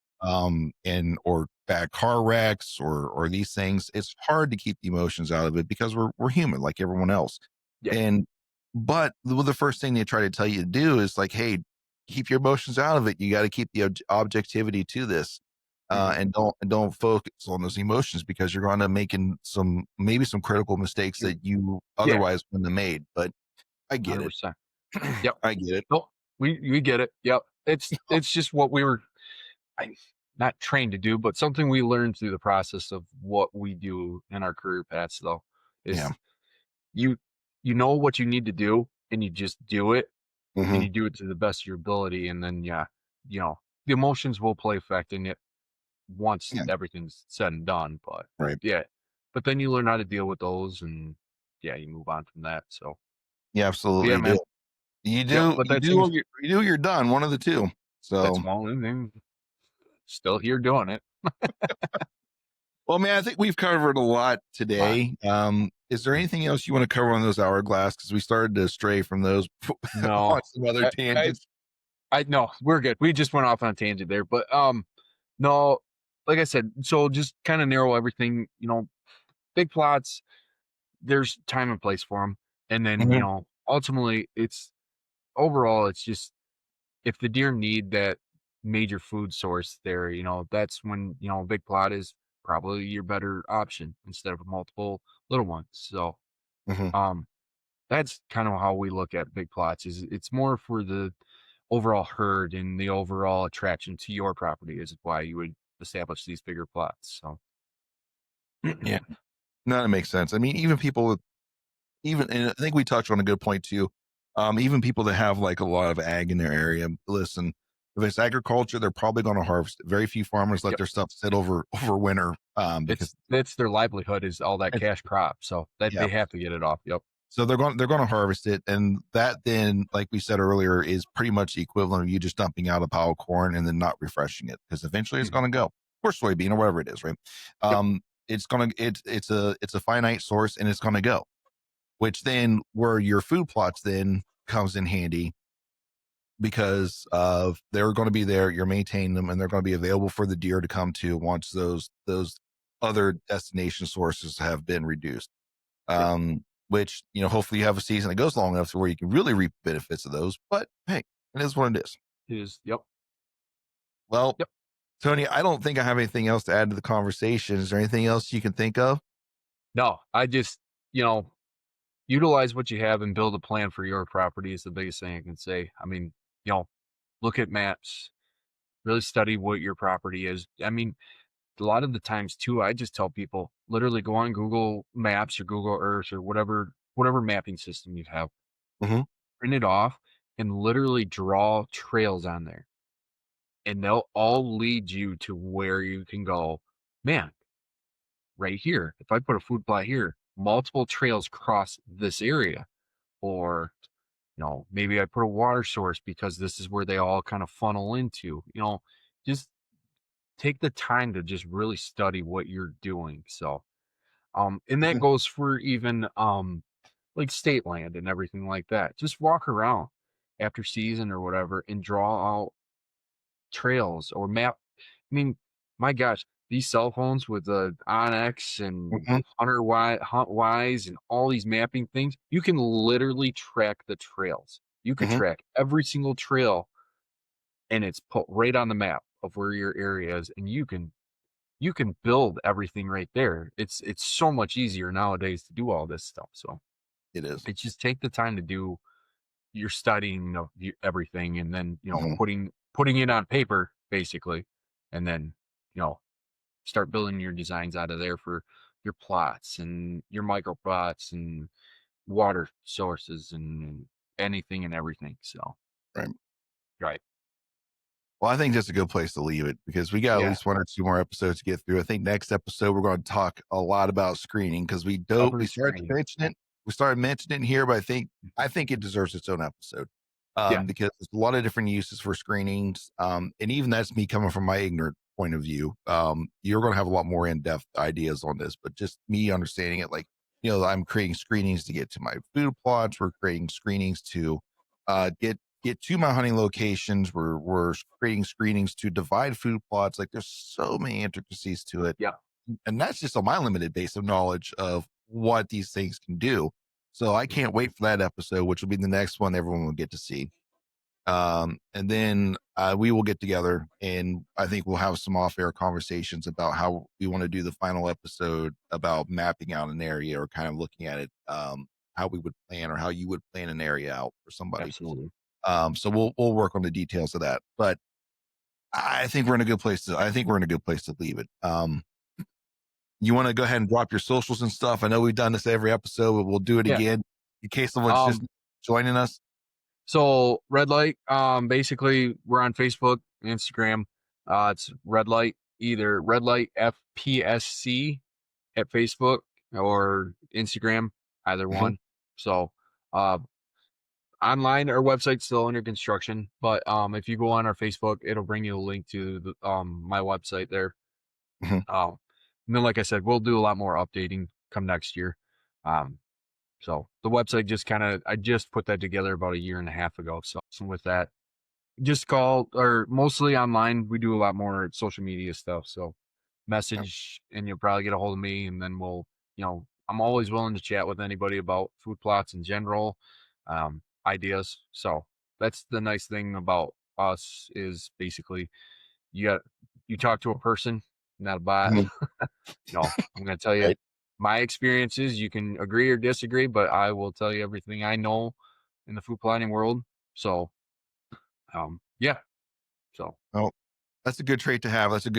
and or bad car wrecks, or these things. It's hard to keep the emotions out of it because we're human like everyone else. Yeah. And but the first thing they try to tell you to do is like, hey, keep your emotions out of it. You got to keep the objectivity to this. Mhm. And don't focus on those emotions because you're going to making maybe some critical mistakes Mm. that you Yeah. otherwise wouldn't have made. But I get it. 100%. Yep. I get it. No, we get it. Yep. It's just what we were I not trained to do, but something we learned through the process of what we do in our career paths, though, Yeah. is you you know what you need to do and you just do it and Hmm. you do it to the best of your ability, and then, yeah, the emotions will play effect in it once Yeah. everything's said and done, but Right. yeah. But then you learn how to deal with those and, yeah, you move on from that, so, You yeah, absolutely do. man. You Yep, do. but You that do. seems Or you're done. One of the two. that's So, small and still here doing it. well, man, I think we've covered a lot Lot. today. Is there Mm. anything else you want to cover on those hourglass? Because we started to stray from those on No. some other I I tangents. no, we're good. We just went off on a tangent there, but, no, like I said, so just kinda narrow everything, big plots, there's time and place for them, and then, Hmm. ultimately, overall, it's just if the deer need that major food source there, that's when, a big plot is probably your better option instead of multiple little ones. So, Hmm. um, that's kind of how we look at big plots is it's more for the overall herd and the overall attraction to your property is why you would establish these bigger plots. So, Yeah, no, that makes sense. I mean, even people with and I think we touched on a good point too. Even people that have like a lot of ag in their area, listen, if it's agriculture, they're probably going to harvest it. Very few farmers let yep, their stuff sit over winter, because it's their livelihood is all that it's, cash crop. So that yeah, they have to get it off. Yep. So they're going to harvest it, and that then, like we said earlier, is pretty much the equivalent of you just dumping out a pile of corn and then not refreshing it because eventually it's Mhm. going to go, or soybean or whatever it is, right? Yep. It's gonna it's a finite source and it's going to go, which then where your food plots then comes in handy because of they're going to be there, you're maintaining them, and they're going to be available for the deer to come to once those other destination sources have been reduced. Yep. Which hopefully you have a season that goes long enough to where you can really reap the benefits of those. But hey, it is what it is. Is yep. Well, Yep. Tony, I don't think I have anything else to add to the conversation. Is there anything else you can think of? No, I just, you know, utilize what you have and build a plan for your property is the biggest thing I can say. I mean, you know, look at maps, really study what your property is. I mean, a lot of the times too, I just tell people literally go on Google Maps or Google Earth or whatever mapping system you have, Hmm. print it off and literally draw trails on there. And they'll all lead you to where you can go, man, right here. If I put a food plot here, multiple trails cross this area. Or, maybe I put a water source because this is where they all kind of funnel into. Just take the time to just really study what you're doing. So, and that Hmm. goes for even like state land and everything like that. Just walk around after season or whatever and draw out trails or map. I mean, my gosh, these cell phones with the Onyx and Hmm. Hunt Wise and all these mapping things, you can literally track the trails. You could Hmm. track every single trail and it's put right on the map of where your area is and you can build everything right there. It's so much easier nowadays to do all this stuff. So, It is. it's just take the time to do your studying of everything and then, Hmm. putting it on paper basically and then, you know, start building your designs out of there for your plots and your micro plots and water sources and anything and everything. So, Right. right. Well, I think that's a good place to leave it because we got at Yeah. least one or two more episodes to get through. I think next episode we're going to talk a lot about screening because we Cover started to screening. mention it. We started mentioning it here, but I think it deserves its own episode. Yeah. Because there's a lot of different uses for screenings. And even that's me coming from my ignorant point of view. You're going to have a lot more in-depth ideas on this, but just me understanding it, like, I'm creating screenings to get to my food plots. We're creating screenings to get to my hunting locations. We're creating screenings to divide food plots. Like there's so many intricacies to it. Yeah. And that's just on my limited base of knowledge of what these things can do. So I Mhm. can't wait for that episode, which will be the next one everyone will get to see. And then we will get together and I think we'll have some off air conversations about how we want to do the final episode about mapping out an area or kind of looking at it, how we would plan or how you would plan an area out for somebody. Absolutely. So we'll work on the details of that, but I think we're in a good place to leave it. You want to go ahead and drop your socials and stuff? I know we've done this every episode, but we'll do it Yeah. again in case someone's just Um, joining us. so red light, basically we're on Facebook, Instagram. It's red light, either red light FPSC at Facebook or Instagram, either Mhm. one. So, uh, online, our website's still under construction, but if you go on our Facebook, it'll bring you a link to my website there. Mhm. Um, and then, like I said, we'll do a lot more updating come next year. Um, so the website I just put that together about a year and a half ago. So with that, just call or mostly online. We do a lot more social media stuff. So Yep. message and you'll probably get a hold of me and then I'm always willing to chat with anybody about food plots in general, ideas. So that's the nice thing about us is basically you got you talk to a person, not a bot. Mhm. I'm going to tell you Right. my experiences. You can agree or disagree, but I will tell you everything I know in the food planning world. So, yeah. So, Well, that's a good trait to have. That's a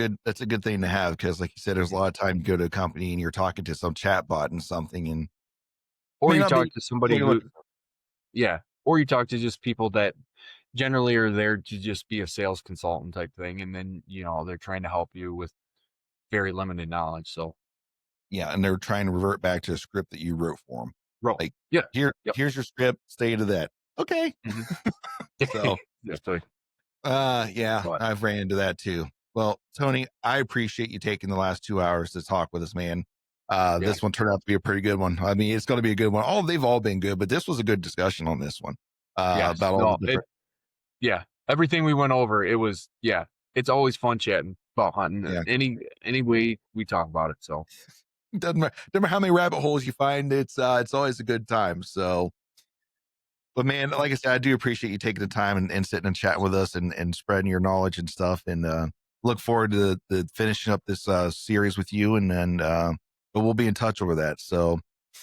good thing to have because, like you said, there's a mhm. lot of time you go to a company and you're talking to some chat bot and something, and Or may you not be talk to somebody totally what. who, yeah, or you talk to just people that generally are there to just be a sales consultant type thing. And then, they're trying to help you with very limited knowledge. So, Yeah, and they're trying to revert back to a script that you wrote for them. Roll. Like, Yeah. Yep. here's your script, stay to that. Okay. Mhm. So, Definitely. yeah, But I've ran into that too. Well, Tony, I appreciate you taking the last 2 hours to talk with us, man. yeah, This one turned out to be a pretty good one. I mean, it's going to be a good one. Oh, they've all been good, but this was a good discussion on this one. yes. About all No, the different. yeah. Everything we went over, it was, yeah. It's always fun chatting about hunting. Yeah. Any way we talk about it. So Doesn't matter how many rabbit holes you find. It's always a good time. So, but man, like I said, I do appreciate you taking the time and sitting and chatting with us and spreading your knowledge and stuff. And look forward to the finishing up this series with you. And then, but we'll be in touch over that. So,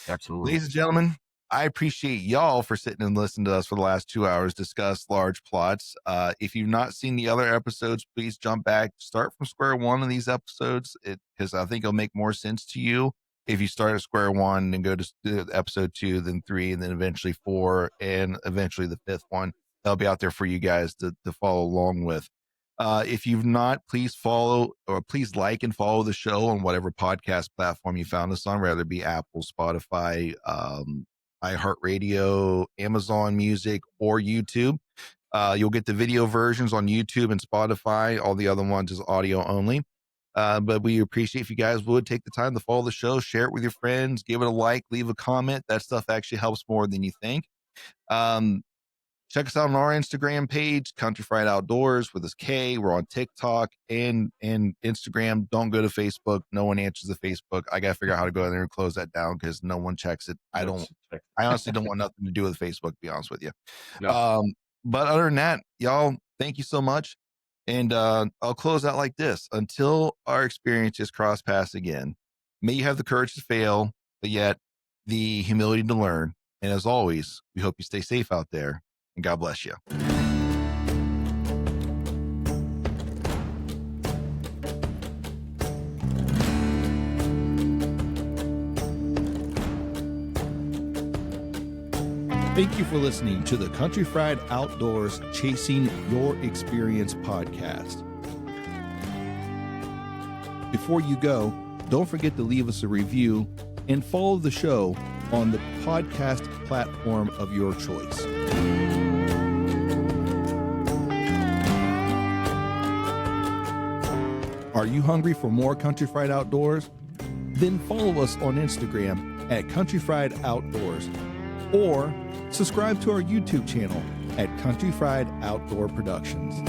absolutely. ladies and gentlemen, I appreciate y'all for sitting and listening to us for the last 2 hours discuss large plots. If you've not seen the other episodes, please jump back, start from square one of these episodes, because I think it'll make more sense to you if you start at square one and go to episode 2, then 3, and then eventually 4, and eventually the 5th one. That'll be out there for you guys to follow along with. If you've not, please follow or please like and follow the show on whatever podcast platform you found us on, whether it be Apple, Spotify, iHeartRadio, Amazon Music, or YouTube. You'll get the video versions on YouTube and Spotify. All the other ones is audio only. But we appreciate if you guys would take the time to follow the show, share it with your friends, give it a like, leave a comment. That stuff actually helps more than you think. Check us out on our Instagram page, Country Fried Outdoors with us K. We're on TikTok and Instagram. Don't go to Facebook. No one answers the Facebook. I got to figure out how to go in there and close that down because no one checks it. I honestly don't want nothing to do with Facebook, to be honest with you. No. But other than that, y'all, thank you so much. And I'll close out like this. Until our experiences cross paths again, may you have the courage to fail, but yet the humility to learn. And as always, we hope you stay safe out there. And God bless you. Thank you for listening to the Country Fried Outdoors Chasing Your Experience podcast. Before you go, don't forget to leave us a review and follow the show on the podcast platform of your choice. Are you hungry for more Country Fried Outdoors? Then follow us on Instagram at Country Fried Outdoors or subscribe to our YouTube channel at Country Fried Outdoor Productions.